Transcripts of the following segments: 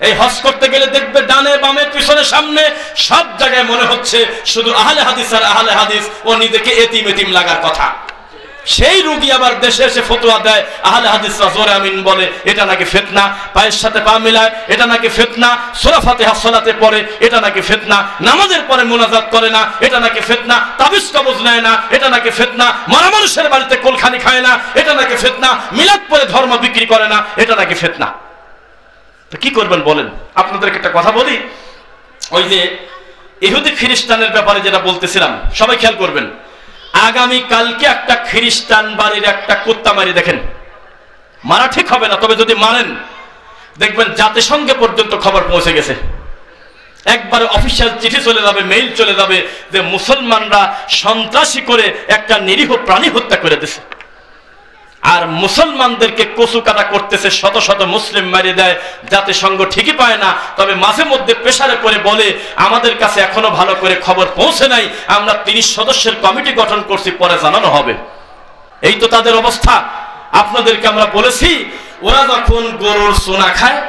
এই হজ করতে গেলে দেখবে ডানে বামে পিছনে সামনে সব জায়গায় মনে হচ্ছে শুধু আহলে হাদিস আর আহলে হাদিস, ও নিজেকে এতিম এতিম লাগার কথা। সেই রোগী আবার দেশে এসে ফতোয়া দেয় আহলে হাদিসরা জোরে আমিন বলে, এটা নাকি ফিতনা। পায়ের সাথে পা মিলায়, এটা নাকি ফিতনা। সূরা ফাতিহা সালাতে পড়ে, এটা নাকি ফিতনা। নামাজের পরে মুনাজাত করে না, এটা নাকি ফিতনা। তাবিজ কবজ নেয় না, এটা নাকি ফিতনা। মরা মানুষের বাড়িতে কোলখানি খায় না, এটা নাকি ফিতনা। মিলাদ পরে ধর্ম বিক্রি করে না, এটা নাকি ফিতনা। তো কি করবেন বলেন? আপনাদেরকে একটা কথা বলি, ওই যে ইহুদি খ্রিস্টানের ব্যাপারে যেটা বলতেছিলাম, সবাই খেয়াল করবেন। আগামী কালকে একটা খ্রিস্টান বাড়ির একটা কুত্তা মারি দেখেন, মারা ঠিক হবে না, তবে যদি মারেন দেখবেন জাতিসংঘে পর্যন্ত খবর পৌঁছে গেছে। একবারে অফিসিয়াল চিঠি চলে যাবে, মেইল চলে যাবে যে মুসলমানরা সন্ত্রাসী করে একটা নিরীহ প্রাণী হত্যা করে দিয়েছে, আর মুসলমানদেরকে কচু কাটা করতেছে, শত শত মুসলিম মারিয়ে দেয়। জাতিসংঘ ঠিকই পায় না, তবে মাঝে মধ্যে প্রেসারে পড়ে বলে আমাদের কাছে এখনো ভালো করে খবর পৌঁছে নাই, আমরা 30 সদস্যের কমিটি গঠন করছি, পরে জানানো হবে। এই তো তাদের অবস্থা। আপনাদেরকে আমরা বলেছি, ওরা যখন গরুর সোনা খায়,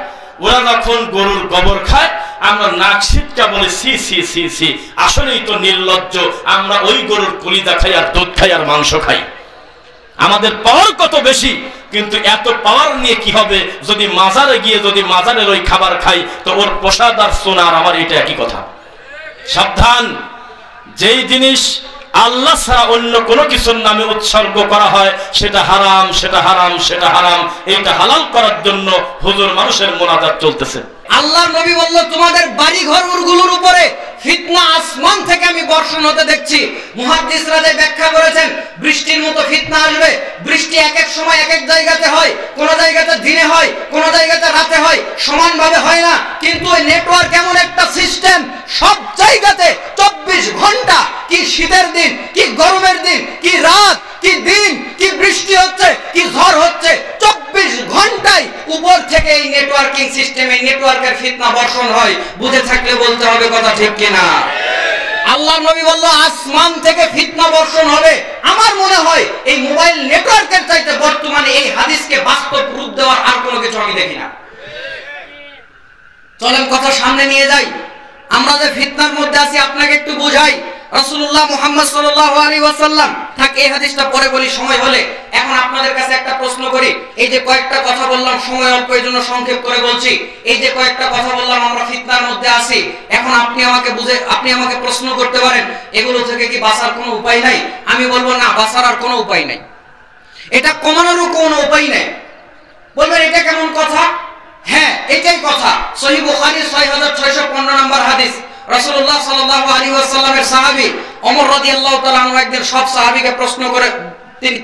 ওরা যখন গরুর গোবর খায়, আমরা নাক সিটকা বলে সি সি সি সি, আসলেই তো নির্লজ্জ, আমরা ওই গরুর কলিজা খাই আর দুধ খাই আর মাংস খাই। আমাদের পাওয়ার কত বেশি, কিন্তু এত পাওয়ার নিয়ে কি হবে যদি মাজারে গিয়ে যদি মাজারের ওই খাবার খাই, তো ওর প্রসাদ আর সোনা আর আমার এটা একই কথা। সাবধান, যেই জিনিস আল্লাহ ছাড়া অন্য কোনো কিছুর নামে উৎসর্গ করা হয় সেটা হারাম, সেটা হারাম, সেটা হারাম। এইটা হালাল করার জন্য হুজুর মানুষের মুনাজাত চলতেছে। আল্লাহর নবী বলল, তোমাদের বাড়ি ঘরগুলোর উপরে ফিতনা আসমান থেকে আমি বর্ষণ হতে দেখছি। মুহাদ্দিসরা যে ব্যাখ্যা করেছেন, বৃষ্টির মতো ফিতনা আসবে। বৃষ্টি এক এক সময় এক এক জায়গাতে হয়, কোন জায়গাতে দিনে হয়, কোন জায়গাতে রাতে হয়, সমানভাবে হয় না। কিন্তু ওই নেটওয়ার্ক এমন একটা সিস্টেম, সব জায়গাতে 24 ঘন্টা, কি শীতের দিন, কি গরমের দিন, কি রাত, কি দিন, কি বৃষ্টি হচ্ছে, কি ঝড় হচ্ছে, 24 ঘন্টায় উপর থেকে এই নেটওয়ার্কিং সিস্টেম, এই নেটওয়ার্কের ফিতনা বর্ষণ হয়। বুঝে থাকলে বলতে হবে কথা ঠিক কিনা। আল্লাহ নবী বলল আসমান থেকে ফিতনা বর্ষণ হবে। আমার মনে হয় এই মোবাইল নেটওয়ার্কের চাইতে বর্তমানে এই হাদিসকে বাস্তব রূপ দেওয়ার আর কোনো কিছু আমি দেখি না। চলেন কথা সামনে নিয়ে যাই। আমরা যে ফিতনার মধ্যে আছি আপনাকে একটু বুঝাই। রাসূলুল্লাহ মুহাম্মদ সাল্লাল্লাহু আলাইহি ওয়াসাল্লাম, থাক এই হাদিসটা পরে বলি সময় হলে। এখন আপনাদের কাছে একটা প্রশ্ন করি, এই যে কয়েকটা কথা বললাম, সময় অল্প এই জন্য সংক্ষেপ করে বলছি। এই যে কয়েকটা কথা বললাম, আমরা ফিতনার মধ্যে আছি। এখন আপনি আমাকে প্রশ্ন করতে পারেন, এগুলো থেকে কি বাঁচার কোনো উপায় নাই? আমি বলবো না, বাঁচার আর কোনো উপায় নাই, এটা কমানোরও কোনো উপায় নাই। বলবেন এটা কেমন কথা? হ্যাঁ, এটাই কথা। সহিহ বুখারী 6615 নম্বর হাদিস। রাসূলুল্লাহ সাল্লাল্লাহু আলাইহি ওয়াসাল্লামের সাহাবী ওমর রাদিয়াল্লাহু তাআলা আনহু একদিন সব সাহাবীকে প্রশ্ন করে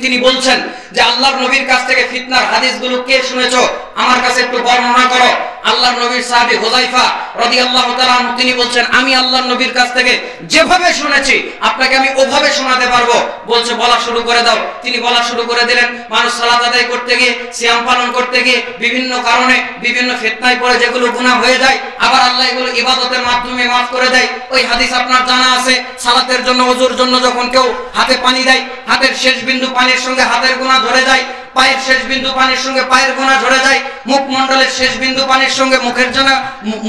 তিনি বলছেন যে আল্লাহর নবীর কাছ থেকে ফিতনার হাদিসগুলো কে শুনেছো, আমার কাছে একটু বর্ণনা করো। আল্লাহর নবীর সাহাবী হুযায়ফা রাদিয়াল্লাহু তাআলা আনহু তিনি বলছেন, আমি আল্লাহর নবীর কাছ থেকে যেভাবে শুনেছি আপনাকে আমি ওভাবে শোনাতে পারবো। বলছে বলা শুরু করে দাও। তিনি বলা শুরু করে দিলেন। মানুষ সালাত আদায় করতে গিয়ে, সিয়াম পালন করতে গিয়ে বিভিন্ন কারণে বিভিন্ন ফিতনায় পড়ে, যেগুলো গুনাহ হয়ে যায়, আবার আল্লাহ এগুলো ইবাদতের মাধ্যমে মাফ করে দেয়। ওই হাদিস আপনার জানা আছে, সালাতের জন্য, ওযুর জন্য যখন কেউ হাতে পানি দেয়, হাতের শেষ বিন্দু পানির সঙ্গে হাতের গুনাহ ধরে যায়, পায়ের শেষ বিন্দু পানির সঙ্গে পায়ের গুনাহ ধরে যায়, মুখমণ্ডলের শেষ বিন্দু পানির সঙ্গে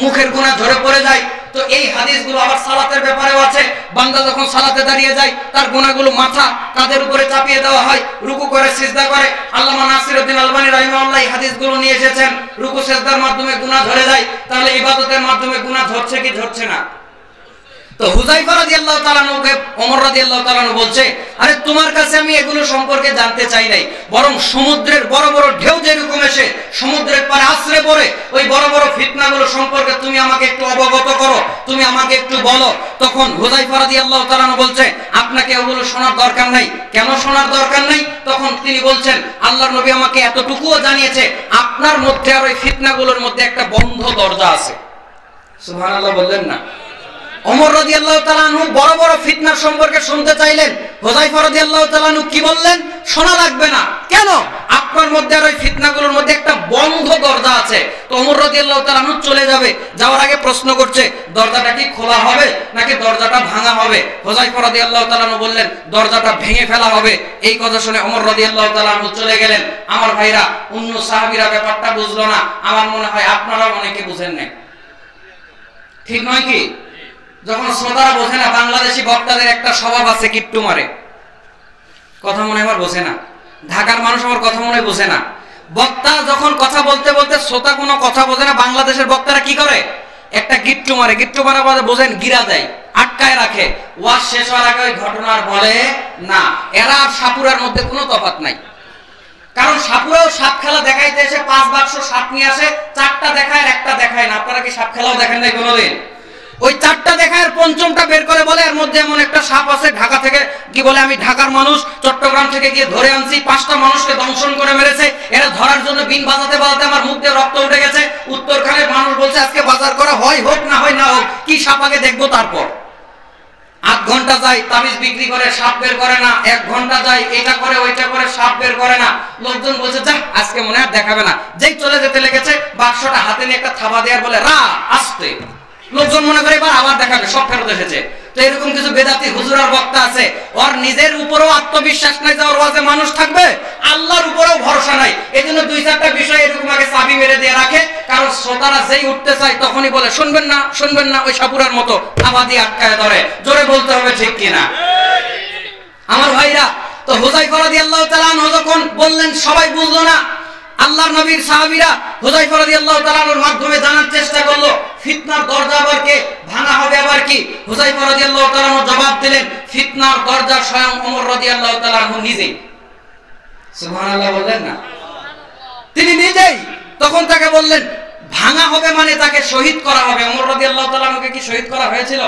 মুখের গুনাহ ধরে পড়ে যায়। তো এই হাদিসগুলো আবার সালাতের ব্যাপারেও আছে। বান্দা যখন সালাতে দাঁড়িয়ে যায়, তার গুনাহগুলো মাথা কাঁধের উপরে চাপিয়ে দেওয়া হয়, রুকু করে সিজদা করে। আল্লামা নাসিরউদ্দিন আলবানী রাহিমাহুল্লাহ এই হাদিসগুলো নিয়ে এসেছেন। রুকু সিজদার মাধ্যমে গুনাহ ধরে যায়, তাহলে ইবাদতের মাধ্যমে গুনাহ ধরছে কি ধরছে না? তো হুযায়ফা রাদিয়াল্লাহু তাআলা আনহুকে ওমর রাদিয়াল্লাহু তাআলা আনহু বলছে, আরে তোমার কাছে আমি এগুলো সম্পর্কে জানতে চাই নাই, বরং সমুদ্রের বড় বড় ঢেউ যেরকম এসে সমুদ্রের পারে আছড়ে পড়ে, ওই বড় বড় ফিতনাগুলো সম্পর্কে তুমি আমাকে একটু অবগত করো, তুমি আমাকে একটু বলো। তখন হুযায়ফা রাদিয়াল্লাহু তাআলা আনহু বলছে, আপনাকে ওগুলো শোনার দরকার নাই। কেন শোনার দরকার নাই? তখন তিনি বলছেন, আল্লাহর নবী আমাকে এতটুকুও জানিয়েছে, আপনার মধ্যে আর ওই ফিতনাগুলোর মধ্যে একটা বন্ধ দরজা আছে। সুবহানাল্লাহ বললেন না? ওমর রাদিয়াল্লাহু তাআলা আনহু বড় বড় ফিতনার সম্পর্কে শুনতে চাইলেন। হুযায়ফা রাদিয়াল্লাহু তাআলা আনহু কি বললেন? শোনা লাগবে না। কেন? আপনার মধ্যে আর ওই ফিতনাগুলোর মধ্যে একটা বন্ধ দরজা আছে। তো ওমর রাদিয়াল্লাহু তাআলা আনহু চলে যাবে, যাওয়ার আগে প্রশ্ন করছে দরজাটা কি খোলা হবে নাকি দরজাটা ভাঙা হবে? হুযায়ফা রাদিয়াল্লাহু তাআলা আনহু বললেন দরজাটা ভেঙে ফেলা হবে। এই কথা শুনে ওমর রাদিয়াল্লাহু তাআলা আনহু চলে গেলেন। আমার ভাইরা, অন্য সাহাবীরা ব্যাপারটা বুঝলো না। আমার মনে হয় আপনারাও অনেকে বুঝেন না, ঠিক নয় কি? যখন শ্রোতারা বোঝে না, বাংলাদেশি বক্তাদের একটা স্বভাব আছে, কিট্টু মারে, কথা মনে হয় বোঝে না। ঢাকার মানুষ আমার কথা মনে হয় বোঝে না। বক্তা যখন কথা বলতে বলতে শ্রোতা কোনো কথা বোঝে না, বাংলাদেশের বক্তারা কি করে? একটা গিট্টু মারে। গিট্টু মারা বাদে বোঝেন গিরা দেয়, আটকায় রাখে। ওয়াজ শেষ হওয়ার আগে ওই ঘটনার বলে না। এরা আর সাপুরার মধ্যে কোনো তফাৎ নাই। কারণ সাপুরাও সাপ খেলা দেখাইতে এসে 5 বাক্স সাপ নিয়ে আসে, 4টা দেখায় আর একটা দেখায় না। আপনারা কি সাপ খেলাও দেখেন নাই কোনোদিন? ওই 4টা দেখায় আর 5মটা বের করে বলে এর মধ্যে এমন একটা সাপ আছে, ঢাকা থেকে কি বলে, আমি ঢাকার মানুষ, চট্টগ্রাম থেকে গিয়ে ধরে আনছি, 5টা মানুষকে দংশন করে মেরেছে। এরা ধরার জন্য বিন বাজাতে বাজাতে আমার মুখ দিয়ে রক্ত উঠে গেছে। উত্তরখানের মানুষ বলছে আজকে বাজার করা হয়, হোক না হয় না হোক, কি সাপ আগে দেখবো। তারপর 8 ঘন্টা যায়, তাবিজ বিক্রি করে, সাপ বের করে না। 1 ঘন্টা যায়, এটা করে ওইটা করে, সাপ বের করে না। লোকজন বলছে যা আজকে মনে আর দেখাবে না। যেই চলে যেতে লেগেছে, বাক্সটা হাতে নিয়ে একটা থাবা দেওয়ার বলে রা আসতে। লোকজন মনে করে এবার আবার দেখাবে, সব ফেরত এসেছে। তো এরকম কিছু বেদাতি হুজুর আর বক্তা আছে, ওর নিজের উপরেও আত্মবিশ্বাস নাই যে ওর ওয়াজে মানুষ থাকবে, আল্লাহর উপরেও ভরসা নাই। এজন্য 2-4টা বিষয় এরকম আগে চাবি মেরে দিয়ে রাখে। কারণ শ্রোতারা যেই উঠতে চায় তখনই বলে শুনবেন না শুনবেন না, ওই সাপুরার মতো আবাদি আটকায় ধরে। জোরে বলতে হবে, ঠিক কিনা? আমার ভাইরা, তো হুযায়ফা রাদিয়াল্লাহু তাআলা আনহু যখন বললেন সবাই বুঝলো না। আল্লাহর নবীর সাহাবীরা হুযায়ফা রাদিয়াল্লাহু তাআলা আনহুর মাধ্যমে জানার চেষ্টা করলো ফিতনার দরজা আবার কে ভাঙা হবে, আবার কি? হুযায়ফা রাদিয়াল্লাহু তাআলা আনহু জবাব দিলেন ফিতনার দরজা স্বয়ং ওমর রাদিয়াল্লাহু তাআলা আনহু নিজেই। সুবহানাল্লাহ বললেন না? তিনি নিজেই তখন তাকে বললেন ভাঙা হবে মানে তাকে শহীদ করা হবে। ওমর রাদিয়াল্লাহু তাআলা আনহুকে কি শহীদ করা হয়েছিল?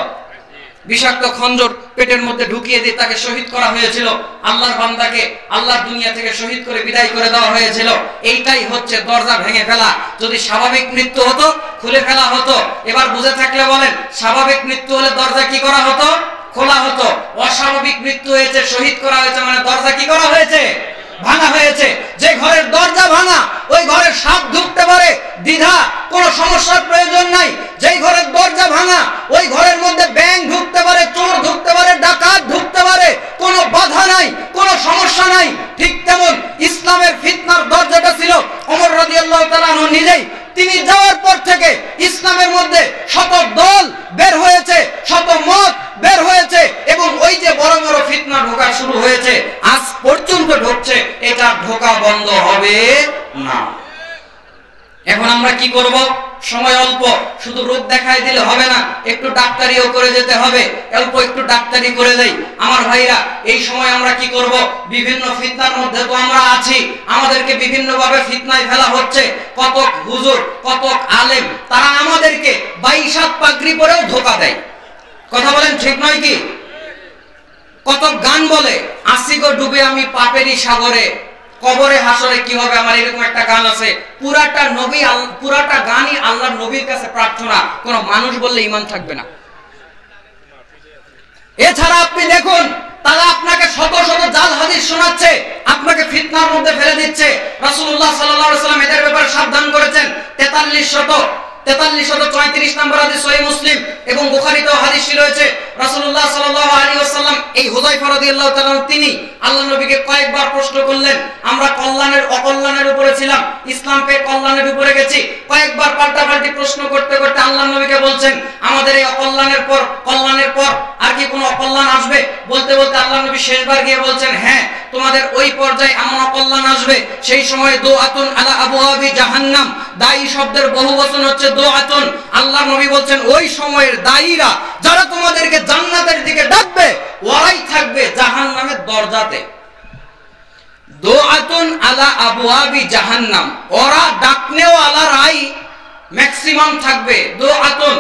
বিষাক্ত খঞ্জর পেটের মধ্যে ঢুকিয়ে দিয়ে তাকে শহীদ করা হয়েছিল। আল্লাহর বান্দাকে আল্লাহর দুনিয়া থেকে শহীদ করে বিদায় করে দেওয়া হয়েছিল। এইটাই হচ্ছে দরজা ভেঙে ফেলা। যদি স্বাভাবিক মৃত্যু হতো খুলে ফেলা হতো। এবার বুঝে থাকলে বলেন, স্বাভাবিক মৃত্যু হলে দরজা কি করা হতো? খোলা হতো। অস্বাভাবিক মৃত্যু হয়েছে, শহীদ করা হয়েছে, মানে দরজা কি করা হয়েছে? ভাঙা হয়েছে। যে ঘরের দরজা ভাঙা, ওই ঘরে সাপ ঢুকতে পারে, দ্বিধা, কোনো সমস্যার প্রয়োজন নাই। যেই ঘরের দরজা ভাঙা, ওই ঘরের মধ্যে ব্যাঙ ঢুকতে পারে, চোর ঢুকতে পারে, ডাকাত ঢুকতে পারে, কোনো বাধা নাই, কোনো সমস্যা নাই। ঠিক তেমন ইসলামের ফিতনার দরজাটা ছিল ওমর রাদিয়াল্লাহু তাআলা আনহু নিজেই। তিনি যাওয়ার পর থেকে ইসলামের মধ্যে শত দল বের হয়েছে, শত মত বের হয়েছে, এবং ওই যে বড় বড় ফিতনা ঢোকা শুরু হয়েছে, আজ পর্যন্ত ঢুকছে, এটা ঢোকা বন্ধ হবে না। এখন আমরা কি করব? সময় অল্প, শুধু রোগ দেখাই দিলে হবে না, একটু ডাক্তারিও করে যেতে হবে। অল্প একটু ডাক্তারি করে দেই। আমার ভাইরা, এই সময় আমরা কি করব? বিভিন্ন ফিতনার মধ্যে তো আমরা আছি, আমাদেরকে বিভিন্ন ভাবে ফিতনায় ফেলা হচ্ছে। কতক হুজুর, কতক আলেম, তারা আমাদেরকে 22 পাগড়ি পরেও ধোঁকা দেয়। কথা বলেন, ঠিক নয় কি? কতক গান বলে, আসি গো ডুবে আমি পাপেরই সাগরে, কবরে হাসরে কি হবে আমার, এরকম একটা গান আছে। পুরাটা গানই আল্লাহর নবীর কাছে প্রার্থনা। কোন মানুষ বললে ঈমান থাকবে না। এছাড়া আপনি দেখুন, তারা আপনাকে শত শত জাল হাদিস শোনাচ্ছে, আপনাকে ফিতনার মধ্যে ফেলে দিচ্ছে। রাসূলুল্লাহ সাল্লাল্লাহু আলাইহি ওয়াসাল্লাম এদের ব্যাপারে সাবধান করেছেন। 4334 নম্বর হাদিস সহিহ মুসলিম এবং বুখারীতেও হাদিসটি রয়েছে। রাসূলুল্লাহ সাল্লাল্লাহু আলাইহি ওয়াসাল্লাম এই হুযায়ফা রাদিয়াল্লাহু তাআলা তিনি আল্লাহর নবীকে কয়েকবার প্রশ্ন করলেন। আমরা কল্যাণের অকল্যাণের উপরে ছিলাম, ইসলাম পেয়ে কল্যাণের উপরে গেছি। কয়েকবার পাল্টাপাল্টি প্রশ্ন করতে করতে আল্লাহর নবীকে বলছেন, আমাদের এই অকল্যাণের পর কল্যাণের পর আর কি কোনো অকল্যাণ আসবে? বলতে বলতে আল্লাহর নবী শেষবার গিয়ে বলছেন, হ্যাঁ, তোমাদের ওই পর্যায়ে এমন অকল্যাণ আসবে, সেই সময় দুআতুন আলা আবওয়াবি জাহান্নাম, দায়ী শব্দের বহুবচন হচ্ছে দুআতুন। আল্লাহর নবী বলছেন ওই সময়ের দায়ীরা যারা তোমাদেরকে জান্নাতের দিকে ডাকবে, ওরাই থাকবে জাহান্নামের দরজাতে। দুআতুন আলা আবওয়াবি জাহান্নাম, ওরা ডাকনেও আলারাই ম্যাক্সিমাম থাকবে। দুআতুন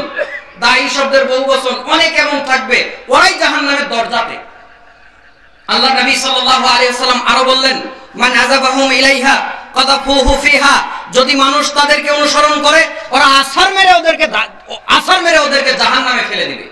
দায়ী শব্দের বহুবচন, অনেক এমন থাকবে, ওরাই জাহান্নামের দরজাতে। আল্লাহ নবী সাল্লাল্লাহু আলাইহি ওয়াসাল্লাম আরো বললেন, মান আযাবাহুম ইলাইহা কাদাফুহু ফিহা, যদি মানুষ তাদেরকে অনুসরণ করে, ওরা আছাড় মেরে ওদেরকে জাহান্নামে ফেলে দিবে।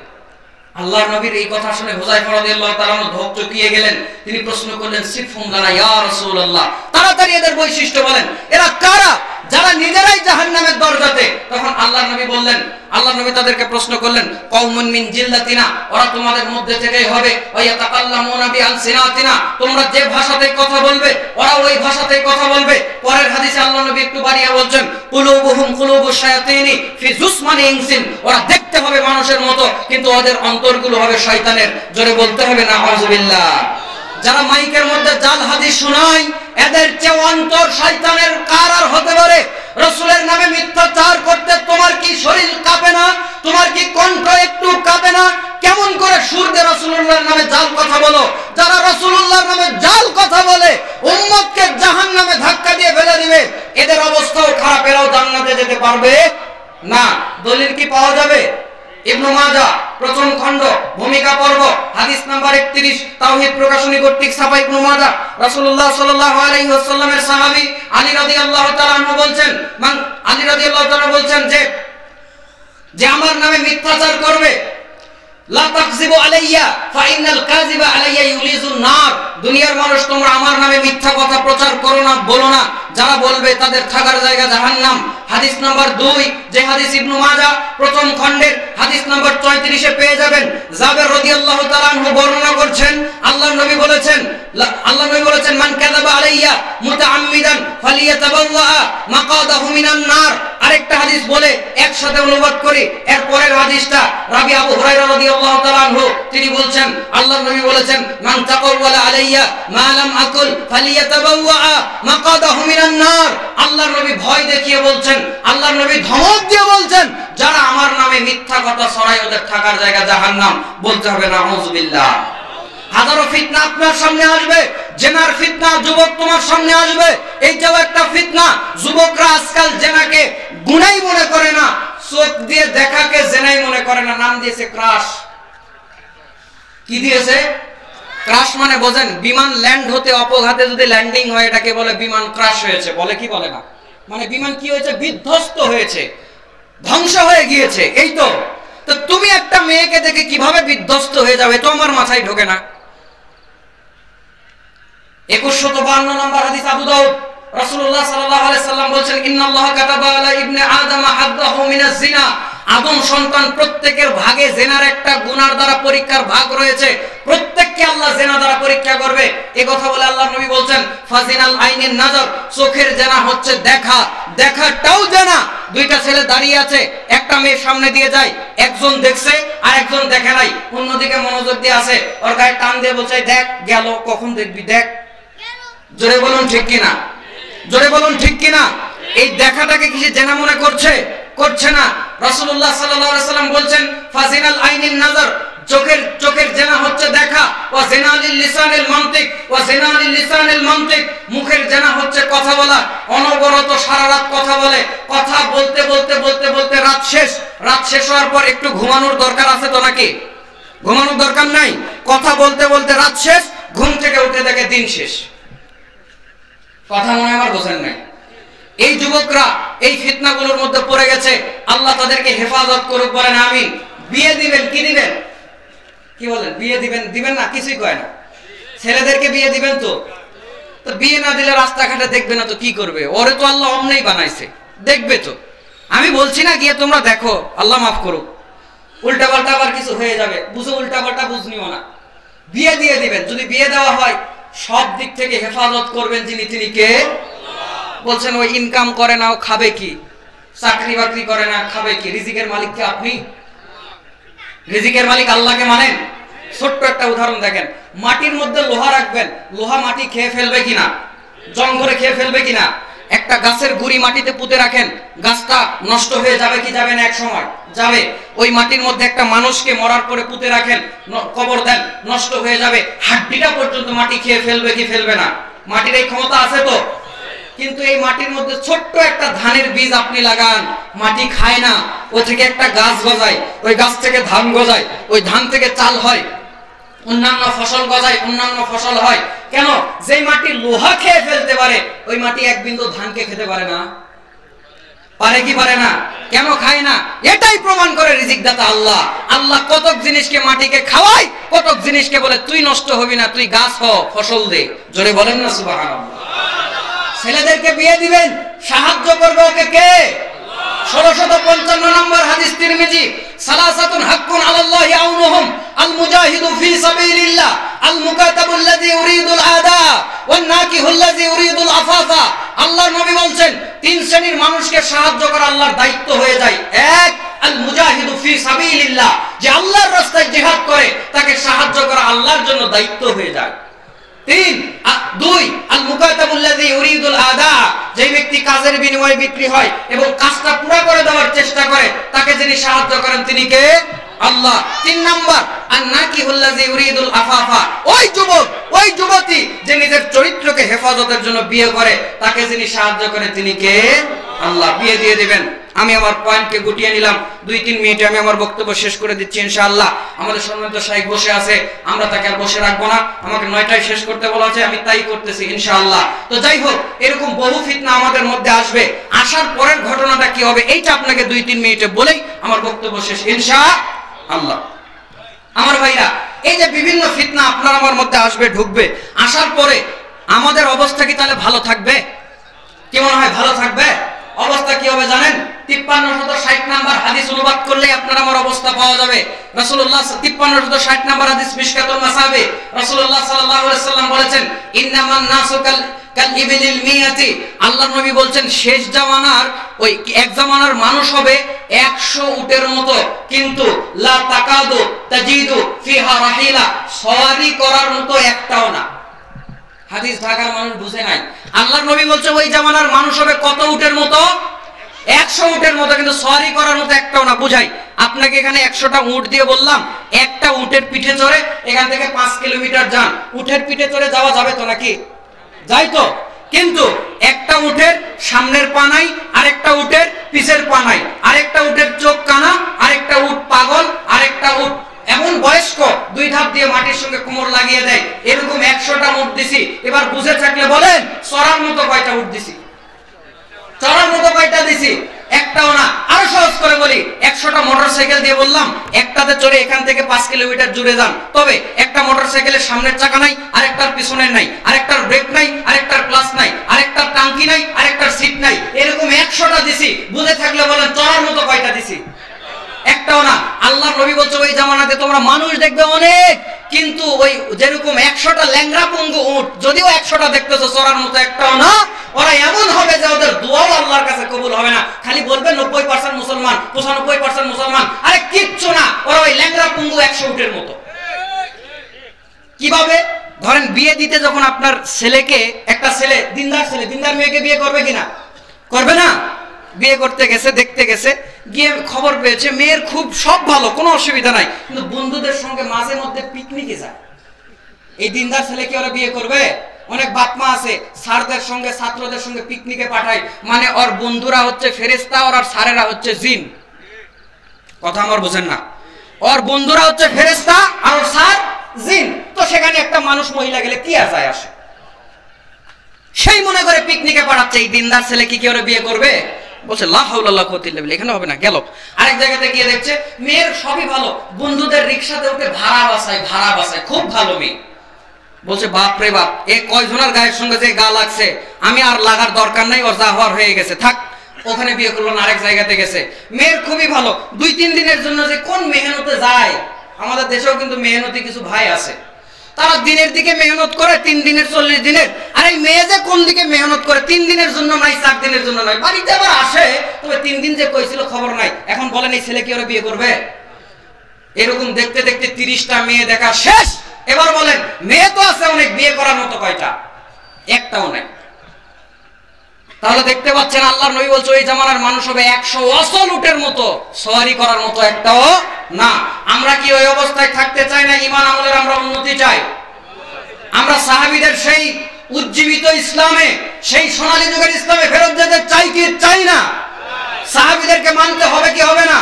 আল্লাহর নবীর এই কথা শুনে হুযায়ফা রাদিয়াল্লাহু তাআলা ধোঁক চকিয়ে গেলেন। তিনি প্রশ্ন করলেন, সিফহুম লানা ইয়া রাসূলুল্লাহ, তাড়াতাড়ি এদের বৈশিষ্ট্য বলেন, এরা কারা যারা নিজেরাই জাহান্নামের দরজাতে? তখন আল্লাহর নবী বললেন, আল্লাহর নবী তাদেরকে প্রশ্ন করলেন, কওমুন মিন জিল্লাতিনা, ওরা তোমাদের মধ্যে থেকেই হবে, ওয়া ইয়াতাকাল্লামুনা বিআলসিনাতিনা, তোমরা যে ভাষাতে কথা বলবে ওরা ওই ভাষাতেই কথা বলবে। পরের হাদিসে আল্লাহর নবী একটু বাড়িয়ে বলছেন, কুলুবুহুম কুলুবুশ শায়াতিনি ফি জুসমানি ইনসিন, ওরা দেখতে হবে মানুষের মতো কিন্তু ওদের অন্তরগুলো হবে শয়তানের। জোরে বলতে হবে নাউযুবিল্লাহ। যারা মাইকের মধ্যে জাল হাদিস শোনায় এদের চেয়ে অন্তর শয়তানের কার আর হতে পারে? রাসূলের নামে মিথ্যাচার করতে তোমার কি শরীর কাঁপে না? তোমার কি কণ্ঠ একটু কাঁপে না? কেমন করে সুর দিয়ে রাসূলুল্লাহর নামে জাল কথা বলো? যারা রাসূলুল্লাহর নামে জাল কথা বলে উম্মতকে জাহান্নামে ধাক্কা দিয়ে ফেলে দিবে, এদের অবস্থাও খারাপ, এরাও জান্নাতে যেতে পারবে না। দলিল কি পাওয়া যাবে? ইবনে মাজাহ প্রথম খণ্ড ভূমিকা পর্ব হাদিস নাম্বার 31, তাওহীদ প্রকাশনী কর্তৃক ছাপা ইবনে মাজাহ। রাসূলুল্লাহ সাল্লাল্লাহু আলাইহি ওয়াসাল্লামের সাহাবী আলী রাদিয়াল্লাহু তাআলা আনহু বলছেন, আলী রাদিয়াল্লাহু তাআলা বলছেন যে আমার নামে মিথ্যাচার করবে, লা তাকযিবু আলাইয়া ফা ইন্নাল কাযিবা আলাইয়া ইউলিজুন নার, দুনিয়ার মানুষ তোমরা আমার নামে মিথ্যা কথা প্রচার করো না, বলো না, যারা বলবে তাদের থাকার জায়গা জাহান্নাম। হাদিস নাম্বার 2, যে হাদিস ইবনে মাজাহ প্রথম খণ্ডের হাদিস নাম্বার 34 এ পেয়ে যাবেন। জাবের রাদিয়াল্লাহু তাআলা আনহু বর্ণনা করছেন, আল্লাহর নবী বলেছেন মান কাযাবা আলাইয়া মুতাআম্মিদান ফালিয়াতাবাওয়া মাকাদাহু মিনান নার। আরেকটা হাদিস বলে একসাথে অনুবাদ করি, এর পরের হাদিসটা রাবি আবু হুরায়রা রাদিয়াল্লাহু তাআলা আনহু তিনি বলছেন, আল্লাহর নবী বলেছেন মান তাকাওয়ালা আলাইয়া মা লাম আকুল ফালিয়াতাবাওয়া মাকাদাহু মিনান নার। আল্লাহর নবী ভয় দেখিয়ে বলছেন, আল্লাহর নবী ধমক দিয়ে বলছেন, যারা আমার নামে মিথ্যা কথা ছড়ায় ওদের থাকার জায়গা জাহান্নাম। বলতে হবে নাউযুবিল্লাহ। হাজারো ফিতনা আপনার সামনে আসবে, জেনার ফিতনা যুবক তোমার সামনে আসবে, এইটাও একটা ফিতনা। যুবকরা আজকাল জেনাকে গুনাই মনে করে না, চোখ দিয়ে দেখাকে জেনাই মনে করে না, নাম দিয়েছে ক্রাশ। কি দিয়েছে? ক্রাশ মানে বোঝেন, বিমান ল্যান্ড হতে অপঘাতে যদি ল্যান্ডিং হয় এটাকে বলে বিমান ক্রাশ হয়েছে, বলে কি বলে না? মানে বিমান কি হয়েছে? বিধ্বস্ত হয়েছে, ধ্বংস হয়ে গিয়েছে। এই তো তুমি একটা মেয়েকে দেখে কিভাবে বিধ্বস্ত হয়ে যাবে তো আমার মাথায় ঢোকে না। 2152 নম্বর হাদিস আবু দাউদ, রাসূলুল্লাহ সাল্লাল্লাহু আলাইহি সাল্লাম বলেন, ইন্নাল্লাহা কাতাবা আলা ইবনে আদম হাদ্দাহু মিনাজ জিনা, আদম সন্তান প্রত্যেকের ভাগে জেনার একটা গুনার দ্বারা পরীক্ষার ভাগ রয়েছে, প্রত্যেককে আল্লাহ জেনা দ্বারা পরীক্ষা করবে। এই কথা বলে আল্লাহর নবী বলেন, ফাজিনাল আইনিন নাজর, চোখের জেনা হচ্ছে দেখা, দেখাটাও জেনা। দুইটা ছেলে দাঁড়িয়ে আছে, একটা মেয়ে সামনে দিয়ে যায়, একজন দেখছে আর একজন দেখে নাই, অন্যদিকে মনোযোগ দিয়ে আছে, ওর গায়ে টান দিয়ে বলছে দেখ, গেল, কখন দেখবি দেখ। জোরে বলুন ঠিক কিনা? জোরে বলুন ঠিক কিনা? এই দেখাটাকে কি জেনা মনে করছে? করছে না। রাসূলুল্লাহ সাল্লাল্লাহু আলাইহি সাল্লাম বলেন, ফাজিনাল আইনিন নাজর, চোখের জেনা হচ্ছে দেখা, ওয়া জিনালিল লিসানিল মানতিক, ওয়া জিনালিল লিসানিল মানতিক, মুখের জেনা হচ্ছে কথা বলা, অনবরত সারা রাত কথা বলে, কথা বলতে বলতে বলতে বলতে রাত শেষ হওয়ার পর একটু ঘুমানোর দরকার আছে তো নাকি? ঘুমানোর দরকার নাই, কথা বলতে বলতে রাত শেষ, ঘুম থেকে উঠে দেখে দিন শেষ। কথা মনে আমার বোঝেন নাই? এই যুবকরা এই ফিতনাগুলোর মধ্যে পড়ে গেছে, আল্লাহ তাদেরকে হেফাজত করুক, বলেন আমিন। বিয়ে দিবেন, কি দিবেন? কি বলেন? বিয়ে দিবেন না? কিছুই কয় না। ছেলেদেরকে বিয়ে দিবেন তো বিয়ে না দিলে রাস্তাঘাটে দেখবে না তো কি করবে? ওরে তো আল্লাহ অমনেই বানাইছে, দেখবে তো। আমি বলছি না গিয়ে তোমরা দেখো, আল্লাহ মাফ করুক, উল্টা পাল্টা আবার কিছু হয়ে যাবে, বুঝো উল্টা পাল্টা বুঝনিও না। বিয়ে দিয়ে দিবেন, যদি বিয়ে দেওয়া হয় সব দিক থেকে হেফাজত করবেন যিনি, তিনি কে? বলছেন ওই ইনকাম করে না, ও খাবে কি? চাকরি বাকরি করে না, খাবে কি? রিজিকের মালিক কে? আপনি। রিজিকের মালিক আল্লাহকে মানেন? ছোট্ট একটা উদাহরণ দেখেন, মাটির মধ্যে লোহা রাখবেন, লোহা মাটি খেয়ে ফেলবে কিনা? জং করে খেয়ে ফেলবে কিনা? একটা গাছের গুড়ি মাটিতে পুঁতে রাখেন, গাছটা নষ্ট হয়ে যাবে কি যাবে না? এক সময় যাবে। ওই মাটির মধ্যে একটা মানুষকে মরার পরে পুঁতে রাখেন, কবর দেন, নষ্ট হয়ে যাবে, হাড্ডিটা পর্যন্ত মাটি খেয়ে ফেলবে কি ফেলবে না? মাটির এই ক্ষমতা আছে তো। কিন্তু এই মাটির মধ্যে ছোট্ট একটা ধানের বীজ আপনি লাগান, মাটি খায় না, ওই থেকে একটা গাছ গজায়, ওই গাছ থেকে ধান গজায়, ওই ধান থেকে চাল হয়, অন্যান্য ফসল গজায়, অন্যান্য ফসল হয়। কেন? যেই মাটি লোহা খেয়ে ফেলতে পারে ওই মাটি এক বিন্দু ধানকে খেতে পারে না। পারে কি পারে না? কেন খায় না? এটাই প্রমাণ করে রিজিক দাতা আল্লাহ। আল্লাহ কতক জিনিসকে মাটিকে খাওয়ায়, কতক জিনিসকে বলে তুই নষ্ট হবি না, তুই গাছ হ, ফসল দে। জোরে বলেন না সুবহানাল্লাহ। ছেলেদেরকে বিয়ে দিবেন, সাহায্য করবে ওকে কে? 1655 নম্বর হাদিস তিরমিজি, সালাসাতুন হাক্কুন আলাল্লাহি আউনুহুম আল মুজাহিদু ফি সাবিলিল্লাহ আল মুকাতাবুল্লাযী ইউরিদুল আদা ওয়ান নাকিহুল্লাযী ইউরিদুল আফাফা। আল্লাহর নবী বলেন তিন শ্রেণীর মানুষকে সাহায্য করা আল্লাহর দায়িত্ব হয়ে যায়। এক, আল মুজাহিদু ফি সাবিলিল্লাহ, যে আল্লাহর রাস্তায় জিহাদ করে তাকে সাহায্য করা আল্লাহর জন্য দায়িত্ব হয়ে যায়। দুই, আল মুকাতাবুল্লাযী ইউরিদুল আদা, যে ব্যক্তি কাজের বিনিময়ে বিক্রি হয় এবং কাজটা পুরো করে দেওয়ার চেষ্টা করে, তাকে যিনি সাহায্য করেন তিনি কে? আল্লাহ। তিন নাম্বার, আন নাকিহুল্লাযী ইউরিদুল আফাফা, ওই যুবক ওই যুবতী যে নিজের চরিত্রকে হেফাজতের জন্য বিয়ে করে, তাকে যিনি সাহায্য করে তিনি কে? আল্লাহ। বিয়ে দিয়ে দিবেন। আমি আমার পয়েন্টকে গুটিয়ে নিলাম, 2-3 মিনিটে আমি আমার বক্তব্য শেষ করে দিচ্ছি ইনশাআল্লাহ। আমাদের সম্মানিত শাইখ বসে আছে, আমরা তাকে আর বসে রাখবো না। আমাকে 9টায় শেষ করতে বলা হয়েছে, আমি তাই করতেছি ইনশাআল্লাহ। তো যাই হোক, এরকম বহু ফিতনা আমাদের মধ্যে আসবে, আসার পরের ঘটনাটা কি হবে এইটা আপনাকে 2-3 মিনিটে বলেই আমার বক্তব্য শেষ ইনশাআল্লাহ। আমার ভাইরা, এই যে বিভিন্ন ফিতনা আপনার আমার মধ্যে আসবে, ঢুকবে, আসার পরে আমাদের অবস্থা কি তাহলে ভালো থাকবে? কি মনে হয় ভালো থাকবে? অবস্থা কি হবে জানেন? 5360 নাম্বার হাদিস অনুবাদ করলে আপনার আমার অবস্থা পাওয়া যাবে। রাসূলুল্লাহ 5360 নাম্বার হাদিস মিশকাতুল মাসাবি, রাসূলুল্লাহ সাল্লাল্লাহু আলাইহি ওয়াসাল্লাম বলেছেন, ইন্নামান নাসু কাল ইবিলিল মিয়াতি। আল্লাহর নবী বলেন শেষ জামানার ওই এক জামানার মানুষ হবে 100 উটের মতো, কিন্তু লা তাকাদু তাজিদু ফিহা রাহিলা, সওয়ারি করার মতো একটাও না। হাদিস ঢাকার মানুষ বুঝে নাই। আল্লাহর নবী বলছে ওই জামানার মানুষ হবে কত উটের মতো? 100 উটের মতো, কিন্তু সওয়ারি করার মতো একটাও না। বুঝাই আপনাকে, এখানে 100টা উট দিয়ে বললাম, একটা উটের পিঠে চড়ে এখান থেকে 5 কিলোমিটার যান, উটের পিঠে চড়ে যাওয়া যাবে তো নাকি? যাই তো, কিন্তু একটা উটের সামনের পা নাই, আরেকটা উটের পিছের পা নাই, আরেকটা উটের চোখ কানা, আরেকটা উট পাগল, আরেকটা উট এমন বয়স্ক 2 ধাপ দিয়ে মাটির সঙ্গে কোমর লাগিয়ে দেয়। এরকম 100টা উট দিছি। এবার বুঝে থাকলে বলেন চড়ার মতো কয়টা উট দিছি? চড়ার মতো কয়টা দিছি? একটাও না। আরো সহজ করে বলি, 100টা মোটরসাইকেল দিয়ে বললাম একটাতে চড়ে এখান থেকে 5 কিলোমিটার জুড়ে যান, তবে একটা মোটরসাইকেলের সামনের চাকা নাই, আরেকটার পিছনের নাই, আরেকটার ব্রেক নাই, আরেকটার ক্লাচ নাই, আরেকটার টাঙ্কি নাই, আরেকটার সিট নাই, এরকম 100টা দিছি। বুঝে থাকলে বলেন চড়ার মতো কয়টা দিছি? একটাও না। আল্লাহর নবী বলছে ওই জামানাতে তোমরা মানুষ দেখবে অনেক, কিন্তু ওই যেরকম 100টা ল্যাংড়া পঙ্গু উট, যদিও 100টা দেখতেছো, চড়ার মতো একটাও না। ওরা এমন হবে যে ওদের দোয়াও আল্লাহর কাছে কবুল হবে না, খালি বলবে 90% মুসলমান, 95% মুসলমান, আরে কিচ্ছু না, ওরা ওই ল্যাংড়া পঙ্গু 100 উটের মতো। কিভাবে? ধরেন বিয়ে দিতে যখন আপনার ছেলেকে, একটা ছেলে দিনদার মেয়েকে বিয়ে করবে কিনা? করবে না? বিয়ে করতে গেছে, দেখতে গেছে, গিয়ে খবর পেয়েছে মেয়ের খুব সব ভালো, কোনো অসুবিধা নাই, কিন্তু বন্ধুদের সঙ্গে মাঝে মধ্যে পিকনিকে যায়। এই দিনদার ছেলে কি ওরা বিয়ে করবে? অনেক বাপমা আছে স্যারদের সঙ্গে ছাত্রদের সঙ্গে পিকনিকে পাঠায়, মানে ওর বন্ধুরা হচ্ছে ফেরেশতা, ওর স্যারেরা হচ্ছে জিন। কথা আমার বোঝেন না? ওর বন্ধুরা হচ্ছে ফেরেশতা আর ওর স্যার জিন। তো সেখানে একটা মানুষ মহিলা গেলে কি আর যায় আসে? সেই মনে করে পিকনিকে পাঠাচ্ছে। এই দিনদার ছেলে কি ওরা বিয়ে করবে? বলছে লা হাওলা ওয়ালা কুওয়াতা ইল্লা বিল্লাহ, এখানে হবে না। গেল আরেক জায়গাতে গিয়ে দেখছে মেয়ের সবই ভালো, বন্ধুদের রিকশাতে উঠে ভাড়া বাসায়, খুব ভালো মেয়ে। বলছে বাপ রে বাপ, এ কয়জনের গায়ের সঙ্গে যে গা লাগছে, আমি আর লাগার দরকার নাই, ওর যা হওয়ার হয়ে গেছে, থাক। ওখানে বিয়ে করলো না, আরেক জায়গাতে গেছে, মেয়ের খুবই ভালো। 2-3 দিনের জন্য যে কোন মেহনতে যায়, আমাদের দেশেও কিন্তু মেহনতি কিছু ভাই আছে, তারা দিনের দিকে মেহনত করে 3 দিনের 40 দিনের। আর এই মেয়ে যে কোন দিকে মেহনত করে 3 দিনের জন্য নাই, 4 দিনের জন্য নাই, বাড়িতে আবার আসে, তবে 3 দিন যে কইছিল খবর নাই। এখন বলেন এই ছেলে কি ওরা বিয়ে করবে? এরকম দেখতে দেখতে 30টা মেয়ে দেখা শেষ। এবার বলেন মেয়ে তো আছে অনেক, বিয়ে করার মতো কয়টা? একটাও নাই। তাহলে দেখতে পাচ্ছেন আল্লাহর নবী বলছে ওই জামানার মানুষ হবে 100 অসল উটের মতো, সওয়ারি করার মতো একটাও না। আমরা কি ওই অবস্থায় থাকতে চাই না? ঈমান আমলের আমরা উন্নতি চাই। আমরা সাহাবীদের সেই উজ্জীবিত ইসলামে, সেই সোনালী যুগের ইসলামে ফেরত যেতে চাই কি চাই না? সাহাবীদেরকে মানতে হবে কি হবে না?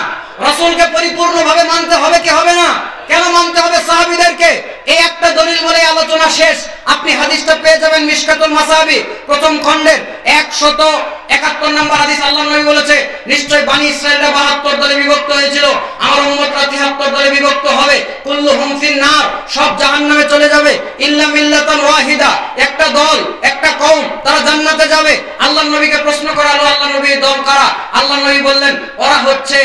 রাসূলকে পরিপূর্ণভাবে মানতে হবে কি হবে না? কেন মানতে হবে সাহাবীদেরকে? এই একটা দলিল বলে আলোচনা শেষ। আপনি হাদিসটা পেয়ে যাবেন মিশকাতুল মাসাবি প্রথম খণ্ডের 171 নম্বর হাদিস। আল্লাহর নবী বলেছে, নিশ্চয় বনি ইসরাঈলরা 72 দলে বিভক্ত হয়েছিল, আমার উম্মতরা 73 দলে বিভক্ত হবে। কুল্লুহুম ফিন-নার, সব জাহান্নামে চলে যাবে, ইল্লা মিল্লাতান ওয়াহিদা, একটা দল, একটা কওম, তারা জান্নাতে যাবে। আল্লাহর নবীকে প্রশ্ন করা হলো, আল্লাহর নবী দল কারা? আল্লাহর নবী বললেন, ওরা হচ্ছে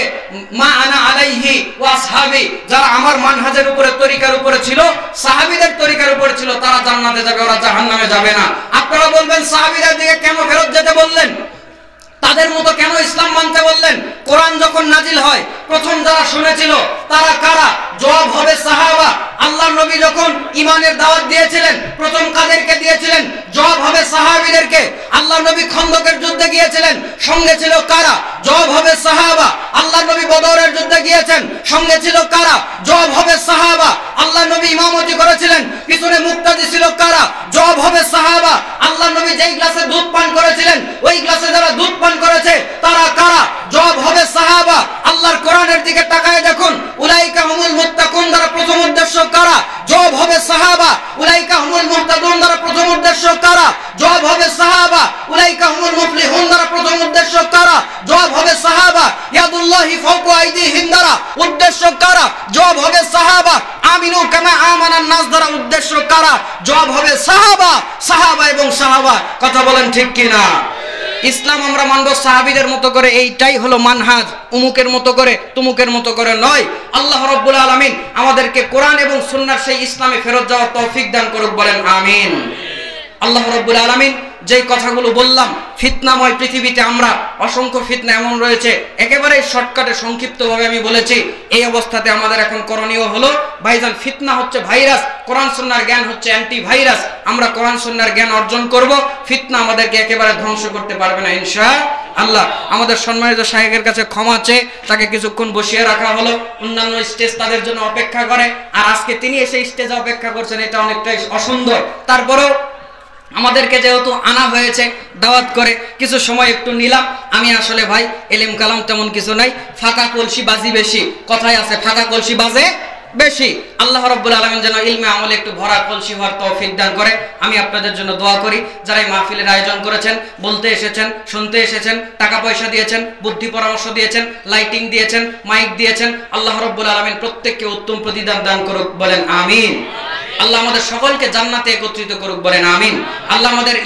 মা আনা আলাইহি ওয়া আসহাবি, যারা আমার মানহাজের উপরে, তরিকার উপরে ছিল, সাহাবীদের তরিকার উপরে ছিল, তারা জান্নাতে যাবে, ওরা জাহান্নামে যাবে না। আপনারা বলবেন সাহাবীদের দিকে কেন ফেরত যেতে বললেন? তাদের মতো কেন ইসলাম মানতে বললেন? কোরআন যখন নাজিল হয় প্রথম যারা শুনেছিল তারা কারা? জবাব হবে সাহাবা। আল্লাহর নবী যখন ঈমানের দাওয়াত দিয়েছিলেন প্রথম কাদেরকে দিয়েছিলেন? জবাব হবে সাহাবীদেরকে। আল্লাহর নবী খন্দকের যুদ্ধে গিয়েছিলেন, সঙ্গে ছিল কারা? জবাব হবে সাহাবা। আল্লাহর নবী বদরের যুদ্ধে গিয়েছেন, সঙ্গে ছিল কারা? জবাব হবে সাহাবা। আল্লাহর নবী ইমামতি করেছিলেন, পিছনে মুক্তাদি ছিল কারা? জবাব হবে সাহাবা। আল্লাহর নবী যেই গ্লাসে দুধ পান করেছিলেন ওই গ্লাসে যারা দুধ পান করেছে তারা কারা? জবাব হবে সাহাবা। আল্লাহর কোরআনের দিকে তাকায় দেখুন, উলাইকা হুমুল মুত্তাকুন দ্বারা প্রথম উদ্দেশ্য কারা? জবাব হবে সাহাবা। উলাইকা হুমুল মুহতাদুন দ্বারা প্রথম উদ্দেশ্য কারা? জবাব হবে সাহাবা। উলাইকা হুমুল মুফলিহুন দ্বারা প্রথম উদ্দেশ্য কারা? জবাব হবে সাহাবা। ইয়াদুল্লাহি ফাওকা আইদিহিম দ্বারা উদ্দেশ্য কারা? জবাব হবে সাহাবা। আমিনু কামা আমানান নাস দ্বারা উদ্দেশ্য কারা? জবাব হবে সাহাবা। সাহাবা এবং সাহাবা, কথা বলেন ঠিক কিনা? ইসলাম আমরা মানব সাহাবীদের মতো করে, এইটাই হলো মানহাজ, উমুকের মতো করে তুমুকের মতো করে নয়। আল্লাহ রাব্বুল আলামিন আমাদেরকে কোরআন এবং সুন্নাহর সেই ইসলামে ফেরত যাওয়ার তৌফিক দান করুক, বলেন আমিন। আল্লাহ রাব্বুল আলামিন যেই কথাগুলো বললাম, ফিতনাময় পৃথিবীতে আমরা অসংখ্য ফিতনা এমন রয়েছে, একেবারে শর্টকাটে সংক্ষিপ্তভাবে আমি বলেছি। এই অবস্থাতে আমাদের এখন করণীয় হলো, ভাইজান ফিতনা হচ্ছে ভাইরাস, কোরআন সুন্নাহর জ্ঞান হচ্ছে অ্যান্টিভাইরাস। আমরা কোরআন সুন্নাহর জ্ঞান অর্জন করব, ফিতনা আমাদেরকে একেবারে ধ্বংস করতে পারবে না ইনশাআল্লাহ। আমাদের সম্মানিত শায়েখের কাছে ক্ষমা চেয়ে তাকে কিছুক্ষণ বসিয়ে রাখা হলো, অন্যান্য স্টেজ তাদের জন্য অপেক্ষা করে, আর আজকে তিনি এসে স্টেজে অপেক্ষা করছেন, এটা অনেকটাই অসুন্দর। তারপরেও আমাদেরকে যেহেতু আনা হয়েছে দাওয়াত করে, কিছু সময় একটু নিলাম। আমি আসলে ভাই এলিম কালাম তেমন কিছু নাই, ফাঁকা কলসি বাজি বেশি, কথায় আছে ফাঁকা কলসি বাজে বেশি। আল্লাহ রাব্বুল আলামিন যেন ইলমে আমলে একটু ভরা কলসি হওয়ার তৌফিক দান করে। আমি আপনাদের জন্য দোয়া করি, যারা এই মাহফিলের আয়োজন করেছেন, বলতে এসেছেন, শুনতে এসেছেন, টাকা পয়সা দিয়েছেন, বুদ্ধি পরামর্শ দিয়েছেন, লাইটিং দিয়েছেন, মাইক দিয়েছেন, আল্লাহ রাব্বুল আলামিন প্রত্যেককে উত্তম প্রতিদান দান করুক, বলেন আমিন। আল্লাহ আমাদের সকলকে জান্নাতে একত্রিত করুক, বলেন আমিন। আল্লাহ আমাদের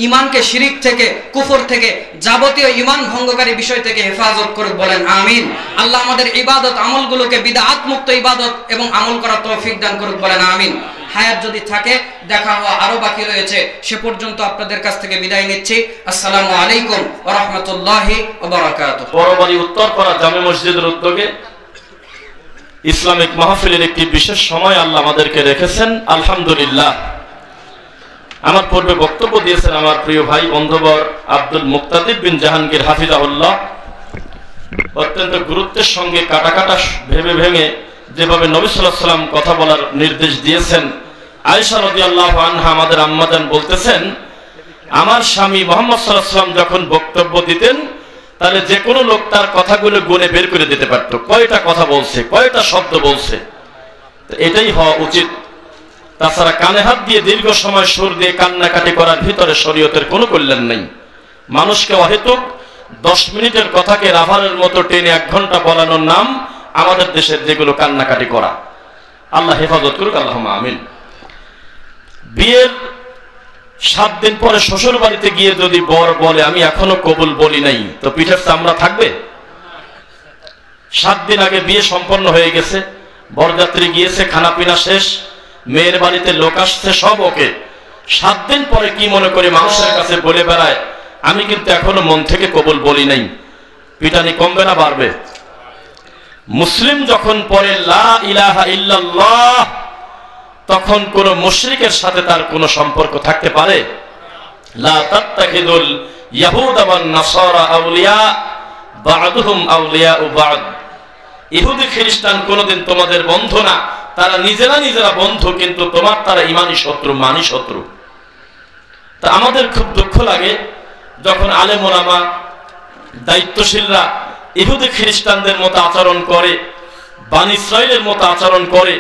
ঈমানকে শিরিক থেকে, কুফর থেকে, যাবতীয় ঈমান ভঙ্গকারী বিষয় থেকে হেফাজত করুক, বলেন আমিন। আল্লাহ আমাদের ইবাদত আমলগুলোকে বিদআত মুক্ত ইবাদত এবং আমল করার তৌফিক দান করুক, বলেন আমিন। হায়াত যদি থাকে, দেখা হওয়া আরো বাকি রয়েছে, সে পর্যন্ত আপনাদের কাছ থেকে বিদায় নিচ্ছি। আসসালামু আলাইকুম ওয়া রাহমাতুল্লাহি ওয়া বারাকাতুহু। বড়বাড়ি উত্তরপাড়া জামে মসজিদের উদ্যোগে ইসলামিক মাহফিলের একটি বিশেষ সময় আল্লাহ আমাদেরকে রেখেছেন, আলহামদুলিল্লাহ। আমার পূর্বে বক্তব্য দিয়েছেন আমার প্রিয় ভাই বন্ধুবর আব্দুল মুক্তাদির বিন জাহাঙ্গীর হাফিজাহুল্লাহ। অত্যন্ত গুরুত্বের সঙ্গে কাটা কাটা ভেবে ভেঙে যেভাবে নবী সাল্লাল্লাহু আলাইহি ওয়াসাল্লাম কথা বলার নির্দেশ দিয়েছেন। আয়েশা রাদিয়াল্লাহু আনহা আমাদের আম্মাজান বলতেছেন, আমার স্বামী মুহাম্মদ সাল্লাল্লাহু আলাইহি ওয়াসাল্লাম যখন বক্তব্য দিতেন, তাহলে যে কোনো লোক তার কথাগুলো গুনে বের করে দিতে পারত, কয়টা কথা বলছে, কয়টা শব্দ বলছে। এটাই হওয়া উচিত। তাছাড়া কানে হাত দিয়ে দীর্ঘ সময় সুর দিয়ে কান্নাকাটি করার ভিতরে শরীয়তের কোনো কল্যাণ নেই। মানুষকে অহেতুক 10 মিনিটের কথাকে রাভারের মতো টেনে 1 ঘন্টা বলানোর নাম আমাদের দেশের যেগুলো কান্নাকাটি করা। আল্লাহ হেফাজত করুক, আল্লাহুম্মা আমিন। বিয়ের 7 দিন পরে শ্বশুর বাড়িতে গিয়ে যদি বর বলে আমি এখনো কবুল বলি নাই, তো পিঠের চামড়া থাকবে? 7 দিন আগে বিয়ে সম্পন্ন হয়ে গেছে, বরযাত্রী গিয়েছে, খানা পিনা শেষ, মেয়ের বাড়িতে লোক আসছে, সব ওকে। 7 দিন পরে কি মনে করে মানুষের কাছে বলে বেড়ায় আমি কিন্তু এখনো মন থেকে কবুল বলি নাই, পিটানি কমবে না বাড়বে? মুসলিম যখন পড়ে লা ইলাহা ইল্লাল্লাহ, তখন কোন মুশরিকের সাথে তার কোনো সম্পর্ক থাকতে পারে? লা তাত্তাখিদুল ইয়াহুদা ওয়ান নাসারা আউলিয়া বা'দুহুম আউলিয়াউ বা'দ। ইহুদি খ্রিস্টান কোনদিন তোমাদের বন্ধু না, তারা নিজেরা বন্ধু, কিন্তু তোমার তারা ঈমানি শত্রু, মানি শত্রু। তা আমাদের খুব দুঃখ লাগে যখন আলেম ওলামা, দায়িত্বশীলরা ইহুদি খ্রিস্টানদের মতো আচরণ করে, বনী ইসরাইলের মতো আচরণ করে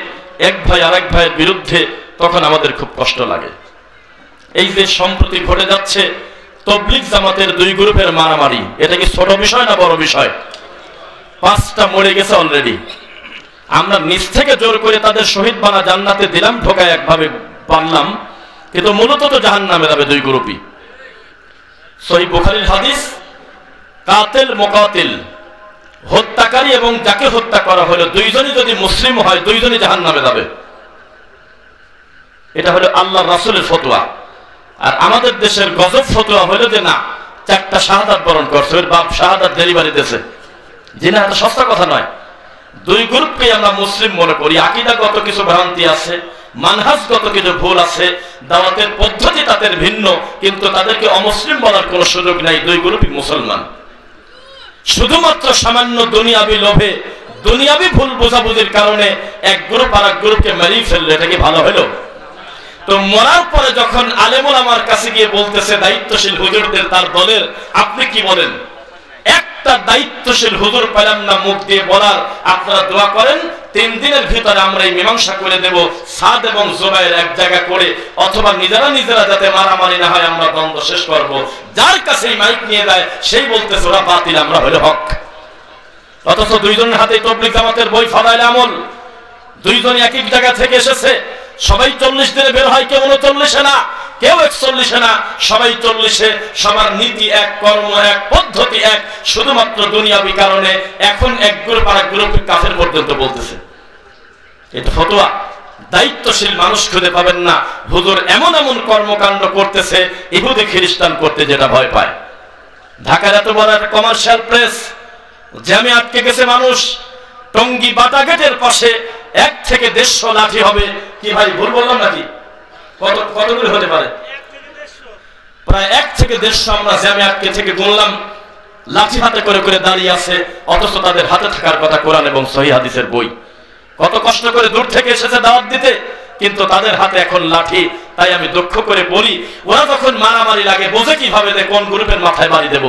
এক ভাই আরেক ভাইয়ের বিরুদ্ধে, তখন আমাদের খুব কষ্ট লাগে। এই যে সম্প্রতি ঘটে যাচ্ছে তাবলীগ জামাতের দুই গ্রুপের মারামারি, এটা কি ছোট বিষয় না বড় বিষয়? 5টা মরে গেছে অলরেডি। আমরা নিজ থেকে জোর করে তাদের শহীদ বানা জান্নাতে দিলাম, ঢোকায় একভাবে পারলাম, কিন্তু মূলত তো জাহান্নামে যাবে দুই গ্রুপই। সহিহ বুখারীর হাদিস, কাতিল মুকাতিল, হত্যাকারী এবং যাকে হত্যা করা হলো দুইজনই যদি মুসলিম হয় দুইজনই জাহান্নামে যাবে। এটা হলো আল্লাহর রাসূলের ফতোয়া। আর আমাদের দেশের গজব ফতোয়া হলো যে না, 4টা শাহাদাত বরণ করছে, ওর বাপ শাহাদাত ডেলিভারি দিয়েছে। জিনা এটা সস্তা কথা নয়। দুই গ্রুপকে আমরা মুসলিম মনে করি, আকীদাগত কিছু ভ্রান্তি আছে, মানহাজগত কিছু ভুল আছে, দাওয়াতের পদ্ধতি তাদের ভিন্ন, কিন্তু তাদেরকে অমুসলিম বলার কোনো সুযোগ নাই। দুই গ্রুপই মুসলমান। শুধুমাত্র সামান্য দুনিয়াবি লোভে, দুনিয়াবি ভুল বোঝাবুঝির কারণে এক গ্রুপ আর এক গ্রুপকে মেরেই ফেললো, এটা কি ভালো হলো? তো মরার পরে যখন আলেম ওলামার কাছে গিয়ে বলতেছে দায়িত্বশীল হুজুরদের, তার দলের, আপনি কি বলেন? একটা দায়িত্বশীল হুজুর পেলাম না মুখ দিয়ে বলার, আপনারা দোয়া করেন 3 দিনের ভিতরে আমরা এই মীমাংসা করে দেব, সাদ এবং জুবাইর এক জায়গা করে, অথবা নিজেরা যাতে মারামারি না হয় আমরা দ্বন্দ্ব শেষ করব। যার কাছে এই মাইক নিয়ে যায় সেই বলতেছে ওরা বাতিল, আমরা হলো হক। অথচ দুইজনের হাতে তাবলীগ জামাতের বই ফাদাইল আমল, দুইজনই এক এক জায়গা থেকে এসেছে। সবাই 40 দিনে বের হয়, কেউ 39-এ না, কেউ 41-এ না, সবাই 40-এ। সবার নীতি এক, কর্ম এক, পদ্ধতি এক, শুধুমাত্র দুনিয়াবি কারণে এখন এক গ্রুপ আর এক গ্রুপকে কাফের পর্যন্ত বলতেছে। এটা ফতোয়া। দায়িত্বশীল মানুষ খুঁজে পাবেন না। হুজুর এমন এমন কর্মকাণ্ড করতেছে ইহুদি খ্রিস্টান করতে যেটা ভয় পায়। ঢাকার এত বড় একটা কমার্শিয়াল প্রেস, জ্যামে আটকে গেছে মানুষ। টঙ্গী বাটা গেটের পাশে 1 থেকে 150 লাঠি হবে। কি ভাই ভুল বললাম নাকি? কত দূর হতে পারে? প্রায় 1 থেকে 150 আমরা জ্যামে আটকে থেকে গুনলাম, লাঠি হাতে করে করে দাঁড়িয়ে আছে। অথচ তাদের হাতে থাকার কথা কোরআন এবং সহিহ হাদিসের বই। কত কষ্ট করে দূর থেকে এসেছে দাওয়াত দিতে, কিন্তু তাদের হাতে এখন লাঠি। তাই আমি দুঃখ করে বলি, ওরা যখন মারামারি লাগে বোঝে কিভাবে যে কোন গ্রুপের মাথায় বাড়ি দেব।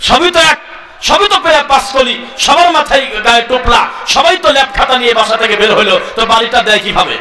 সবই তো এক, সবই তো প্রায় 5 কলি, সবার মাথায় গায়ে টোপলা, সবাই তো ল্যাপ খাতা নিয়ে বাসা থেকে বের হইলো, তো বাড়িটা দেয় কিভাবে?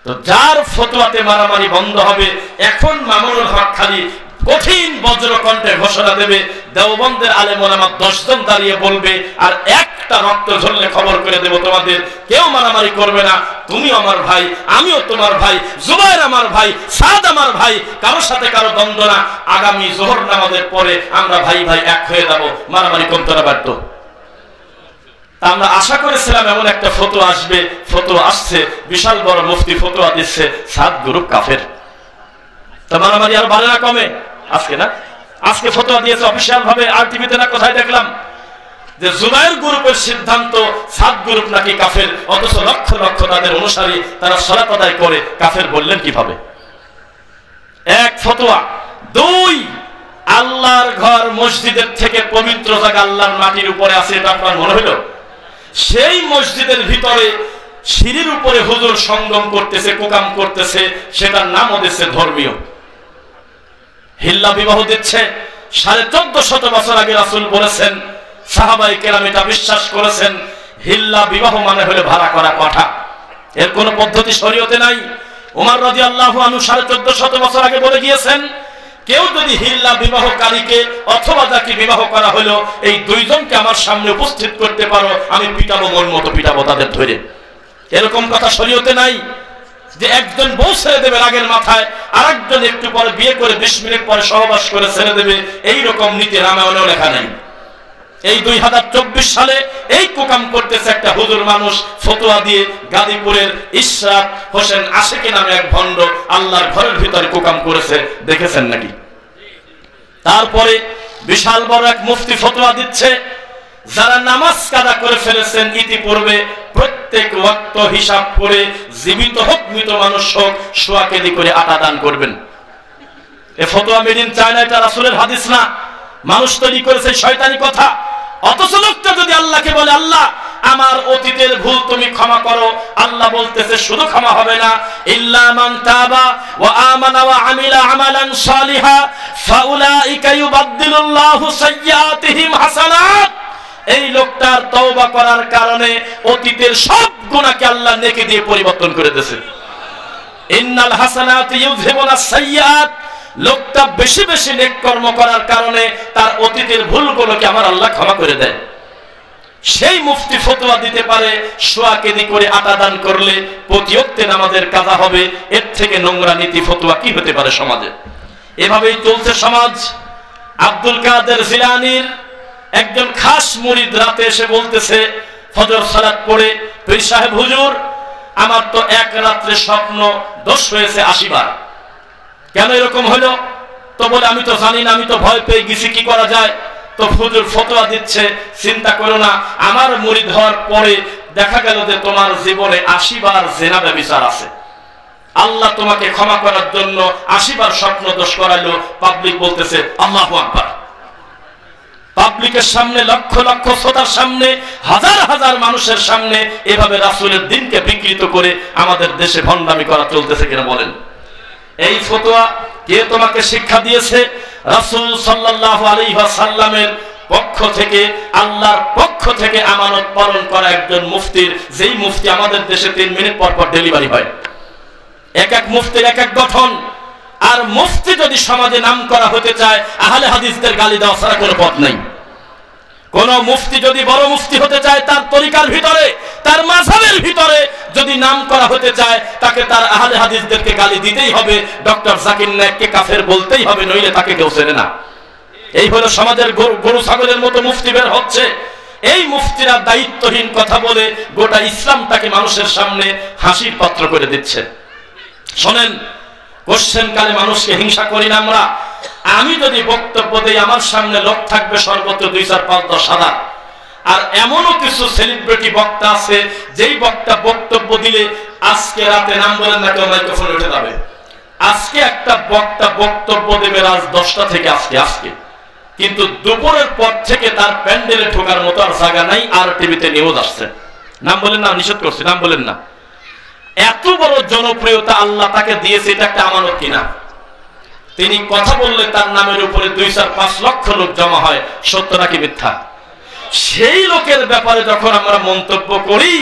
তো যার ফতোয়াতে মারামারি বন্ধ হবে। এখন মামুনুল হক খালি কঠিন বজ্রকণ্ঠে ঘোষণা দেবে, দেওবন্দের আলেম ওলামা 10 জন দাঁড়িয়ে বলবে, আর একটা রক্ত ঝরলে খবর করে দেব তোমাদের, কেউ মারামারি করবে না। তুমি আমার ভাই, আমিও তোমার ভাই, জুবাইর আমার ভাই, সাদ আমার ভাই, কারোর সাথে কারো দ্বন্দ্ব না। আগামী জোহর নামাজের পরে আমরা ভাই ভাই এক হয়ে যাব, মারামারি কমতে না বাধ্য। আমরা আশা করেছিলাম এমন একটা ফতোয়া আসবে, ফতোয়া আসছে, বিশাল বড় মুফতি ফতোয়া দিচ্ছে 7 গ্রুপ কাফের। তো মারামারি আর বাড়ে না কমে? আজকে না, আজকে ফতোয়া দিয়েছে অফিসিয়াল ভাবে, আর টিভিতে না কোথায় দেখলাম যে জুবাইর গ্রুপের সিদ্ধান্ত 7 গ্রুপ নাকি কাফের। অথচ লক্ষ লক্ষ তাদের অনুসারী, তারা সালাত আদায় করে, কাফের বললেন কিভাবে? এক ফতোয়া। 2, আল্লাহর ঘর মসজিদের থেকে পবিত্র জায়গা আল্লাহর মাটির উপরে আছে, এটা আপনার মনে হইল? সেই মসজিদের ভিতরে সিঁড়ির উপরে হুজুর সঙ্গম করতেছে, কুকাম করতেছে, সেটার নাম হচ্ছে ধর্মীয়। হিল্লা বিবাহ দিচ্ছে। 1450 বছর আগে রাসূল বলেছেন, সাহাবায়ে কেরাম এটা বিশ্বাস করেছেন। হিল্লা বিবাহ মানে হলো ভাড়া করা পাঠা। এর কোন পদ্ধতি শরীয়তে নাই। ওমর রাদিয়াল্লাহু আনহু 1450 বছর আগে বলে গিয়েছেন, কেউ যদি হিল্লা বিবাহকারীকে অথবা যাকে বিবাহ করা হলো এই 2 জনকে আমার সামনে উপস্থিত করতে পারো, আমি পিটাবো, মন মতো পিটাবো তাদের ধরে। এরকম কথা শরীয়তে নাই যে একজন বউ ছেড়ে দেবে রাগের মাথায়, আরেকজন একটু পরে বিয়ে করে 20 মিনিট পরে সহবাস করে ছেড়ে দেবে, এইরকম নীতি রামায়ণেও লেখা নাই। এই 2024 সালে এই কুকাম করতেছে একটা হুজুর মানুষ ফতোয়া দিয়ে। গাজীপুরের ইশরাত হোসেন আশিকি নামে এক ভণ্ড আল্লাহর ঘরের ভিতরে কুকাম করেছে, দেখেছেন নাকি? তারপরে বিশাল বড় এক মুফতি ফতোয়া দিচ্ছে, যারা নামাজ কাজা করে ফেলেছেন ইতিপূর্বে প্রত্যেক ওয়াক্ত হিসাব করে, জীবিত হোক মৃত মানুষ হোক, সোয়া কেজি করে আটা দান করবেন। এ ফতোয়া মেড ইন চায়না, এটা রাসূলের হাদিস না, মানুষ তৈরি করেছে শয়তানি কথা। অথচ লোকটা যদি আল্লাহকে বলে, আল্লাহ আমার অতীতের ভুল তুমি ক্ষমা করো, আল্লাহ বলতেছে শুধু ক্ষমা হবে না, ইল্লা মান তাবা ওয়া আমানা ওয়া আমিলা আমালান সালিহা ফাউলাইকা ইউবাদদিলুল্লাহু সাইয়্যাতিহিম হাসানাত। এই লোকটা লোকটার তওবা করার কারণে অতীতের সব গুনাহকে আল্লাহ নেকি দিয়ে পরিবর্তন করে দিয়েছে। ইন্নাল হাসানাতি ইউযহিবুনাস সাইয়্যাত, লোকটা বেশি বেশি নেক কর্ম করার কারণে তার অতীতের ভুলগুলোকে আমার আল্লাহ ক্ষমা করে দেয়। সেই মুফতি ফতোয়া দিতে পারে সোয়া কেজি করে আটা দান করলে প্রতি ওয়াক্তে নামাজের কাজা হবে, এর থেকে নোংরা নীতি ফতোয়া কি হতে পারে সমাজে? এভাবেই চলছে সমাজ। আব্দুল কাদের জিলানীর একজন খাস মুরিদ রাতে এসে বলতেছে ফজর সালাত পড়ে, পীর সাহেব হুজুর আমার তো এক রাত্রে স্বপ্ন দোষ হয়েছে 80 বার। কেন এরকম হলো? তো বলে আমি তো জানি না, আমি তো ভয় পেয়ে গেছি, কি করা যায়? তো হুজুর ফতোয়া দিচ্ছে, চিন্তা করো না, আমার মুরিদ হওয়ার পরে দেখা গেল যে তোমার জীবনে 80 বার জিনা ব্যভিচার আছে, আল্লাহ তোমাকে ক্ষমা করার জন্য 80 বার স্বপ্ন দোষ করাইলো। পাবলিক বলতেছে আল্লাহু আকবার। পাবলিকের সামনে, লক্ষ লক্ষ শ্রোতার সামনে, হাজার হাজার মানুষের সামনে এভাবে রাসূলের দিনকে বিকৃত করে আমাদের দেশে ভণ্ডামি করা চলতেছে কিনা বলেন? এই ফতোয়া কে তোমাকে শিক্ষা দিয়েছে? রাসূল সাল্লাল্লাহু আলাইহি ওয়াসাল্লামের পক্ষ থেকে, আল্লাহর পক্ষ থেকে আমানত পালন করা একজন মুফতির, যেই মুফতি আমাদের দেশে 3 মিনিট পর পর ডেলিভারি হয়। এক এক মুফতির এক এক গঠন। আর মুফতি যদি সমাজে নাম করা হতে চায়, আহলে হাদিসদের গালি দেওয়া ছাড়া কোনো পথ নাই। কোন মুফতি যদি বড় মুফতি হতে চায়, তার তরিকার ভিতরে, তার মাযহাবের ভিতরে যদি নাম করা হতে চায়, তাকে তার আহলে হাদিসদেরকে গালি দিতেই হবে, ডক্টর জাকির নায়েককে কাফের বলতেই হবে, নইলে তাকে কেউ চেনে না। এই হলো সমাজের গরু ছাগলের মতো মুফতি বের হচ্ছে। এই মুফতিরা দায়িত্বহীন কথা বলে গোটা ইসলামটাকে মানুষের সামনে হাসির পাত্র করে দিচ্ছে। শোনেন, কোশ্চেন কালে মানুষকে হিংসা করি না আমরা। আমি যদি বক্তব্য দেই, আমার সামনে লোক থাকবে সর্বোচ্চ 2, 4, 5, 10 হাজার। আর এমনও কিছু সেলিব্রিটি বক্তা আছে, যেই বক্তা বক্তব্য দিলে আজকে রাতে, নাম বলেন না কেউ, মাইক্রোফোন উঠে যাবে। আজকে একটা বক্তা বক্তব্য দেবে রাত 10টা থেকে আজকে, কিন্তু দুপুরের পর থেকে তার প্যান্ডেলে ঢোকার মতো আর জায়গা নাই। আর টিভিতে নিউজ আসছে, নাম বলেন না, নিষেধ করছি, নাম বলেন না। এত বড় জনপ্রিয়তা আল্লাহ তাকে দিয়েছে, এটা একটা আমানত কিনা? তিনি কথা বললে তার নামের উপরে 2, 4, 5 লক্ষ লোক জমা হয়, সত্য নাকি মিথ্যা? সেই লোকের ব্যাপারে যখন আমরা মন্তব্য করি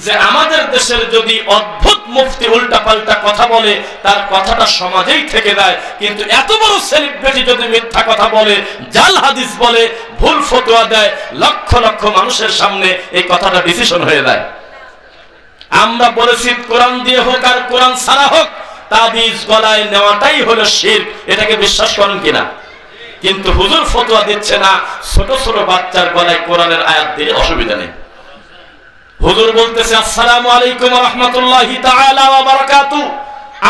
যে আমাদের দেশের যদি অদ্ভুত মুফতি উল্টাপাল্টা কথা বলে, তার কথাটা সমাজেই থেকে যায়, কিন্তু এত বড় সেলিব্রিটি যদি মিথ্যা কথা বলে, জাল হাদিস বলে, ভুল ফতোয়া দেয়, লক্ষ লক্ষ মানুষের সামনে এই কথাটা ডিসিশন হয়ে যায়। আমরা বলেছি কোরআন দিয়ে হোক আর কোরআন ছাড়া হোক, তাবিজ গলায় নেওয়াটাই হলো শিরক। এটাকে বিশ্বাস করেন কিনা? কিন্তু হুজুর ফতোয়া দিচ্ছে না, ছোট ছোট বাচ্চার গলায় কোরআনের আয়াত দিয়ে অসুবিধা নেই। হুজুর বলতেছে আসসালামু আলাইকুম ওয়া রাহমাতুল্লাহি তাআলা ওয়া বারাকাতুহু।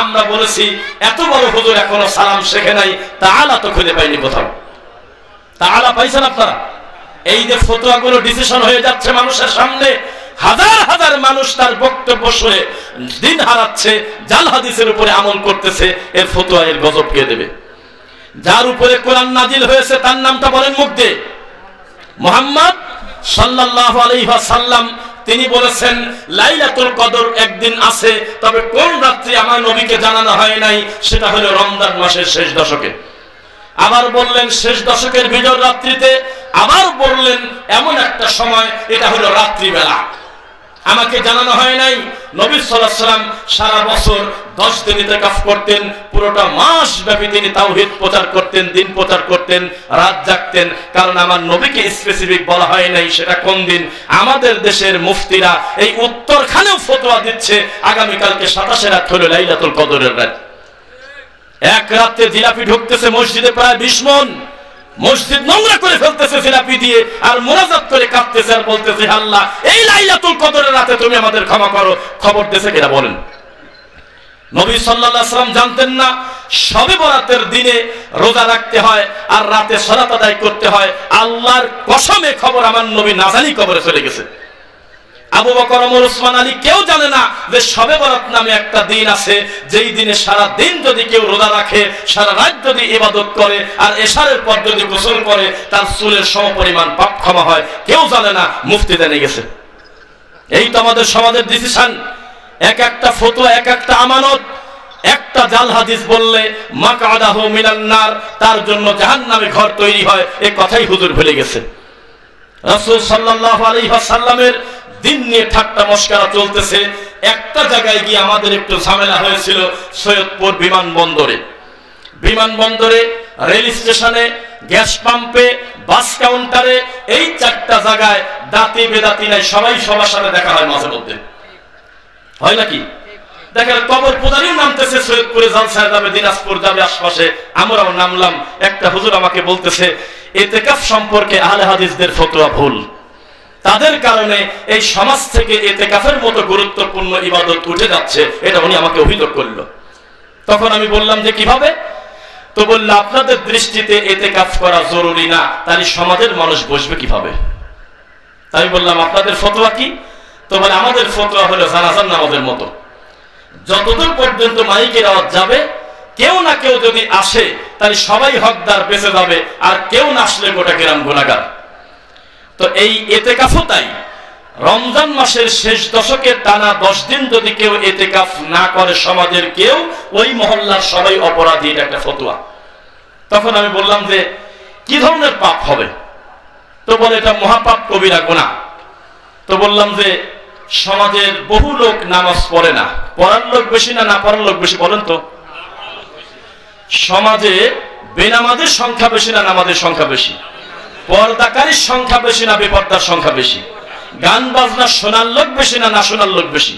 আমরা বলেছি এত বড় হুজুর এখনো সালাম শেখে নাই, তাআলা তো খুঁজে পাইনি কোথাও। তাআলা পাইছেন আপনারা? এই যে ফতোয়াগুলো ডিসিশন হয়ে যাচ্ছে মানুষের সামনে, হাজার হাজার মানুষ তার বক্তব্য শুনে দিন হারাচ্ছে, জাল হাদিসের উপরে আমল করতেছে। এর ফতোয়া, এর গজব কে দেবে? যার উপরে কোরআন নাজিল হয়েছে তার নামটা বলেন মুখ দিয়ে। মুহাম্মদ সাল্লাল্লাহু আলাইহি ওয়াসাল্লাম তিনি বলেছেন লাইলাতুল কদর একদিন আছে, তবে কোন রাত্রি আমার নবীকে জানানো হয় নাই, সেটা হলো রমজান মাসের শেষ দশকে। আবার বললেন শেষ দশকের বিজয় রাত্রিতে, আবার বললেন এমন একটা সময়, এটা হলো রাত্রিবেলা, আমাকে জানানো হয় নাই। নবী সাল্লাল্লাহু আলাইহি ওয়াসাল্লাম সারা বছর 10 দিন ইতিকাফ করতেন, পুরোটা মাস ব্যাপী তিনি তাওহীদ প্রচার করতেন, দিন প্রচার করতেন, রাত জাগতেন, কারণ আমার নবীকে স্পেসিফিক বলা হয় নাই সেটা কোন দিন। আমাদের দেশের মুফতিরা এই উত্তরখানেও ফতোয়া দিচ্ছে আগামী কালকে 27 রাত হলো লাইলাতুল কদরের রাত। এক রাতে জিলাপি ঢুকতেছে মসজিদে প্রায় 20 মণ, মসজিদ নোংরা করে ফেলতেছে জিলাপি দিয়ে, আর মুনাজাত করে কাঁদতেছে আর বলতেছে আল্লাহ এই লাইলাতুল কদরের রাতে তুমি আমাদের ক্ষমা করো। খবর দিয়েছে কিনা বলেন? নবী সাল্লাল্লাহু আলাইহি ওয়াসাল্লাম জানতেন না শবে বরাতের দিনে রোজা রাখতে হয় আর রাতে সালাত আদায় করতে হয়? আল্লাহর কসমে খবর আমার নবী না জানি কবরে চলে গেছে। আবু বকর, ওমর, ওসমান, আলী কেউ জানে না যে শবে বরাত নামে একটা দিন আছে, যেই দিনে সারা দিন যদি কেউ রোজা রাখে, সারা রাত যদি ইবাদত করে, আর এশারের পর যদি গোসল করে, তার চুলের সমপরিমাণ পাপ ক্ষমা হয়। কেউ জানে না, মুফতি জেনে গেছে। এই তো আমাদের সমাজের ডিসিশন। এক একটা ফতোয়া, এক একটা আমানত। একটা জাল হাদিস বললে মাকআদাহু মিনান নার, তার জন্য জাহান্নামে ঘর তৈরি হয়, এই কথাই হুজুর ভুলে গেছে। রাসূল সাল্লাল্লাহু আলাইহি ওয়াসাল্লামের দিন নিয়ে ঠাট্টা মশকরা চলতেছে। একটা জায়গায় গিয়ে আমাদের একটু ঝামেলা হয়েছিল, সৈয়দপুর বিমানবন্দরে, রেল স্টেশনে, গ্যাস পাম্পে, বাস কাউন্টারে, এই চারটা জায়গায় দাঁতি বেদাতি নাই, সবাই সবার সাথে দেখা হয় মাঝে মধ্যে, হয় নাকি? দেখেন কবর পূজারীও নামতেছে সৈয়দপুরে, জালসায় যাবে, দিনাজপুর যাবে, আশপাশে আমরাও নামলাম। একটা হুজুর আমাকে বলতেছে ইতিকাফ সম্পর্কে আহলে হাদিসদের ফতোয়া ভুল, তাদের কারণে এই সমাজ থেকে ইতিকাফের মতো গুরুত্বপূর্ণ ইবাদত উঠে যাচ্ছে, এটা উনি আমাকে অভিযোগ করলো। তখন আমি বললাম যে কিভাবে? তো বলল আপনাদের দৃষ্টিতে ইতিকাফ করা জরুরি না, তাহলে সমাজের মানুষ বসবে কিভাবে? তাই বললাম আপনাদের ফতোয়া কি? তো বলে আমাদের ফতোয়া হলো জানাজার নামাজের মতো, যতদূর পর্যন্ত মাইকের আওয়াজ যাবে, কেউ না কেউ যদি আসে তাহলে সবাই হকদার বেঁচে যাবে, আর কেউ না আসলে গোটা গ্রাম গুনাহগার। তো এই ইতিকাফও তাই, রমজান মাসের শেষ দশকে টানা 10 দিন যদি কেউ ইতিকাফ না করে সমাজের কেউ, ওই মহল্লার সবাই অপরাধী, এটা একটা ফতোয়া। তখন আমি বললাম যে কি ধরনের পাপ হবে? তো বলে এটা মহাপাপ, কবিরা গুনাহ। তো বললাম যে সমাজের বহু লোক নামাজ পড়ে না, পড়ার লোক বেশি না না পড়ার লোক বেশি বলেন তো? সমাজে বেনামাজের সংখ্যা বেশি না নামাজের সংখ্যা বেশি? পর্দাকারীর সংখ্যা বেশি না বেপর্দার সংখ্যা বেশি? গান বাজনা শোনার লোক বেশি না না শোনার লোক বেশি?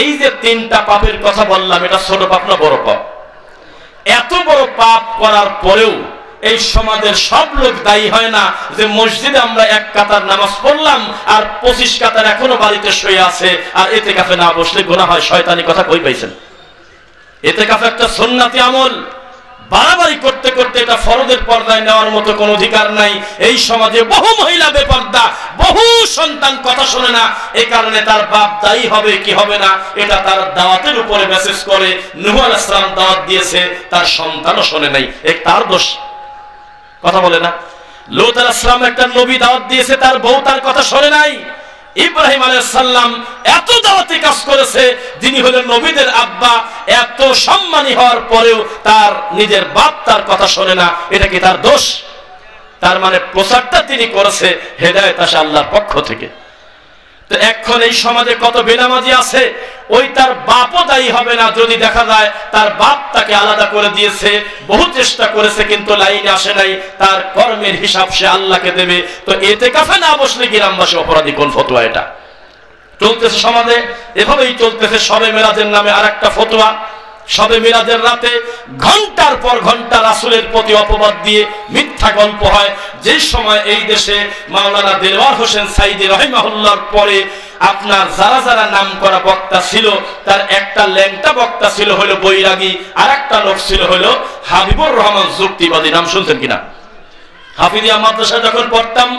এই যে তিনটা পাপের কথা বললাম, এটা ছোট পাপ না বড় পাপ? এত বড় পাপ করার পরেও এই সমাজের সব লোক দায়ী হয় না যে মসজিদে আমরা 1 কাতার নামাজ পড়লাম আর 25 কাতার এখনো বাড়িতে শুয়ে আছে, আর ইতিকাফে না বসলে গুনাহ হয়। শয়তানি কথা কই পাইছেন? ইতিকাফ একটা সুন্নতি আমল, বাড়াবাড়ি করতে করতে এটা ফরজের পর্দায় নেওয়ার মতো কোনো অধিকার নাই। এই সমাজে বহু মহিলা বেপর্দা, বহু সন্তান কথা শোনে না, এই কারণে তার বাপ দায়ী হবে কি হবে না এটা তার দাওয়াতের উপরে মেসেজ করে। নূহ আলাইহিস সালাম দাওয়াত দিয়েছে, তার সন্তানও শোনে নাই, এক তার দোষ। কথা বলে না? লূত আলাইহিস সালাম একটা নবী দাওয়াত দিয়েছে, তার বউ তার কথা শোনে নাই। ইব্রাহিম আলাইহিস সালাম এত দাওয়াতি কাজ করেছে, যিনি হলেন নবীদের আব্বা, এত সম্মানী হওয়ার পরেও তার নিজের বাপ তার কথা শোনে না, এটা কি তার দোষ? তার মানে প্রচারটা তিনি করেছে হেদায়েত আসে আল্লাহর পক্ষ থেকে। তো এখন এই সমাজে কত বেনামাজি আছে, ওই তার বাপও দায়ী হবে না যদি দেখা যায় তার বাপ তাকে আলাদা করে দিয়েছে, বহু চেষ্টা করেছে কিন্তু লাইনে আসে নাই, তার কর্মের হিসাব সে আল্লাহকে দেবে। তো ইতিকাফে না বসলে গ্রামবাসী অপরাধী, কোন ফতোয়া এটা? চলতেছে সমাজে, এভাবেই চলতেছে। শবে মিলাদের নামে আরেকটা ফতোয়া, শবে মিলাদের রাতে ঘন্টার পর ঘন্টা রাসূলের প্রতি অপবাদ দিয়ে মিথ্যা গল্প হয়। যে সময় এই দেশে মাওলানা দেলওয়ার হোসেন সাইদি রাহিমাহুল্লাহর পরে আপনার যারা যারা নাম করা বক্তা ছিল, তার একটা ল্যাংটা বক্তা ছিল হলো বৈরাগী, আর একটা লোক ছিল হলো হাবিবুর রহমান যুক্তিবাদী। নাম শুনছেন কিনা? হাফিজিয়া মাদ্রাসায় যখন পড়তাম,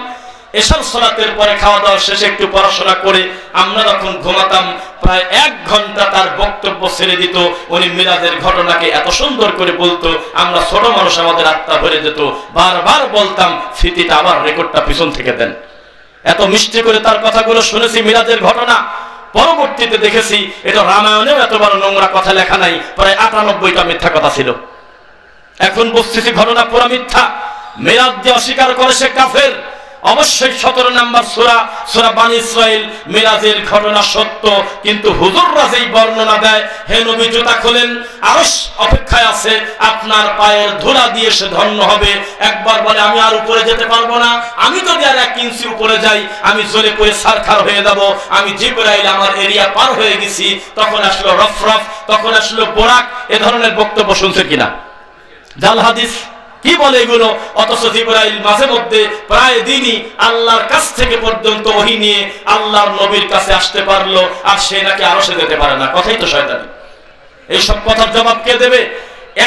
এশার সালাতের পরে খাওয়া দাওয়া শেষে একটু পড়াশোনা করে আমরা যখন ঘুমাতাম, প্রায় 1 ঘন্টা তার বক্তব্য ছেড়ে দিত। উনি মিলাদের ঘটনাকে এত সুন্দর করে বলতো, আমরা ছোট মানুষ, আমাদের আত্মা ভরে যেত। বারবার বলতাম স্মৃতিটা আবার রেকর্ডটা পিছন থেকে দেন। এত মিষ্টি করে তার কথাগুলো শুনেছি মিলাদের ঘটনা। পরবর্তীতে দেখেছি এটা রামায়ণেও এত বড় নোংরা কথা লেখা নাই, প্রায় 98টা মিথ্যা কথা ছিল। এখন বুঝতেছি ঘটনা পুরা মিথ্যা। মিলাদ যে অস্বীকার করে সে কাফের। অবশ্যই 17 নম্বর সূরা বানী ইসরাইল মিরাজের ঘটনা সত্য, কিন্তু হুজুররা যেই বর্ণনা দেয়, হে নবী জুতা খোলেন, আরশ অপেক্ষায় আছে, আপনার পায়ের ধুলা দিয়ে সে ধন্য হবে। একবার বলে আমি আর উপরে যেতে পারবো না, আমি যদি আর 1 ইঞ্চি উপরে যাই আমি জ্বলে পড়ে সারখার হয়ে যাব, আমি জিবরাইল আমার এরিয়া পার হয়ে গেছি। তখন আসলো রফরফ, তখন আসলো বোরাক। এ ধরনের বক্তব্য শুনছে কিনা? জাল হাদিস কি বলে এগুলো? অথচ জিবরাইল মাঝে মধ্যে প্রায় দিনই আল্লাহর কাছ থেকে পর্যন্ত ওহী নিয়ে আল্লাহর নবীর কাছে আসতে পারলো, আর সে নাকি আরশে যেতে পারে না। কথাই তো শয়তানি। এইসব কথার জবাব কে দেবে?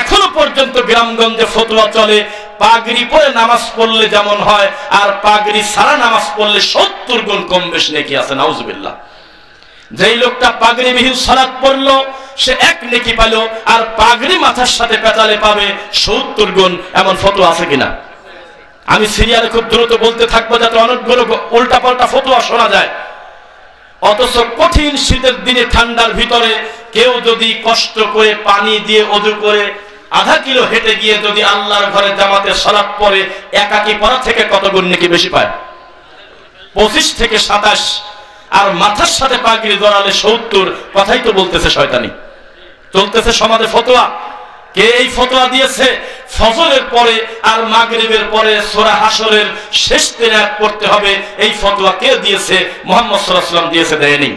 এখনো পর্যন্ত গ্রামগঞ্জে ফতোয়া চলে, পাগড়ি পরে নামাজ পড়লে যেমন হয়, আর পাগড়ি ছাড়া নামাজ পড়লে 70 গুণ কম বেশি নেকি আছে। নাউজুবিল্লাহ। যেই লোকটা পাগড়িবিহীন সালাত পড়লো সে 1 নেকি পেল, আর পাগড়ি মাথার সাথে পেটালে পাবে 70 গুণ। এমন ফতোয়া আছে কিনা? আমি সিরিয়ালে খুব দ্রুত বলতে থাকবো যাতে অনেকগুলো উল্টা পাল্টা ফতোয়া শোনা যায়। অথচ কঠিন শীতের দিনে ঠান্ডার ভিতরে কেউ যদি কষ্ট করে পানি দিয়ে ওযু করে 0.5 কিলো হেঁটে গিয়ে যদি আল্লাহর ঘরে জামাতে সালাত পড়ে, একাকী পড়া থেকে কত গুণ নেকি বেশি পায়? 25 থেকে 27, আর মাথার সাথে পাগড়ি জড়ালে 70, কথাই তো বলতেছে শয়তানি। চলতেছে সমাজে ফতোয়া। কে এই ফতোয়া দিয়েছে? ফজরের পরে আর মাগরিবের পরে সূরা হাশরের শেষ তেলাওয়াত পড়তে হবে, এই ফতোয়া কে দিয়েছে? মুহাম্মদ সাল্লাল্লাহু আলাইহি ওয়াসাল্লাম দিয়েছে, দেয়নি।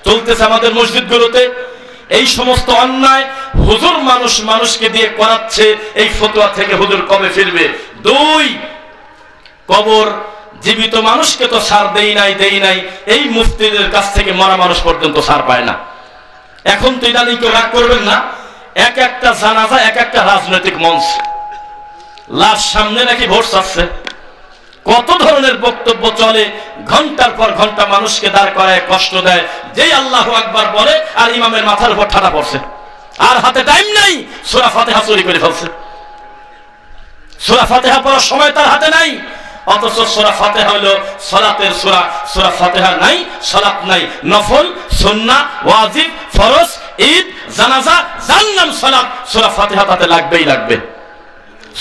চলতেছে আমাদের মসজিদগুলোতে এই সমস্ত অন্যায়। হুজুর মানুষকে দিয়ে করাচ্ছে, এই ফতোয়া থেকে হুজুর কবে ফিরবে? 2, কবর জীবিত মানুষকে তো ছাড় দেই নাই, এই মুফতিদের কাছ থেকে মরা মানুষ পর্যন্ত ছাড় পায় না। এখন তো ইদানিং কেউ রাগ করবেন না, এক একটা জানাজা এক একটা রাজনৈতিক মঞ্চ, লাশ সামনে নাকি ভোট চাচ্ছে, কত ধরনের বক্তব্য চলে, ঘন্টার পর ঘন্টা মানুষকে দাঁড় করায় কষ্ট দেয়। যেই আল্লাহু আকবার বলে আর ইমামের মাথার উপর ঠাডা পড়ছে, আর হাতে টাইম নাই, সূরা ফাতিহা চুরি করে ফেলছে। সূরা ফাতিহা পড়ার সময় তার হাতে নাই, অথচ সূরা ফাতিহা হলো সালাতের সূরা। সূরা ফাতিহা নাই, সালাত নাই। নফল, সুন্নাহ, ওয়াজিব, ফরজ, ঈদ, জানাজা, জান্নাম, সালাত, সূরা ফাতিহা তাতে লাগবেই লাগবে।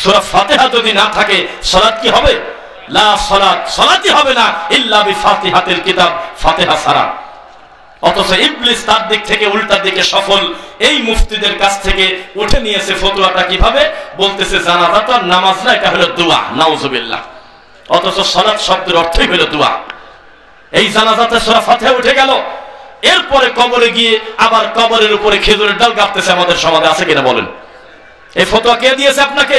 সূরা ফাতিহা যদি না থাকে সালাত কি হবে? লা সালাত, সালাতই হবে না ইল্লা বিফাতিহাতিল কিতাব, ফাতিহা ছাড়া। অথচ ইবলিস তার দিক থেকে উল্টা দিকে সফল। এই মুফতিদের কাছ থেকে উঠে নিয়েছে ফতোয়াটা কিভাবে? বলতেছে জানাজা তো নামাজ না, এটা হলো দোয়া, নাউজুবিল্লাহ। অথচ সালাত শব্দের অর্থই হলো দোয়া। এই জানাজাতে সূরা ফাতিহা উঠে গেল, এরপরে কবরে গিয়ে আবার কবরের উপরে খেজুরের ডাল গাঁথতেছে। আমাদের সমাজে আছে কিনা বলেন? এই ফতোয়া কে দিয়েছে আপনাকে?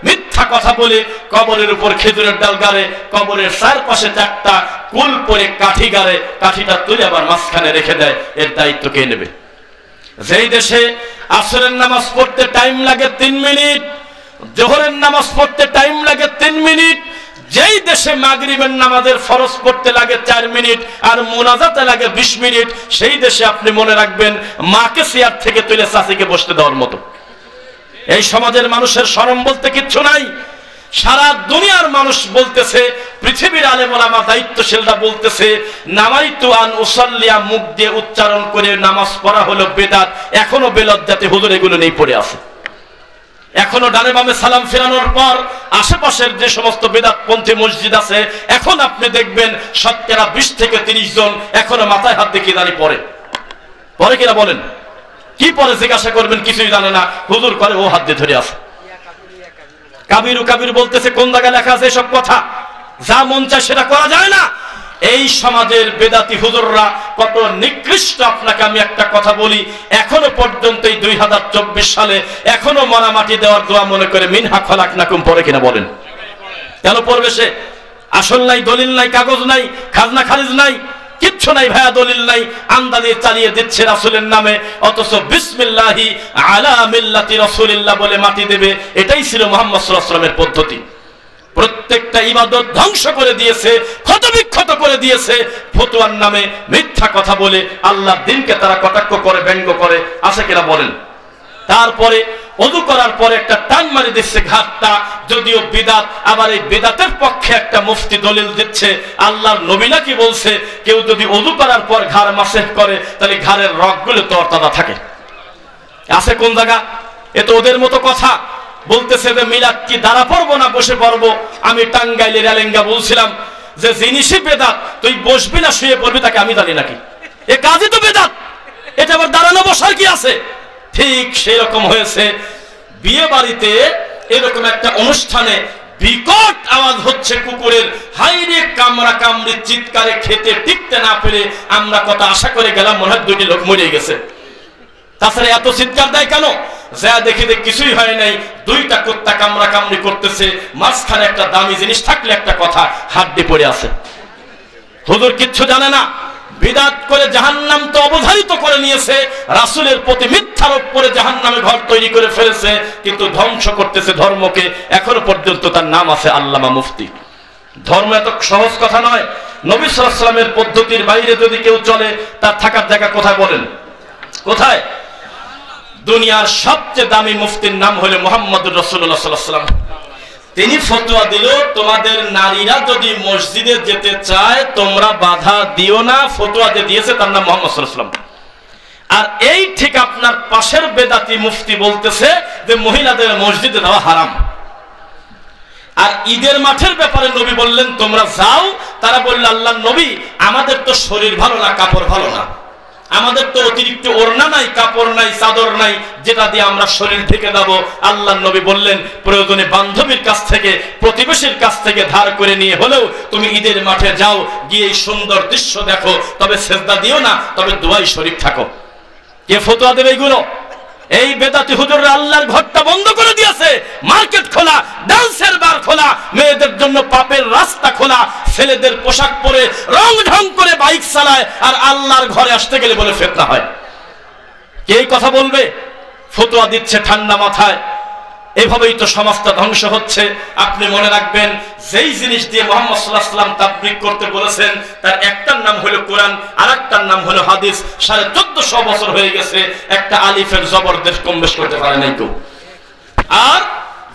মিথ্যা কথা বলে কবরের উপর খেজুরের ডাল গাড়ে, কবরের চারপাশে 4টা কুল পরে কাঠি গাড়ে, কাঠিটা তুলে আবার মাঝখানে রেখে দেয়। এর দায়িত্ব কে নেবে? যেই দেশে আসরের নামাজ পড়তে টাইম লাগে 3 মিনিট, জোহরের নামাজ পড়তে টাইম লাগে 3 মিনিট, যেই দেশে মাগরিবের নামাজের ফরজ পড়তে লাগে 4 মিনিট আর মুনাজাতে লাগে 20 মিনিট, সেই দেশে আপনি মনে রাখবেন মাকে চেয়ার থেকে তুলে চাচিকে বসতে দেওয়ার মতো। এই সমাজের মানুষের শরম বলতে কিচ্ছু নাই। সারা দুনিয়ার মানুষ বলতেছে, পৃথিবীর আলেম ওলামা দায়িত্বশীলরা বলতেছে নামাইতু আন উসাল্লিয়া, মুখ দিয়ে উচ্চারণ করে নামাজ পড়া হলো বেদাত। এখনো বেলজ্জাতে হুজুর এগুলো নেই পড়ে আছে। এখনো ডানে বামে সালাম ফেরানোর পর আশেপাশের যে সমস্ত বেদাতপন্থী মসজিদ আছে, এখন আপনি দেখবেন শতকরা 20 থেকে 30 জন এখনো মাথায় হাত দিয়ে দাঁড়িয়ে পড়ে কিনা বলেন? কি পরে জিজ্ঞাসা করবেন, কিছুই জানে না, হুজুর করে ও হাত দিয়ে ধরে আছে। কাবিরু কাবির বলতেছে, কোন জায়গায় লেখা আছে এসব কথা? যা মন চায় সেটা করা যায় না। এই সমাজের বেদাতি হুজুররা কত নিকৃষ্ট, আপনাকে আমি একটা কথা বলি, এখনো পর্যন্ত এই 2024 সালে এখনো মরা মাটি দেওয়ার দোয়া মনে করে মিনহা খলাকনাকুম পড়ে কিনা বলেন? কেন পড়বে সে? আসল নাই, দলিল নাই, কাগজ নাই, খাজনা খারিজ নাই, কিচ্ছু নাই ভাইয়া, দলিল নাই, আন্দাজে চালিয়ে দিচ্ছে রাসূলের নামে। অথচ বিসমিল্লাহি আলা মিল্লাতি রাসূলিল্লাহ বলে মাটি দেবে, এটাই ছিল মুহাম্মদ সাল্লাল্লাহু আলাইহি ওয়াসাল্লামের পদ্ধতি। প্রত্যেকটা ইবাদত ধ্বংস করে দিয়েছে, ক্ষতবিক্ষত করে দিয়েছে ফতোয়ার নামে। মিথ্যা কথা বলে আল্লাহর দ্বীনকে তারা কটাক্ষ করে, ব্যঙ্গ করে, আছে কিনা বলেন? তারপরে ওযু করার পরে একটা টান মারি দিচ্ছে ঘাটটা, যদিও বিদাত। আবার এই বিদাতের পক্ষে একটা মুফতি দলিল দিচ্ছে, আল্লাহর নবী নাকি বলছে কেউ যদি ওযু করার পর ঘাড় মাসেহ করে তাহলে ঘাড়ের রগগুলো তরতাজা থাকে। আছে কোন জায়গা? এ তো ওদের মতো কথা। বলতেছে যে মিলাদ কি দাঁড়া পড়বো না বসে পড়বো? আমি টাঙ্গাইলের এলেঙ্গা বলছিলাম যে জিনিসই বেদাত, তুই বসবি না শুয়ে পড়বি তাকে আমি জানি নাকি? এ কাজই তো বেদাত, এটা আবার দাঁড়ানো বসার কি আছে? ঠিক সেই রকম হয়েছে বিয়ে বাড়িতে। এরকম একটা অনুষ্ঠানে বিকট আওয়াজ হচ্ছে কুকুরের, হাইরে কামড়া কামড়ি চিৎকারে, খেতে টিকতে না পেরে আমরা কত আশা করে গেলাম, মনে হয় 2টি লোক মরে গেছে। তাছাড়া এত চিৎকার দেয় কেন? যা দেখি কিছুই হয় নাই, 2টা কুত্তা কামড়া কামড়ি করতেছে, মাঝখানে একটা দামি জিনিস থাকলে একটা কথা, হাড্ডি পড়ে আছে। হুজুর কিচ্ছু জানে না। বিদাত করে জাহান্নাম তো অবধারিত করে নিয়েছে, রাসূলের প্রতি মিথ্যারোপ করে জাহান্নামে ঘর তৈরি করে ফেলেছে, কিন্তু ধ্বংস করতেছে ধর্মকে। এখনো পর্যন্ত তার নাম আছে আল্লামা মুফতি। ধর্ম এত সহজ কথা নয়। নবী সাল্লাল্লাহু আলাইহি ওয়াসাল্লামের পদ্ধতির বাইরে যদি কেউ চলে, তার থাকার জায়গা কোথায় বলেন? কোথায়? দুনিয়ার সবচেয়ে দামি মুফতির নাম হলো মুহাম্মদুর রাসূলুল্লাহ সাল্লাল্লাহু আলাইহি ওয়াসাল্লাম। তিনি ফতোয়া দিল, তোমাদের নারীরা যদি মসজিদে যেতে চায় তোমরা বাধা দিও না। ফতোয়া যে দিয়েছে তার নাম মুহাম্মদ সাল্লাল্লাহু আলাইহি ওয়াসাল্লাম। আর এই ঠিক আপনার পাশের বেদাতি মুফতি বলতেছে যে মহিলাদের মসজিদে যাওয়া হারাম। আর ঈদের মাঠের ব্যাপারে নবী বললেন তোমরা যাও। তারা বলল আল্লাহর নবী আমাদের তো শরীর ভালো না, কাপড় ভালো না, আমাদের তো অতিরিক্ত ওড়না নাই, কাপড় নাই, চাদর নাই, যেটা দিয়ে আমরা শরীর ঢেকে দেব। আল্লাহর নবী বললেন প্রয়োজনে বান্ধবীর কাছ থেকে, প্রতিবেশীর কাছ থেকে ধার করে নিয়ে হলেও তুমি ঈদের মাঠে যাও, গিয়ে এই সুন্দর দৃশ্য দেখো, তবে সেজদা দিও না, তবে দুয়াই শরীফ থাকো। কে ফতোয়া দেবে এইগুলো? এই বেদাতি হুজুররা আল্লাহর ঘরটা বন্ধ করে দিয়েছে, মার্কেট খোলা, ডান্সের বার খোলা, মেয়েদের জন্য পাপের রাস্তা খোলা, ছেলেদের পোশাক পরে রং ঢং করে বাইক চালায়, আর আল্লাহর ঘরে আসতে গেলে বলে ফিতনা হয়। কে এই কথা বলবে? ফতোয়া দিচ্ছে ঠান্ডা মাথায়। এভাবেই তো সমাজটা ধ্বংস হচ্ছে। আপনি মনে রাখবেন, যেই জিনিস দিয়ে মুহাম্মদ সাল্লাল্লাহু আলাইহি ওয়াসাল্লাম তাবলীগ করতে বলেছেন তার একটার নাম হলো কোরআন, আরেকটার নাম হলো হাদিস। 1450 বছর হয়ে গেছে, একটা আলিফের জবর দেশ কম বেশ করতে পারে নাই কেউ। আর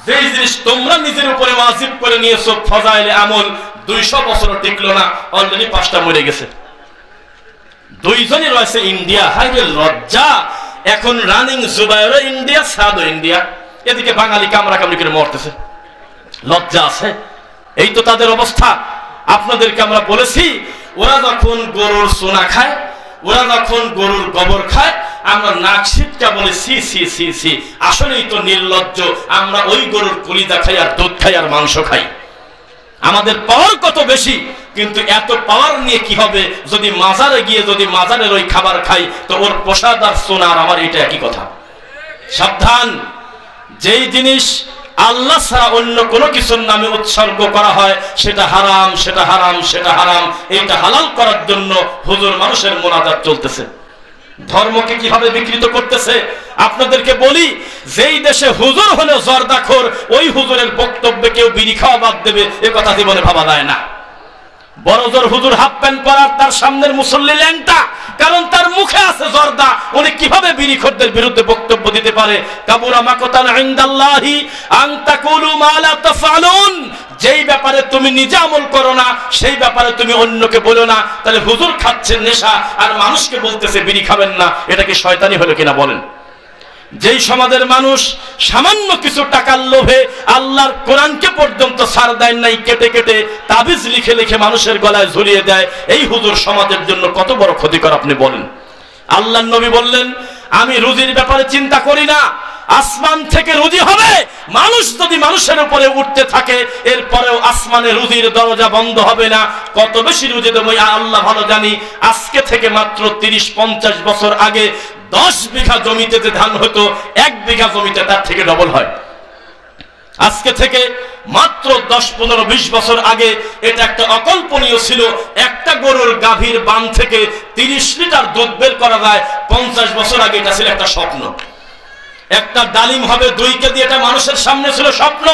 যেই জিনিস তোমরা নিজের উপরে ওয়াজিব করে নিয়েছো, ফজাইলে আমল, 200 বছরও টিকলো না, অলরেডি 5টা মরে গেছে। দুইজনই রয়েছে ইন্ডিয়া। হাই লজ্জা! এখন রানিং জুবায়েরও ইন্ডিয়া, সাদও ইন্ডিয়া, এদিকে বাঙালি কামরা কামড়ি করে মরতেছে। লজ্জা আছে? এই তো তাদের অবস্থা। আপনাদেরকে আমরা বলেছি, ওরা যখন গরুর সোনা খায়, ওরা যখন গরুর গোবর খায়, আমরা নাক সিটকা বলে সি সি সি সি। আসলেই তো নির্লজ্জ। আমরা ওই গরুর কলিজা খাই, আর দুধ খাই, আর মাংস খাই। আমাদের পাওয়ার কত বেশি, কিন্তু এত পাওয়ার নিয়ে কি হবে যদি মাজারে গিয়ে যদি মাজারের ওই খাবার খাই, তো ওর প্রসাদ আর সোনা আর আমার এটা একই কথা। সাবধান! যেই জিনিস আল্লাহ ছাড়া অন্য কোনো কিছুর নামে উৎসর্গ করা হয় সেটা হারাম, সেটা হারাম, সেটা হারাম। এইটা হালাল করার জন্য হুজুর মানুষের মোনাজাত চলতেছে। ধর্মকে কিভাবে বিকৃত করতেছে আপনাদেরকে বলি। যেই দেশে হুজুর হলো জর্দাখোর, ওই হুজুরের বক্তব্যে কেউ বিড়ি খাওয়া বাদ দেবে এ কথা জীবনে ভাবা যায় না। বড় জোর হুজুর হাফ প্যান্ট পরার, তার সামনের মুসল্লি ল্যাংটা, কারণ তার মুখে আছে জর্দা। উনি কিভাবে বিড়িখোরদের বিরুদ্ধে বক্তব্য দিতে পারে? কাবুরা মাকতান ইনদাল্লাহি আন তাকুলু মা লা তাফআলুন। যেই ব্যাপারে তুমি নিজে আমল করো না, সেই ব্যাপারে তুমি অন্যকে বলো না। তাহলে হুজুর খাচ্ছেন নেশা আর মানুষকে বলতেছে বিড়ি খাবেন না, এটা কি শয়তানি হলো কিনা বলেন? যেই সমাজের মানুষ সামান্য কিছু টাকার লোভে আল্লাহর কোরআনকে পর্যন্ত ছাড় দেয় নাই, কেটে কেটে তাবিজ লিখে লিখে মানুষের গলায় ঝুলিয়ে দেয়, এই হুজুর সমাজের জন্য কত বড় ক্ষতিকর আপনি বলেন। আল্লাহর নবী বললেন, আমি রুজির ব্যাপারে চিন্তা করি না, আসমান থেকে রুজি হবে। মানুষ যদি মানুষের উপরে উঠতে থাকে, এরপরেও আসমানে রুজির দরজা বন্ধ হবে না। কত বেশি রুজি দেবো আল্লাহ ভালো জানি। আজকে থেকে মাত্র 30-50 বছর আগে 10 বিঘা জমিতে যে ধান হতো, 1 বিঘা জমিতে তার থেকে ডবল হয়। আজকে থেকে মাত্র 10-15-20 বছর আগে এটা একটা অকল্পনীয় ছিল। একটা গরুর গাভীর বান থেকে 30 লিটার দুধ বের করা যায়। 50 বছর আগে এটা ছিল একটা স্বপ্ন। একটা ডালিম হবে 2 কেজি, এটা মানুষের সামনে ছিল স্বপ্ন।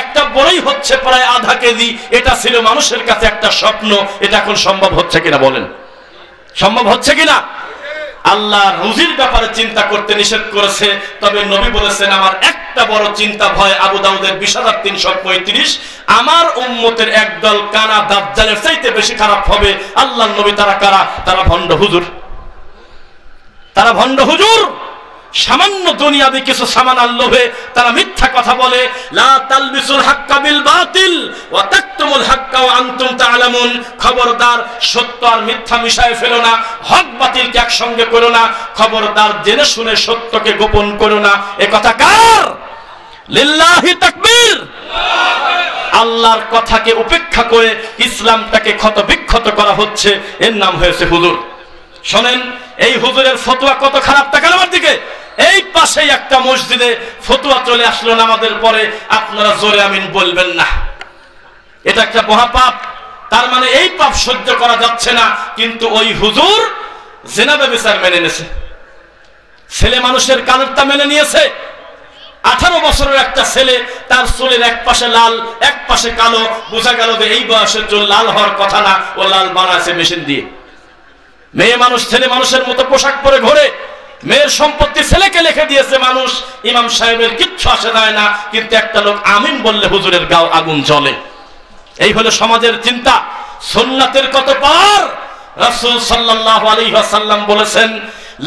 একটা বড়ই হচ্ছে প্রায় আধা কেজি, এটা ছিল মানুষের কাছে একটা স্বপ্ন। এটা এখন সম্ভব হচ্ছে কিনা বলেন? সম্ভব হচ্ছে কিনা? আল্লাহ রুজির ব্যাপারে চিন্তা করতে নিষেধ করেছে, তবে নবী বলেছেন আমার একটা বড় চিন্তা ভয়। আবু দাউদের 20,335, আমার উম্মতের একদল কানা দাজ্জালের চাইতে বেশি খারাপ হবে। আল্লাহর নবী তারা কারা? তারা ভণ্ড হুজুর। তারা ভণ্ড হুজুর। সামান্য দুনিয়াবি কিছু সামানার লোভে তারা মিথ্যা কথা বলে। লা তালবিসুল হাক্কা বিল বাতিল ওয়া তাকতুমুল হাক্কা ওয়া আনতুম তা'লামুন। খবরদার, সত্য আর মিথ্যা মিশায় ফেলো না, হক বাতিলকে একসঙ্গে করো না। খবরদার, জেনে শুনে সত্যকে গোপন করো না। এ কথা কার? লিল্লাহি তাকবীর। আল্লাহর কথাকে উপেক্ষা করে ইসলামটাকে ক্ষত বিক্ষত করা হচ্ছে, এর নাম হয়েছে হুজুর। শোনেন, এই হুজুরের ফতোয়া কত খারাপ, তাকান আমার দিকে। এই পাশেই একটা মসজিদে ফতোয়া চলে আসলো নামাজের পরে, আপনারা জোরে আমিন বলবেন না। এটা একটা মহাপাপ। তার মানে এই পাপ সহ্য করা যাচ্ছে না, কিন্তু ওই হুজুর জিনা ব্যভিচার মেনে নিয়েছে, ছেলে মানুষের কানেরটা মেনে নিয়েছে। 18 বছরের একটা ছেলে, তার চুলের এক পাশে লাল এক পাশে কালো, বোঝা গেল যে এই বয়সে চুল লাল হওয়ার কথা না, ও লাল বানাইছে মেশিন দিয়ে। মেয়ে মানুষ ছেলে মানুষের মতো পোশাক পরে ঘোরে, মেয়ের সম্পত্তি ছেলেকে লিখে দিয়েছে মানুষ। ইমাম সাহেবের কিচ্ছু আসে যায় না, কিন্তু একটা লোক আমিন বললে হুজুরের গাও আগুন জ্বলে। এই হলো সমাজের চিন্তা। সুন্নাতের কত পার! রাসূল সাল্লাল্লাহু আলাইহি ওয়াসাল্লাম বলেছেন,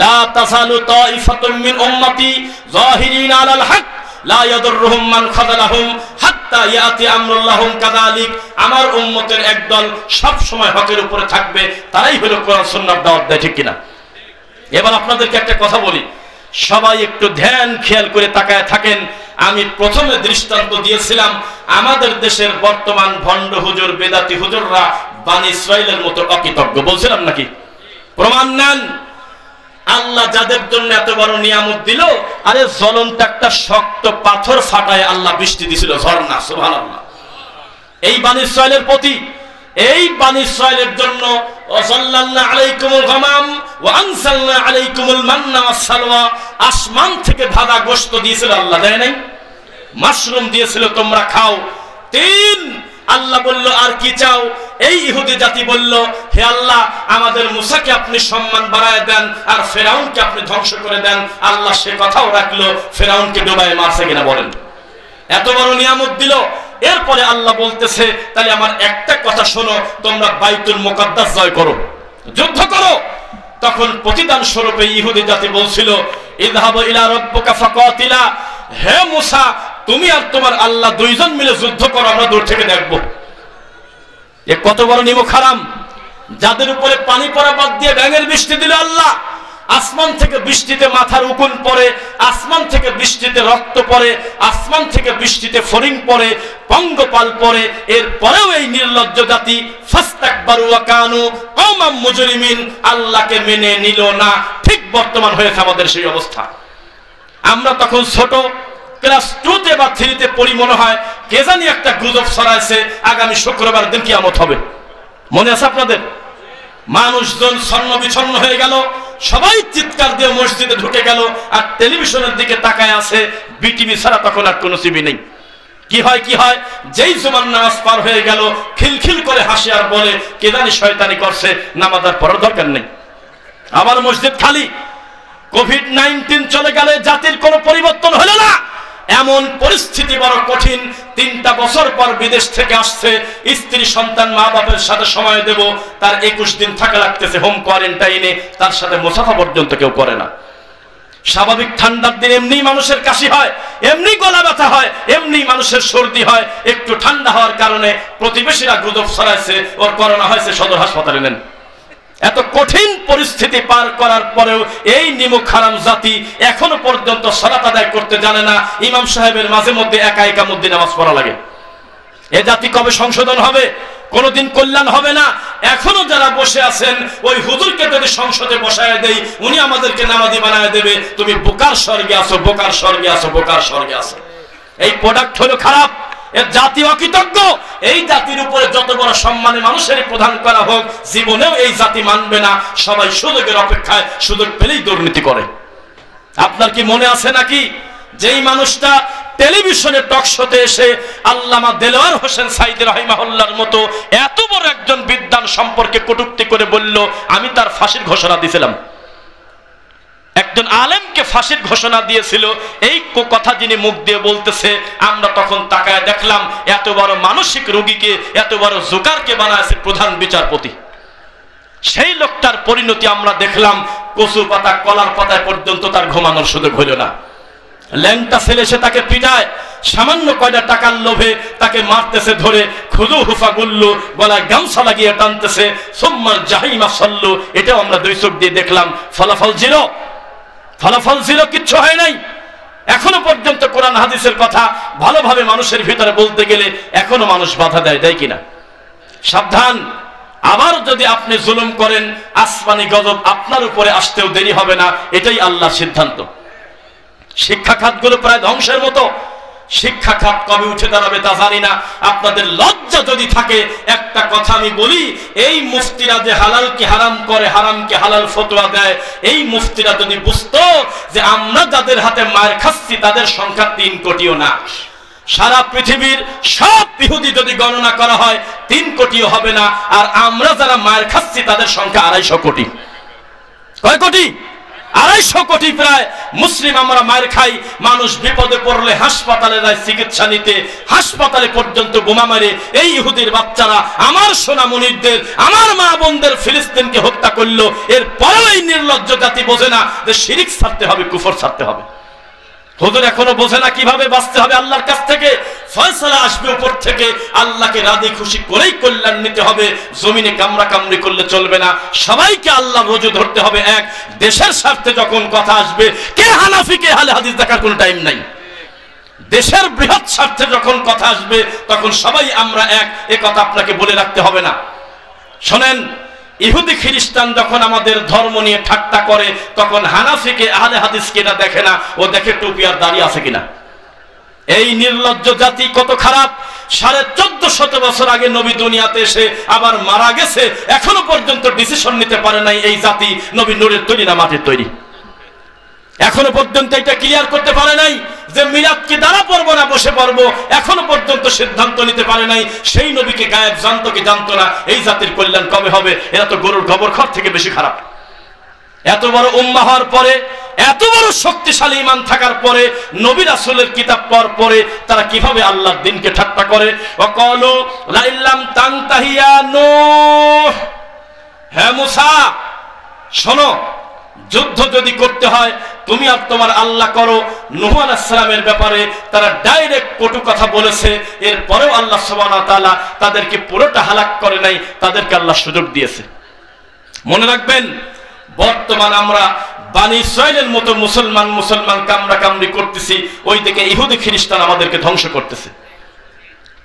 লা তাযালু তাইফাতুম মিন উম্মতি যাহিরিনা আলাল হক লা ইয়াদুররুহুম মান খাযালাহুম হাত্তা ইয়াতি আমরুল্লাহুম কাযালিক। আমার উম্মতের একদল সব সময় হকের উপরে থাকবে, তারাই হলো কোরআন সুন্নাহর দাওয়াত দেয়, ঠিক কিনা? এবার আপনাদেরকে একটা কথা বলি, সবাই একটু ধ্যান খেয়াল করে তাকায় থাকেন। আমি প্রথমে দৃষ্টান্ত দিয়েছিলাম আমাদের দেশের বর্তমান ভণ্ড হুজুর, বেদাতি হুজুররা বনি ইসরাইলের মতো অকৃতজ্ঞ, বলছিলাম নাকি? প্রমাণ নেন। আল্লাহ যাদের জন্য এত বড় নিয়ামত দিল, আরে জ্বলন্ত একটা শক্ত পাথর ফাটায় আল্লাহ বৃষ্টি দিছিল, ঝর্ণা, সুবহানাল্লাহ। এই বনি ইসরাইলের প্রতি, এই বনি ইসরাইলের জন্য ওয়াসাল্লাল্না আলাইকুমুল গামাম ওয়া আনসালনা আলাইকুমুল মান্না ওয়াস সালওয়া, আসমান থেকে ভাজা গোশত দিয়েছিল আল্লাহ, দেয় নাই? মাশরুম দিয়েছিল, তোমরা খাও। 3, আল্লাহ বলল আর কি চাও? এই ইহুদি জাতি বলল, হে আল্লাহ, আমাদের মুসাকে আপনি সম্মান বাড়ায় দেন আর ফেরাউনকে আপনি ধ্বংস করে দেন। আল্লাহ সে কথাও রাখলো, ফেরাউনকে ডুবায় মারছে কিনা বলেন? এত বড় নিয়ামত দিল। এরপরে আল্লাহ বলতেছে, তাহলে আমার একটা কথা শোনো, তোমরা বাইতুল মুকাদ্দাস জয় করো, যুদ্ধ করো। তখন প্রতিদান স্বরূপে ইহুদি জাতি বলছিল, ইযহাবু ইলা রাব্বিকা ফাকাতিলা, হে মুসা, তুমি আর তোমার আল্লাহ দুইজন মিলে যুদ্ধ করো, আমরা দূর থেকে দেখব। এ কত বড় নিমক হারাম! যাদের উপরে পানি পড়া বাদ দিয়ে ব্যাঙের বৃষ্টি দিল আল্লাহ, আসমান থেকে বৃষ্টিতে মাথার উকুন পড়ে, আসমান থেকে বৃষ্টিতে রক্ত পড়ে, আসমান থেকে বৃষ্টিতে ফরিং পড়ে, পঙ্গপাল পড়ে, এরপরেও এই নির্লজ্জ জাতি ফাস্তাকবারু ওয়া কানু কওমান মুজরিমিন, আল্লাহকে মেনে নিল না। ঠিক বর্তমান হয়েছে আমাদের সেই অবস্থা। আমরা তখন ছোট, ক্লাস 2তে বা 3তে পড়ি, মনে হয় কে জানি একটা গুজব ছড়াইছে আগামী শুক্রবার দিন কিয়ামত হবে, মনে আছে আপনাদের? মানুষজন ছন্ন বিছন্ন হয়ে গেল, সবাই চিৎকার দিয়ে মসজিদে ঢুকে গেল, আর টেলিভিশনের দিকে তাকায় আছে, বিটিভি ছাড়া তখন আর কোনো টিভি নেই। কি হয় কি হয়, যেই জুমার নামাজ পার হয়ে গেল, খিলখিল করে হাসি আর বলে কে জানি শয়তানি করছে, নামাজ আর পড়ার দরকার নেই, আবার মসজিদ খালি। কোভিড-19 চলে গেলে জাতির কোনো পরিবর্তন হলো না। এমন পরিস্থিতি বড় কঠিন। 3টা বছর পর বিদেশ থেকে আসছে, স্ত্রী সন্তান মা বাপের সাথে সময় দেব, তার 21 দিন থাকা লাগতেছে হোম কোয়ারেন্টাইনে, তার সাথে মুসাফা পর্যন্ত কেউ করে না। স্বাভাবিক ঠান্ডার দিন এমনি মানুষের কাশি হয়, এমনি গলা ব্যথা হয়, এমনি মানুষের সর্দি হয়। একটু ঠান্ডা হওয়ার কারণে প্রতিবেশীরা গুজব ছড়াইছে ওর করোনা হয়েছে, সদর হাসপাতালে নেন। এত কঠিন পরিস্থিতি পার করার পরেও এই নিমক হারাম জাতি এখনো পর্যন্ত সালাত আদায় করতে জানে না। ইমাম সাহেবের মাঝে মধ্যে একা একামুদ্দিন নামাজ পড়া লাগে। এ জাতি কবে সংশোধন হবে? কোনদিন কল্যাণ হবে না। এখনো যারা বসে আছেন, ওই হুজুরকে যদি সংসদে বসায় দেই, উনি আমাদেরকে নামাজি বানায় দেবে, তুমি বোকার স্বর্গে আসো, বোকার স্বর্গে আসো, বোকার স্বর্গে আসো। এই প্রোডাক্ট হলো খারাপ, এর জাতি অকৃতজ্ঞ। এই জাতির উপরে যত বড় সম্মানে মানুষের প্রদান করা হোক, জীবনেও এই জাতি মানবে না। সবাই সুযোগের অপেক্ষায়, সুযোগ পেলেই দুর্নীতি করে। আপনার কি মনে আছে নাকি যেই মানুষটা টেলিভিশনে টক শোতে এসে আল্লামা দেলোয়ার হোসেন সাইদি রাহিমাহুল্লাহর মতো এত বড় একজন বিদ্বান সম্পর্কে কটূক্তি করে বলল, আমি তার ফাঁসির ঘোষণা দিয়েছিলাম। একজন আলেমকে ফাঁসির ঘোষণা দিয়েছিল, এই কথা যিনি মুখ দিয়ে বলতেছে, আমরা তখন তাকায় দেখলাম এত বড় মানসিক রোগীকে, এত বড় জোকারকে বানাইছে প্রধান বিচারপতি। সেই লোকটার পরিণতি আমরা দেখলাম, কচু পাতা কলার পাতায় পর্যন্ত তার ঘুমানোর সুযোগ হইল না। ল্যাংটা ছেলে সে তাকে পিটায়, সামান্য কয়টা টাকার লোভে তাকে মারতেছে ধরে, খুদু হুফা গুল্লু, গলায় গামছা লাগিয়ে টানতেছে, সুম্মাল জাহিমা সাল্লু। এটাও আমরা 2 চোখ দিয়ে দেখলাম। ফলাফল জিরো, ফলাফল জিরো, কিচ্ছু হয় নাই। এখনো পর্যন্ত কোরআন হাদিসের কথা ভালোভাবে মানুষের ভিতরে বলতে গেলে এখনো মানুষ বাধা দেয়, দেয় কিনা? সাবধান, আবার যদি আপনি জুলুম করেন, আসমানি গজব আপনার উপরে আসতেও দেরি হবে না। এটাই আল্লাহর সিদ্ধান্ত। শিক্ষা খাতগুলো প্রায় ধ্বংসের মতো। শিক্ষা খাত কবে উঠে দাঁড়াবে তা জানি না। আপনাদের লজ্জা যদি থাকে, একটা কথা আমি বলি, এই মুফতিরা যে হালালকে হারাম করে, হারামকে হালাল ফতোয়া দেয়, এই মুফতিরা যদি বুঝতো যে আমরা যাদের হাতে মার খাচ্ছি তাদের সংখ্যা 3 কোটিও না। সারা পৃথিবীর সব ইহুদি যদি গণনা করা হয় 3 কোটিও হবে না। আর আমরা যারা মার খাচ্ছি তাদের সংখ্যা 250 কোটি। কয় কোটি? 250 কোটি প্রায় মুসলিম আমরা মার খাই। মানুষ বিপদে পড়লে হাসপাতালে যায় চিকিৎসা নিতে, হাসপাতালে পর্যন্ত বোমা মারে এই ইহুদির বাচ্চারা আমার সোনামণিদের, আমার মা বোনদের ফিলিস্তিনকে হত্যা করলো। এর পরেও এই নির্লজ্জ জাতি বোঝে না যে শিরিক ছাড়তে হবে, কুফর ছাড়তে হবে। হুজুর এখনো বোঝে না কিভাবে বাঁচতে হবে আল্লাহর কাছ থেকে। ফয়সালা আসবে উপর থেকে, আল্লাহকে রাজি খুশি করেই কল্যাণ নিতে হবে। জমিনে কামড়া কামড়ি করলে চলবে না, সবাইকে আল্লাহ রোজু ধরতে হবে এক। দেশের স্বার্থে যখন কথা আসবে, কে হানাফি কে আহলে হাদিস দেখার কোনো টাইম নাই। দেশের বৃহৎ স্বার্থে যখন কথা আসবে, তখন সবাই আমরা এক, এ কথা আপনাকে বলে রাখতে হবে না। শোনেন, ইহুদি খ্রিস্টান যখন আমাদের ধর্ম নিয়ে ঠাট্টা করে, তখন হানাফিকে আহলে হাদিসকে না দেখে না, ও দেখে টুপি আর দাড়ি আছে কিনা। এই নির্লজ্জ জাতি কত খারাপ। 1450 বছর আগে নবী দুনিয়াতে এসে আবার মারা গেছে, এখনো পর্যন্ত ডিসিশন নিতে পারে নাই এই জাতি নবী নূরের তৈরি না মাটির তৈরি। এখনো পর্যন্ত এটা ক্লিয়ার করতে পারে নাই যে মিলাদ কি দাঁড়া পড়বো না বসে পড়বো, এখনো পর্যন্ত সিদ্ধান্ত নিতে পারে নাই। সেই নবীকে গায়েব জানতো কি জানতো না, এই জাতির কল্যাণ কবে হবে? এরা তো গরুর গোবরখড় থেকে বেশি খারাপ। এত বড় উম্মাহ হওয়ার পরে, এত বড় শক্তিশালী ঈমান থাকার পরে, নবী রাসূলের কিতাব পড়ার পরে তারা কিভাবে আল্লাহর দ্বীনকে ঠাট্টা করে। ওয়াকালু লা ইল্লাম তানতাহিয়া নূহ, হে মুসা শোনো, যুদ্ধ যদি করতে হয় তুমি আর তোমার আল্লাহ করো। নূহ আলাইহিস সালামের ব্যাপারে তারা ডাইরেক্ট কটু কথা বলেছে, এরপরেও আল্লাহ সুবহানাহু ওয়া তাআলা তাদেরকে পুরোটা হালাক করে নাই, তাদেরকে আল্লাহ সুযোগ দিয়েছে। মনে রাখবেন, বর্তমান আমরা বানি ইসরাইলের মতো মুসলমান কামড়া কামড়ি করতেছি, ওই দিকে ইহুদি খ্রিস্টান আমাদেরকে ধ্বংস করতেছে।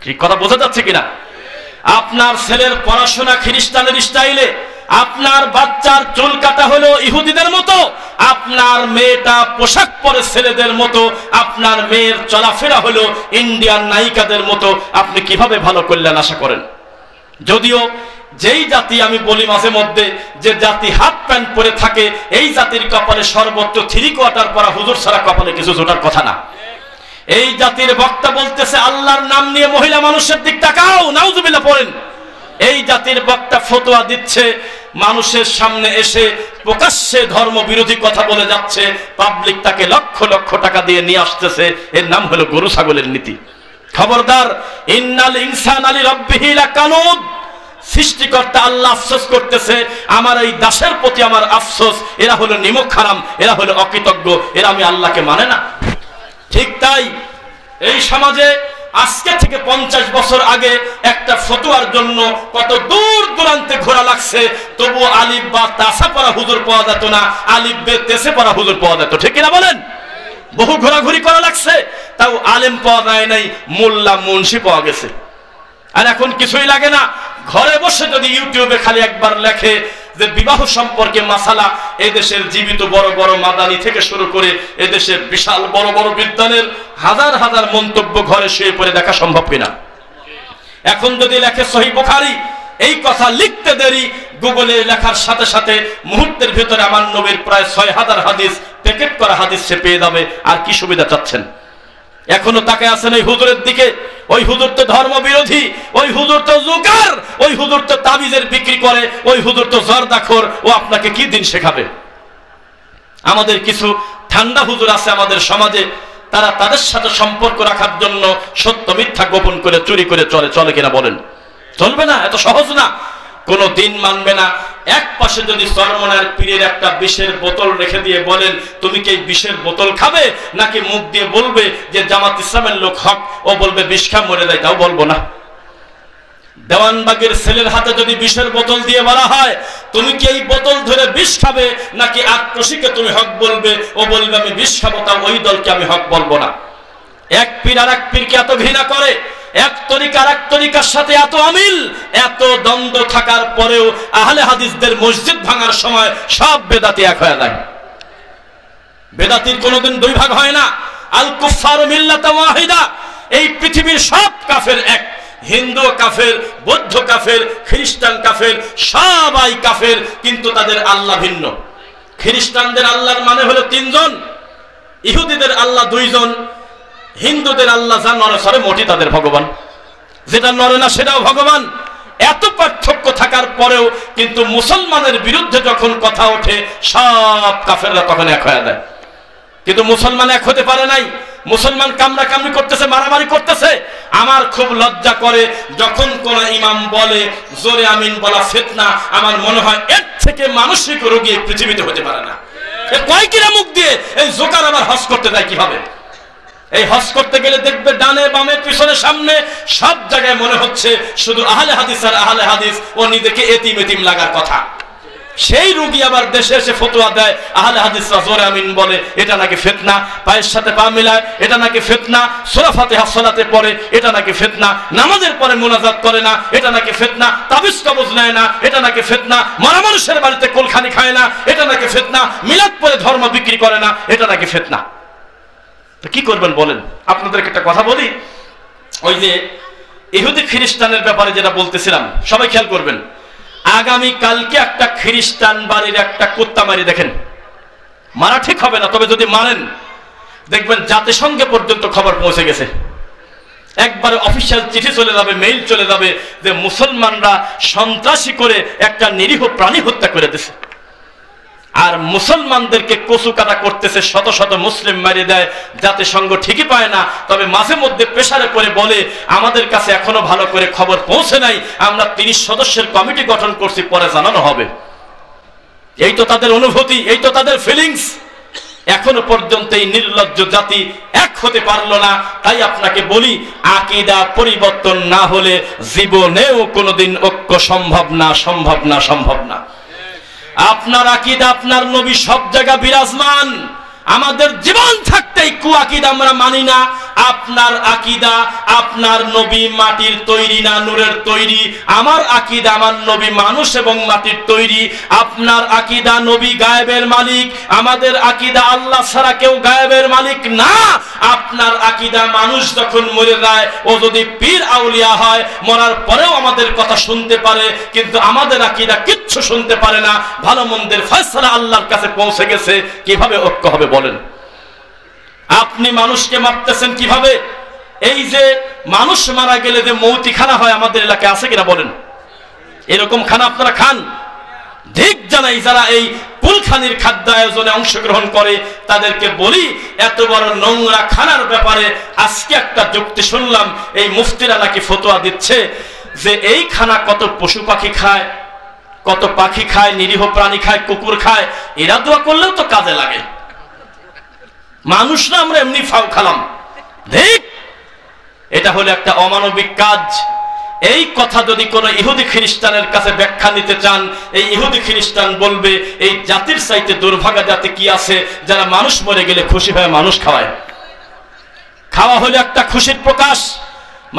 কি কথা বোঝা যাচ্ছে কিনা? আপনার ছেলের পড়াশোনা খ্রিস্টানের স্টাইলে, আপনার বাচ্চার চুল কাটা হলো ইহুদিদের মতো, আপনার মেয়েটা পোশাক পরে ছেলেদের মতো, আপনার মেয়ের চলাফেরা হলো ইন্ডিয়ান নায়িকাদের মতো, আপনি কিভাবে ভালো কল্যাণ আশা করেন? যদিও যেই জাতি, আমি বলি মাঝে মধ্যে, যে জাতি হাফ প্যান্ট পরে থাকে, এই জাতির কপালে সর্বোচ্চ 3 কোয়ার্টার পরা হুজুর ছাড়া কপালে কিছু জোটার কথা না। এই জাতির বক্তা বলতেছে আল্লাহর নাম নিয়ে মহিলা মানুষের দিক তাকাও, নাউজুবিল্লাহ পড়েন। এই জাতির বক্তা ফতোয়া দিচ্ছে, মানুষের সামনে এসে প্রকাশ্যে ধর্ম বিরোধী কথা বলে যাচ্ছে, পাবলিক তাকে লক্ষ লক্ষ টাকা দিয়ে নিয়ে আসতেছে। এর নাম হলো গরু ছাগলের নীতি। খবরদার, ইন্নাল ইনসানা লিরাব্বিহি লাকানুদ। সৃষ্টিকর্তা আল্লাহ আফসোস করতেছে, আমার এই দাসের প্রতি আমার আফসোস, এরা হলো নিমক হারাম, এরা হলো অকৃতজ্ঞ, এরা আমি আল্লাহকে মানে না। ঠিক তাই এই সমাজে আজকে থেকে 50 বছর আগে একটা ফতোয়ার জন্য কত দূর দূরান্তে ঘোরা লাগছে, তবুও আলিফ বা তাসা পড়া হুজুর পাওয়া যেত না, আলিফ বে তেসে পড়া হুজুর পাওয়া যেত। ঠিক কিনা বলেন? বহু ঘোরাঘুরি করা লাগছে, তাও আলেম পাওয়া যায় নাই, মোল্লা মুন্সি পাওয়া গেছে। আর এখন কিছুই লাগে না, ঘরে বসে যদি ইউটিউবে খালি একবার লেখে যে বিবাহ সম্পর্কে মাসালা, এদেশের জীবিত বড় বড় মাদানি থেকে শুরু করে এদেশের বিশাল বড় বড় বিদ্বানের হাজার হাজার মন্তব্য ঘরে শুয়ে পড়ে দেখা সম্ভব কিনা? এখন যদি লেখে সহিহ বুখারী, এই কথা লিখতে দেরি, গুগলে লেখার সাথে সাথে মুহূর্তের ভিতরে আমার নবীর প্রায় 6000 হাদিস, প্যাকেট করা হাদিস সে পেয়ে যাবে। আর কি সুবিধা চাচ্ছেন? এখনো তাকে আছেন ওই হুজুরের দিকে। ওই হুজুর তো ধর্ম বিরোধী, ওই হুজুর তো জুকার, ওই হুজুর তো তাবিজের বিক্রি করে, ওই হুজুর তো জর্দাখোর। ও আপনাকে কি দিন শেখাবে? আমাদের কিছু ঠান্ডা হুজুর আছে আমাদের সমাজে, তারা তাদের সাথে সম্পর্ক রাখার জন্য সত্য মিথ্যা গোপন করে চুরি করে চলে কিনা বলেন? চলবে না, এত সহজ না, কোনো দিন মানবে না। এক পাশে যদি চরমনার পীরের একটা বিষের বোতল রেখে দিয়ে বলেন তুমি কি এই বিষের বোতল খাবে, নাকি মুখ দিয়ে বলবে যে জামাত ইসলামের লোক হক, ও বলবে বিষ খা মরে যায়, তাও বলবো না। দেওয়ানবাগের ছেলের হাতে যদি বিষের বোতল দিয়ে বলা হয় তুমি কি এই বোতল ধরে বিষ খাবে, নাকি আক্রোশীকে তুমি হক বলবে, ও বলবে আমি বিষ খাবো, তাও ওই দলকে আমি হক বলবো না। এক পীর আর এক পীরকে এত ঘৃণা করে, এক তরিকা আর এক তরিকার সাথে এত আমিল, এত দ্বন্দ্ব থাকার পরেও আহলে হাদিসদের মসজিদ ভাঙার সময় সব বেদাতি এক হয়ে যায়। বেদাতির কোনোদিন দুই ভাগ হয় না। আল কুফফারু মিল্লাতুন ওয়াহিদা, এই পৃথিবীর সব কাফের এক। হিন্দু কাফের, বৌদ্ধ কাফের, খ্রিস্টান কাফের, সবাই কাফের, কিন্তু তাদের আল্লাহ ভিন্ন। খ্রিস্টানদের আল্লাহর মানে হলো 3 জন, ইহুদিদের আল্লাহ 2 জন, হিন্দুদের আল্লাহ যা নরে সরে মোটি তাদের ভগবান, যেটা নরে না সেটাও ভগবান। এত পার্থক্য থাকার পরেও কিন্তু মুসলমানের বিরুদ্ধে যখন কথা ওঠে সব কাফেররা তখন এক হয়ে যায়। কিন্তু মুসলমান এক হতে পারে নাই। মুসলমান কামড়া কামড়ি করতেছে, মারামারি করতেছে। আমার খুব লজ্জা করে যখন কোন ইমাম বলে জোরে আমিন বলা ফিতনা, আমার মনে হয় এর থেকে মানসিক রোগী পৃথিবীতে হতে পারে না। কয় কিনা মুখ দিয়ে এই জোকার আবার হজ করতে যায় কিভাবে? এই হজ করতে গেলে দেখবে ডানে বামে পিছনে সামনে সব জায়গায় মনে হচ্ছে শুধু আহলে হাদিস আর আহলে হাদিস, ও নিজেকে এতিম এতিম লাগার কথা। সেই রোগী আবার দেশে এসে ফতোয়া দেয়, আহলে হাদিসরা জোরে আমিন বলে, এটা নাকি ফিতনা। পায়ের সাথে পা মিলায়, এটা নাকি ফিতনা। সূরা ফাতিহা সালাতে পড়ে, এটা নাকি ফিতনা। নামাজের পরে মুনাজাত করে না, এটা নাকি ফিতনা। তাবিজ কবজ নেয় না, এটা নাকি ফিতনা। মরা মানুষের বাড়িতে কোলখানি খায় না, এটা নাকি ফিতনা। মিলাদ পরে ধর্ম বিক্রি করে না, এটা নাকি ফিতনা। তো কি করবেন বলেন? আপনাদেরকে একটা কথা বলি, ওই যে ইহুদি খ্রিস্টানের ব্যাপারে যেটা বলতেছিলাম, সবাই খেয়াল করবেন। আগামী কালকে একটা খ্রিস্টান বাড়ির একটা কুত্তা মারি দেখেন, মারা ঠিক হবে না, তবে যদি মারেন দেখবেন জাতিসংঘে পর্যন্ত খবর পৌঁছে গেছে। একবারে অফিসিয়াল চিঠি চলে যাবে, মেইল চলে যাবে যে মুসলমানরা সন্ত্রাসী করে একটা নিরীহ প্রাণী হত্যা করে দিয়েছে। আর মুসলমানদেরকে কচু কাটা করতেছে, শত শত মুসলিম মারি দেয়। জাতিসংঘ ঠিকই পায় না, তবে মাঝে মধ্যে প্রেসারে পড়ে বলে আমাদের কাছে এখনো ভালো করে খবর পৌঁছে নাই, আমরা 30 সদস্যের কমিটি গঠন করছি, পরে জানানো হবে। এই তো তাদের অনুভূতি, এই তো তাদের ফিলিংস। এখনো পর্যন্ত এই নির্লজ্জ জাতি এক হতে পারলো না। তাই আপনাকে বলি, আকীদা পরিবর্তন না হলে জীবনেও কোনোদিন ঐক্য সম্ভব না, সম্ভব না, সম্ভব না। আপনার আকীদা, আপনার নবী সব জায়গা বিরাজমান। আমাদের জীবন থাকতেই কুয়াকিদা আমরা মানি না। আপনার আকীদা, আপনার নবী মাটির তৈরি না নূরের তৈরি। আমার আকীদা, আমার নবী মানুষ এবং মাটির তৈরি। আপনার আকীদা নবী গায়েবের মালিক, আমাদের আকীদা আল্লাহ ছাড়া কেউ গায়েবের মালিক না। আপনার আকীদা মানুষ যখন মরে যায়, ও যদি পীর আউলিয়া হয়, মরার পরেও আমাদের কথা শুনতে পারে, কিন্তু আমাদের আকীদা কিচ্ছু শুনতে পারে না। ভালো মন্দের ফয়সালা আল্লাহর কাছে পৌঁছে গেছে। কিভাবে ঐক্য হবে বলেন? আপনি মানুষকে মারতেছেন কিভাবে? এই যে মানুষ মারা গেলে যে মৌতি খানা হয় আমাদের এলাকায় আছে কিনা বলেন? এরকম খানা আপনারা খান? ঠিক জানাই যারা এই কুলখানির খাদ্য আয়োজনে অংশগ্রহণ করে তাদেরকে বলি, এত বড় নোংরা খানার ব্যাপারে আজকে একটা যুক্তি শুনলাম, এই মুফতিরা নাকি ফতোয়া দিচ্ছে যে এই খানা কত পশু পাখি খায়, কত পাখি খায়, নিরীহ প্রাণী খায়, কুকুর খায়, এরা দোয়া করলেও তো কাজে লাগে। মানুষ না আমরা এমনি ফাও খালাম। ঠিক, এটা হলো একটা অমানবিক কাজ। এই কথা যদি কোন ইহুদি খ্রিস্টানের কাছে ব্যাখ্যা নিতে চান, এই ইহুদি খ্রিস্টান বলবে এই জাতির চাইতে দুর্ভাগা জাতি কি আছে যারা মানুষ মরে গেলে খুশি হয়ে মানুষ খাওয়ায়। খাওয়া হলো একটা খুশির প্রকাশ।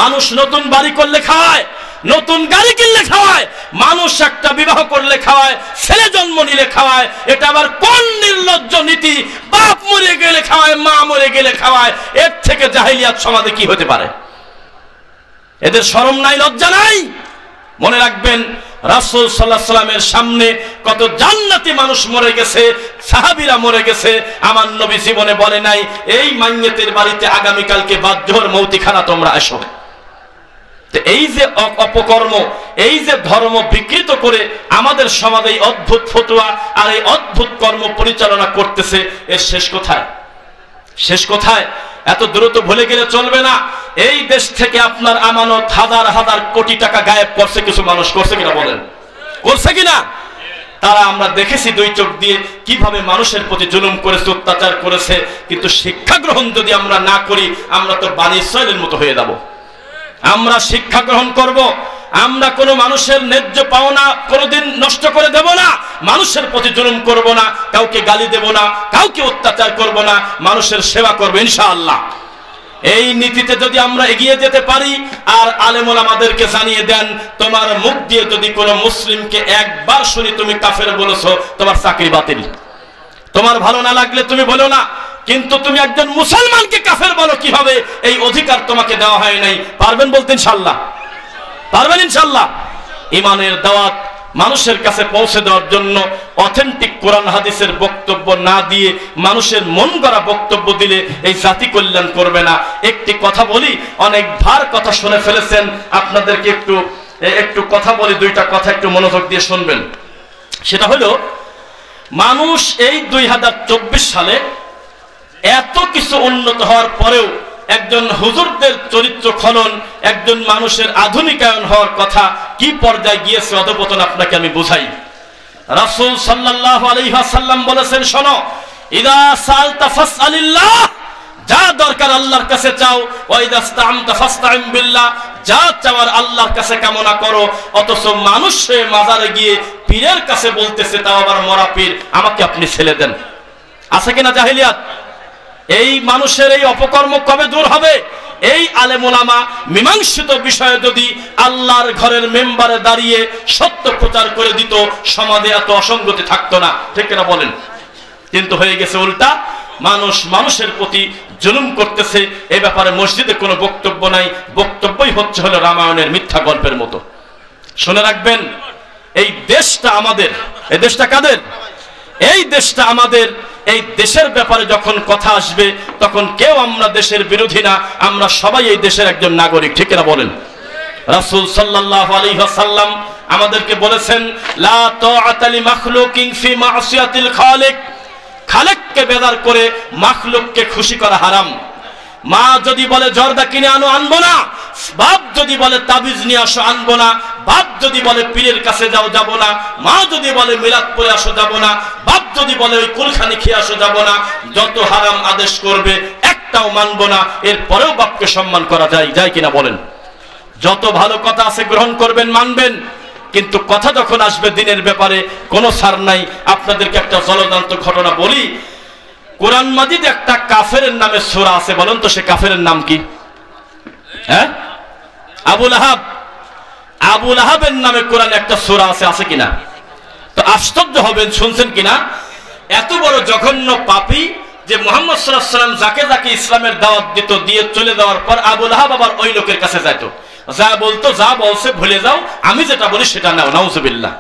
মানুষ নতুন বাড়ি করলে খাওয়ায়, নতুন গাড়ি কিনলে খাওয়ায়, মানুষ একটা বিবাহ করলে খাওয়ায়, ছেলে জন্ম নিলে খাওয়ায়। এটা আবার কোন নির্লজ্জ নীতি? বাপ মরে গেলে খাওয়ায়, মা মরে গেলে খাওয়ায়। এর থেকে জাহেলিয়াত সমাজে কি হতে পারে? এদের শরম নাই, লজ্জা নাই? মনে রাখবেন, রাসূল সাল্লাল্লাহু আলাইহি ওয়াসাল্লামের সামনে কত জান্নাতি মানুষ মরে গেছে, সাহাবীরা মরে গেছে। আমার নবী জীবনে বলে নাই এই মাইয়্যতের বাড়িতে আগামী কালকে বাদজোহর মৌতিখানা তোমরা এসো। এই যে অপকর্ম, এই যে ধর্ম বিকৃত করে আমাদের সমাজে এই অদ্ভুত ফতোয়া আর এই অদ্ভুত কর্ম পরিচালনা করতেছে, এর শেষ কোথায়? শেষ কোথায়? এত দ্রুত ভুলে গেলে চলবে না। এই দেশ থেকে আপনার আমানত হাজার হাজার কোটি টাকা গায়েব করছে কিছু মানুষ, করছে কিনা বলেন? করছে কিনা? তারা আমরা দেখেছি দুই চোখ দিয়ে কিভাবে মানুষের প্রতি জুলুম করেছে, অত্যাচার করেছে। কিন্তু শিক্ষা গ্রহণ যদি আমরা না করি, আমরা তো বনী ইসরাঈলের মতো হয়ে যাব। আমরা শিক্ষা গ্রহণ করব, আমরা কোনো মানুষের ন্যায্য পাওনা কোনোদিন নষ্ট করে দেব না, মানুষের প্রতি জুলুম করব না, কাউকে গালি দেব না, কাউকে অত্যাচার করব না, মানুষের সেবা করব ইনশাআল্লাহ। এই নীতিতে যদি আমরা এগিয়ে যেতে পারি, আর আলেম ওলামাদেরকে জানিয়ে দেন, তোমার মুখ দিয়ে যদি কোনো মুসলিমকে একবার শুনি তুমি কাফের বলেছো, তোমার চাকরি বাতিল। তোমার ভালো না লাগলে তুমি বলো না, কিন্তু তুমি একজন মুসলমানকে কাফের বলো কিভাবে? এই অধিকার তোমাকে দেওয়া হয় নাই। পারবেন বলতে ইনশাআল্লাহ? পারবেন ইনশাআল্লাহ? ঈমানের দাওয়াত মানুষের কাছে পৌঁছে দেওয়ার জন্য অথেন্টিক কোরআন হাদিসের বক্তব্য না দিয়ে মানুষের মন গড়া বক্তব্য দিলে এই জাতি কল্যাণ করবে না। একটি কথা বলি, অনেক ভার কথা শুনে ফেলেছেন, আপনাদেরকে একটু কথা বলি, দুইটা কথা একটু মনোযোগ দিয়ে শুনবেন। সেটা হলো, মানুষ এই 2024 সালে এত কিছু উন্নত হওয়ার পরেও একজন হুজুরদের চরিত্র খনন, একজন মানুষের আধুনিকায়ন হওয়ার কথা কি পর্যায়ে গিয়েছে অধপতন আপনাকে আমি বুঝাই। রাসূল সাল্লাল্লাহু আলাইহি ওয়াসাল্লাম বলেছেন, শোনো, ইদা সালতা ফাসআলিল্লাহ, যা দরকার আল্লাহর কাছে চাও, ওয়াইদাস্তাআমতা ফাসতাইন বিল্লাহ, যা চাওয়ার আল্লাহর কাছে কামনা করো। অথচ মানুষ মাজারে গিয়ে পীরের কাছে বলতেছে, তাও আবার মরা পীর, আমাকে আপনি ছেলে দেন। আছে কিনা জাহেলিয়াত? এই মানুষের এই অপকর্ম কবে দূর হবে? এই আলেম ওলামা মীমাংসিত বিষয়ে যদি আল্লাহর ঘরের মেম্বারে দাঁড়িয়ে সত্য প্রচার করে দিত, সমাজে এত অসঙ্গতি থাকতো না, ঠিক কিনা বলেন? কিন্তু হয়ে গেছে উল্টা, মানুষ মানুষের প্রতি জুলুম করতেছে। এ ব্যাপারে মসজিদে কোনো বক্তব্য নাই, বক্তব্যই হচ্ছে হলো রামায়ণের মিথ্যা গল্পের মতো। শুনে রাখবেন, এই দেশটা আমাদের। এই দেশটা কাদের? এই দেশটা আমাদের। এই দেশের ব্যাপারে যখন কথা আসবে, তখন কেউ আমরা দেশের বিরোধী না, আমরা সবাই এই দেশের একজন নাগরিক, ঠিক না বলেন? রাসূল সাল্লাল্লাহু আলাইহি ওয়াসাল্লাম আমাদেরকে বলেছেন, লা তাআতা লি মাখলুকিন ফি মাসিয়াতিল খালিক। খালেককে বেদার করে মাখলুককে খুশি করা হারাম। মা যদি বলে জর্দা কিনে আনো, আনবো না। বাপ যদি বলে তাবিজ নিয়ে আসো, আনবো না। বাপ যদি বলে পীরের কাছে যাও, যাবো না। মা যদি বলে মিলাদ পড়ে আসো, যাবো না। বাপ যদি বলে ওই কুলখানি খেয়ে আসো, যাবো না। যত হারাম আদেশ করবে একটাও মানবো না। এরপরেও বাপকে সম্মান করা যায় কিনা বলেন? যত ভালো কথা আছে গ্রহণ করবেন, মানবেন, কিন্তু কথা যখন আসবে দিনের ব্যাপারে কোনো ছাড় নাই। আপনাদেরকে একটা জ্বলন্ত ঘটনা বলি। কোরআন মাজিদে একটা কাফেরের নামে সূরা আছে, বলেন তো সে কাফেরের নাম কি? হ্যাঁ, আবু লাহাব। আবু লাহাবের নামে কোরআনে একটা সূরা আছে, আছে কিনা? তো আশ্চর্য হবেন, শুনছেন কিনা, এত বড় জঘন্য পাপী যে মুহাম্মদ সাল্লাল্লাহু আলাইহি ওয়াসাল্লাম যাকে যাকে ইসলামের দাওয়াত দিত, দিয়ে চলে যাওয়ার পর আবু লাহাব আবার ওই লোকের কাছে যাইতো, যা বলতো, যা বলছে ভুলে যাও, আমি যেটা বলি সেটা নাও। নাউজুবিল্লাহ।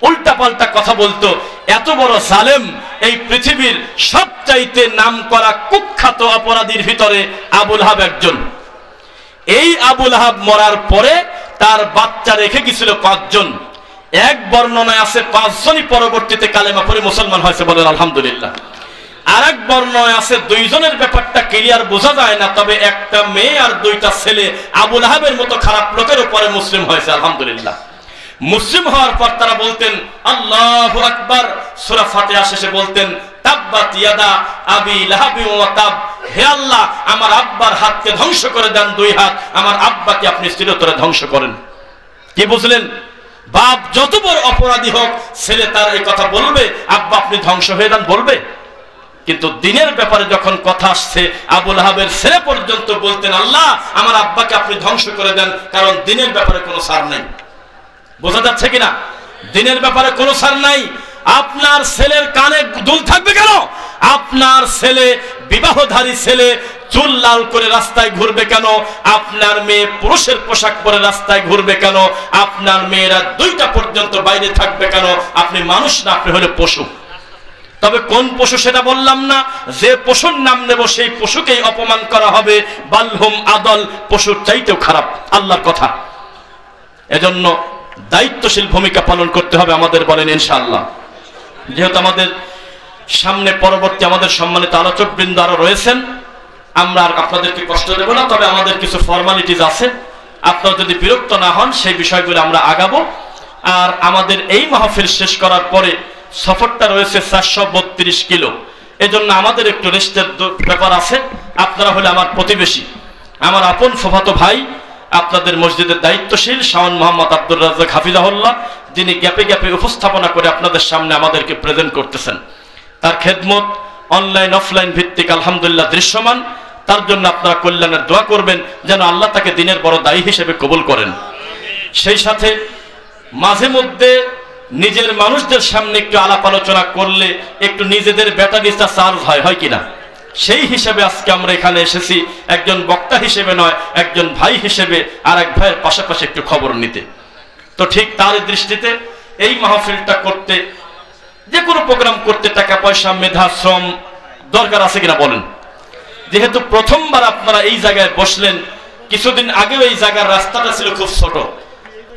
উল্টা পাল্টা কথা বলতো। এত বড় জালেম, এই পৃথিবীর সবচাইতে নামকরা কুখ্যাত অপরাধীর ভিতরে আবু লাহাব একজন। এই আবু লাহাব মরার পরে তার বাচ্চা রেখে গেছিল 5 জন। এক বর্ণনায় আছে 5 জনই পরবর্তীতে কালেমা পড়ে মুসলমান হয়েছে, বলেন আলহামদুলিল্লাহ। আরেক বর্ণনায় আছে 2 জনের ব্যাপারটা ক্লিয়ার বোঝা যায় না, তবে একটা মেয়ে আর 2টা ছেলে আবু লাহাবের মতো খারাপ লোকের উপরে মুসলিম হয়েছে, আলহামদুলিল্লাহ। মুসলিম হওয়ার পর তারা বলতেন আল্লাহু আকবার। সূরা ফাতিহা শেষে বলতেন তাব্বাত ইয়াদা আবি লাহাবি ওয়া তাব। হে আল্লাহ, আমার আব্বার হাতকে ধ্বংস করে দেন 2 হাত, আমার আব্বাকে আপনি চিরতরে ধ্বংস করেন। কি বুঝলেন? বাপ যত বড় অপরাধী হোক, ছেলে তার এই কথা বলবে, আব্বা আপনি ধ্বংস হয়ে যান বলবে? কিন্তু দিনের ব্যাপারে যখন কথা আসছে, আবু লাহাবের ছেলে পর্যন্ত বলতেন আল্লাহ, আমার আব্বাকে আপনি ধ্বংস করে দেন, কারণ দিনের ব্যাপারে কোনো ছাড় নাই। বোঝা যাচ্ছে কিনা? দিনের ব্যাপারে কোনো ছাড় নাই। আপনার ছেলের কানে দুল থাকবে কেন? আপনার ছেলে, বিবাহধারী ছেলে, চুল লাল করে রাস্তায় ঘুরবে কেন? আপনার মেয়ে পুরুষের পোশাক পরে রাস্তায় ঘুরবে কেন? আপনার মেয়েরা 2টা পর্যন্ত বাইরে থাকবে কেন? আপনি মানুষ না, আপনি হলো পশু। তবে কোন পশু সেটা বললাম না। যে পশুর নাম নেব সেই পশুকেই অপমান করা হবে। বালহুম আদল, পশুর চাইতেও খারাপ, আল্লাহর কথা। এজন্য দায়িত্বশীল ভূমিকা পালন করতে হবে আমাদের, বলেন ইনশাআল্লাহ। যেহেতু আমাদের সামনে পরবর্তী আমাদের সম্মানিত আলোচক বৃন্দ আরো রয়েছেন, আমরা আর আপনাদেরকে কষ্ট দেব না, তবে আমাদের কিছু ফর্মালিটিস আছে। আপনারা যদি বিরক্ত না হন, সেই বিষয়গুলো আমরা আগাবো। আর আমাদের এই মাহফিল শেষ করার পরে সফরটা রয়েছে 432 কিলো। এজন্য আমাদের একটু রেস্টের ব্যাপার আছে। আপনারা হলে আমার প্রতিবেশী, আমার আপন ফুফাতো ভাই, আপনাদের মসজিদের দায়িত্বশীল শাওন মোহাম্মদ আব্দুর রাজ্জাক হাফিজাহুল্লাহ, যিনি গ্যাপে গ্যাপে উপস্থাপনা করে আপনাদের সামনে আমাদেরকে প্রেজেন্ট করতেছেন। তার খেদমত অনলাইন অফলাইন ভিত্তিক আলহামদুলিল্লাহ দৃশ্যমান। তার জন্য আপনারা কল্যাণের দোয়া করবেন, যেন আল্লাহ তাকে দিনের বড় দায়ী হিসেবে কবুল করেন। সেই সাথে মাঝে মধ্যে নিজের মানুষদের সামনে একটু আলাপ আলোচনা করলে একটু নিজেদের ব্যাটারিটা চার্জ হয় কিনা, সেই হিসেবে আজকে আমরা এখানে এসেছি, একজন বক্তা হিসেবে নয়, একজন ভাই হিসেবে আর এক ভাইয়ের পাশাপাশি একটু খবর নিতে। তো ঠিক তার দৃষ্টিতে এই মাহফিলটা করতে, যে কোনো প্রোগ্রাম করতে টাকা পয়সা, মেধা, শ্রম দরকার আছে কিনা বলেন? যেহেতু প্রথমবার আপনারা এই জায়গায় বসলেন, কিছুদিন আগেও এই জায়গার রাস্তাটা ছিল খুব ছোট,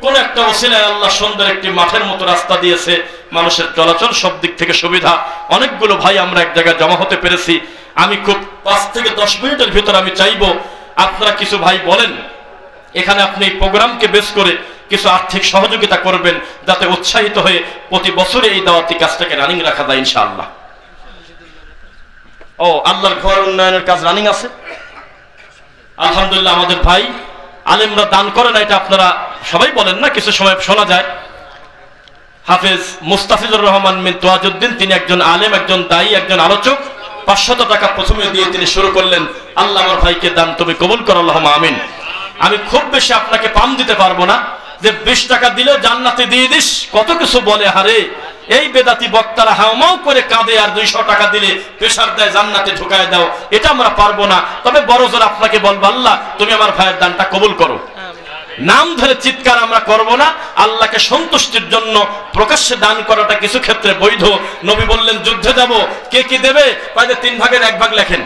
কোন একটা ওসিলায় আল্লাহ সুন্দর একটি মাঠের মতো রাস্তা দিয়েছে, মানুষের চলাচল সব দিক থেকে সুবিধা। অনেকগুলো ভাই আমরা এক জায়গায় জমা হতে পেরেছি। আমি খুব 5 থেকে 10 মিনিটের ভিতর আমি চাইবো আপনারা কিছু ভাই বলেন, এখানে আপনি প্রোগ্রামকে বেস করে কিছু আর্থিক সহযোগিতা করবেন, যাতে উৎসাহিত হয়ে প্রতি বছরে এই দাওয়াতি কাজটাকে রানিং রাখা যায় ইনশাআল্লাহ। ও আল্লাহর ঘর উন্নয়নের কাজ রানিং আছে আলহামদুলিল্লাহ। আমাদের ভাই আলেমরা দান করে না, এটা আপনারা সবাই বলেন না, কিছু সময় শোনা যায়। হাফেজ মুস্তাফিজুর রহমান মিন তোয়াজউদ্দিন, তিনি একজন আলেম, একজন দায়ী, একজন আলোচক। 500 টাকা প্রথমে দিয়ে তিনি শুরু করলেন। আল্লাহ আমার ভাইকে দান তুমি কবুল করো, আল্লাহুম্মা আমিন। আমি খুব বেশি আপনাকে পাম দিতে পারবো না, যে 20 টাকা দিলেও জান্নাতে দিয়ে দিস, কত কিছু বলে। হারে এই বেদাতি বক্তারা হাওমাও করে কাঁদে, আর 200 টাকা দিলে প্রেসার দেয় জান্নাতে ঢুকায় দাও, এটা আমরা পারবো না। তবে বড় জোর আপনাকে বলবো, আল্লাহ তুমি আমার ভাইয়ের দানটা কবুল করো। নাম ধরে চিৎকার আমরা করব না। আল্লাহকে সন্তুষ্টির জন্য প্রকাশ্যে দান করাটা কিছু ক্ষেত্রে বৈধ। নবী বললেন যুদ্ধে যাব, কে কি দেবে? কয়দে 3 ভাগের 1 ভাগ লেখেন।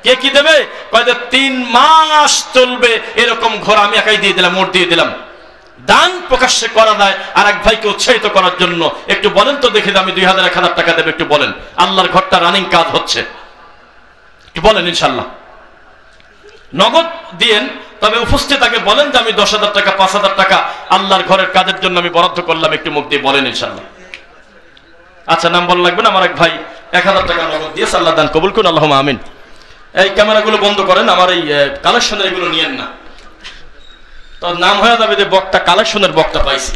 কে কি দেবে? কয়দে 3 মাস চলবে এরকম ঘোড়া আমি একাই দিয়ে দিলাম, মোট দিয়ে দিলাম। দান প্রকাশ্যে করা যায় আর এক ভাইকে উৎসাহিত করার জন্য। একটু বলেন তো দেখি, আমি 2000 1000 টাকা দেবে, একটু বলেন। আল্লাহর ঘরটা রানিং কাজ হচ্ছে, একটু বলেন ইনশাল্লাহ। নগদ দিয়েন, তবে উপস্থিত আগে বলেন যে আমি 10,000 টাকা 5,000 টাকা আল্লাহর ঘরের কাজের জন্য আমি বরাদ্দ করলাম, একটু মুখ দিয়ে বলেন ইনশাল্লাহ। আচ্ছা, নাম বলা লাগবে না। আমার এক ভাই 1000 টাকা নগদ দিয়েছে, আল্লাহ দান কবুল করুন, আল্লাহুম্মা আমিন। এই ক্যামেরাগুলো বন্ধ করেন, আমার এই কালেকশনের এগুলো নিয়েন না, তো নাম হয়ে যাবে যে বক্তা কালেকশনের বক্তা পাইছি।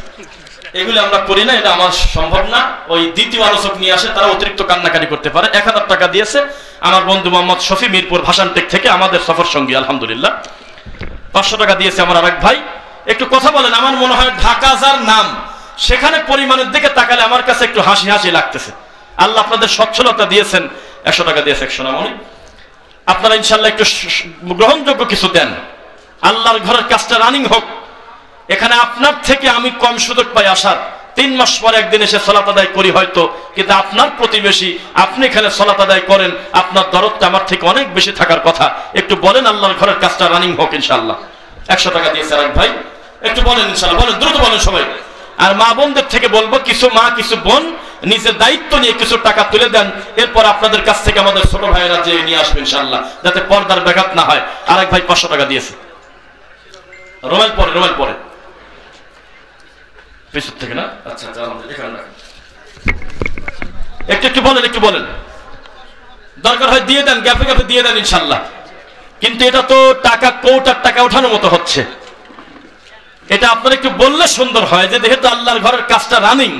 এগুলো আমরা করি না, এটা আমার সম্ভব না। ওই দ্বিতীয় আলোচক নিয়ে আসে, তারা অতিরিক্ত কান্নাকারি করতে পারে। 1000 টাকা দিয়েছে আমার বন্ধু মোহাম্মদ শফি, মিরপুর ভাসানটেক থেকে, আমাদের সফর সঙ্গী আলহামদুলিল্লাহ। 500 টাকা দিয়েছে আমার আরেক ভাই। একটু কথা বলেন। আমার মনে হয় ঢাকা যার নাম, সেখানে পরিমাণের দিকে তাকালে আমার কাছে একটু হাসি হাসি লাগতেছে। আল্লাহ আপনাদের সচ্ছলতা দিয়েছেন। 100 টাকা দিয়েছে 100 না মনে, আপনারা ইনশাল্লাহ একটু গ্রহণযোগ্য কিছু দেন। আল্লাহর ঘরের কাজটা রানিং হোক। এখানে আপনার থেকে আমি কম সুযোগ পাই আসার। 3 মাস পরে একদিন এসে সালাত আদায় করি হয়তো, কিন্তু আপনার প্রতিবেশী, আপনি এখানে সালাত আদায় করেন, আপনার দরদটা আমার থেকে অনেক বেশি থাকার কথা। একটু বলেন আল্লাহর ঘরের কাজটা রানিং হোক ইনশাআল্লাহ। 100 টাকা দিয়েছে আরেক ভাই, একটু বলেন ইনশাআল্লাহ, বলেন, দ্রুত বলেন সবাই। আর মা বোনদের থেকে বলবো, কিছু মা কিছু বোন নিজের দায়িত্ব নিয়ে কিছু টাকা তুলে দেন, এরপর আপনাদের কাছ থেকে আমাদের ছোট ভাইয়েরা যে নিয়ে আসবে ইনশাআল্লাহ, যাতে পর্দার ব্যাঘাত না হয়। আরেক ভাই 500 টাকা দিয়েছে। রোমাল পরে, রোমাল পরে পিছন থেকে না। আচ্ছা আচ্ছা, এখানে একটু একটু বলেন, একটু বলেন। দরকার হয় দিয়ে দেন, গ্যাপে গ্যাপে দিয়ে দেন ইনশাল্লাহ। কিন্তু এটা তো টাকা কৌটার টাকা ওঠানোর মতো হচ্ছে। এটা আপনারা একটু বললে সুন্দর হয়, যে যেহেতু আল্লাহর ঘরের কাজটা রানিং,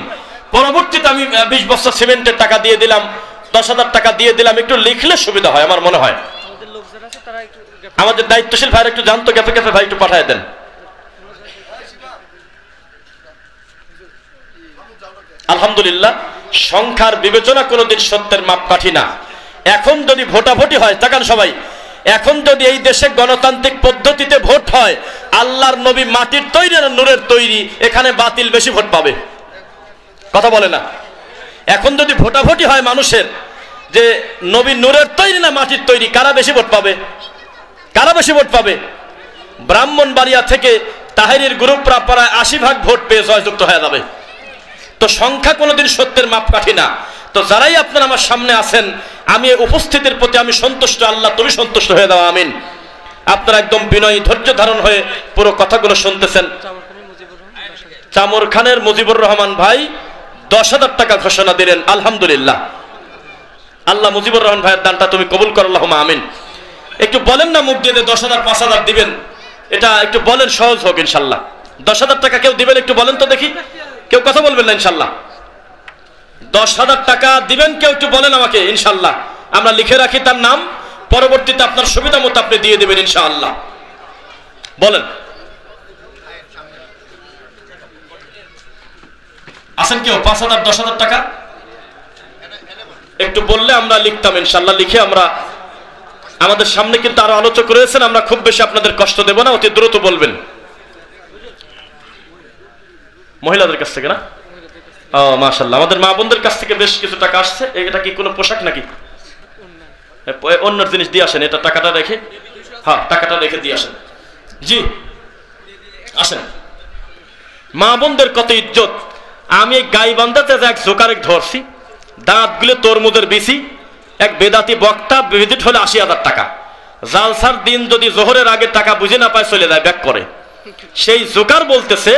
পরবর্তীতে আমি 20 বস্তা সিমেন্টের টাকা দিয়ে দিলাম, 10,000 টাকা দিয়ে দিলাম, একটু লিখলে সুবিধা হয় আমার মনে হয়। আমাদের দায়িত্বশীল ভাইরা একটু জানতো, গ্যাপে গ্যাপে ভাই একটু পাঠায় দেন। আলহামদুলিল্লাহ, সংখ্যার বিবেচনা কোনোদিন সত্যের মাপকাঠি না। এখন যদি ভোটাভুটি হয়, তাকান সবাই, এখন যদি এই দেশে গণতান্ত্রিক পদ্ধতিতে ভোট হয়, আল্লাহর নবী মাটির তৈরি না নূরের তৈরি, এখানে বাতিল বেশি ভোট পাবে। কথা বলে না। এখন যদি ভোটাভুটি হয় মানুষের, যে নবী নূরের তৈরি না মাটির তৈরি, কারা বেশি ভোট পাবে? কারা বেশি ভোট পাবে? ব্রাহ্মণবাড়িয়া থেকে তাহেরির গ্রুপরা প্রায় 80 ভাগ ভোট পেয়ে জয়যুক্ত হয়ে যাবে। তো সংখ্যা কোনোদিন সত্যের মাপকাঠি না। তো যারাই আপনারা আমার সামনে আছেন, আমি উপস্থিতির প্রতি আমি সন্তুষ্ট, আল্লাহ তুমি সন্তুষ্ট হয়ে দাও, আমিন। আপনারা একদম বিনয়ী ধৈর্য ধারণ হয়ে পুরো কথাগুলো শুনতেছেন। চামর খানের মুজিবুর রহমান ভাই 10,000 টাকা ঘোষণা দিলেন, আলহামদুলিল্লাহ। আল্লাহ মুজিবুর রহমান ভাইয়ের দানটা তুমি কবুল করো, আল্লাহুম্মা আমিন। একটু বলেন না মুখ দিয়ে 10,000 5,000 দিবেন, এটা একটু বলেন, সহজ হোক ইনশাল্লাহ। 10,000 টাকা কেউ দিবেন, একটু বলেন তো দেখি। কেউ কথা বলবেন না ইনশাল্লাহ? 10,000 টাকা দিবেন কেউ, একটু বলেন আমাকে ইনশাল্লাহ। আমরা লিখে রাখি তার নাম, পরবর্তীতে আপনার সুবিধা মতো আপনি দিয়ে দেবেন ইনশাআল্লাহ। বলেন, আছেন কেউ 5,000 10,000 টাকা? একটু বললে আমরা লিখতাম ইনশাল্লাহ। লিখে আমরা, আমাদের সামনে কিন্তু আরো আলোচক রয়েছেন, আমরা খুব বেশি আপনাদের কষ্ট দেব না, অতি দ্রুত বলবেন। মহিলাদের কাছ থেকে না? ও মাশাআল্লাহ, আমাদের মা বোনদের কাছ থেকে বেশ কিছু টাকা আসছে। এটা কি কোনো পোশাক নাকি? অন্য জিনিস দিয়ে আসেন, এটা টাকাটা রেখে, হ্যাঁ টাকাটা রেখে দিয়ে আসেন। জি আসেন। মা বোনদের কত ইজ্জত। আমি গাইবান্ধাতে এক জোকারেক ধরছি, দাঁতগুলো তরমুজের বিসি, এক বেদাতি বক্তা, ভিজিট হলে 80,000 টাকা। জালসার দিন যদি জোহরের আগে টাকা বুঝে না পায়, চলে যায় ব্যাক করে। সেই জোকার বলতেছে,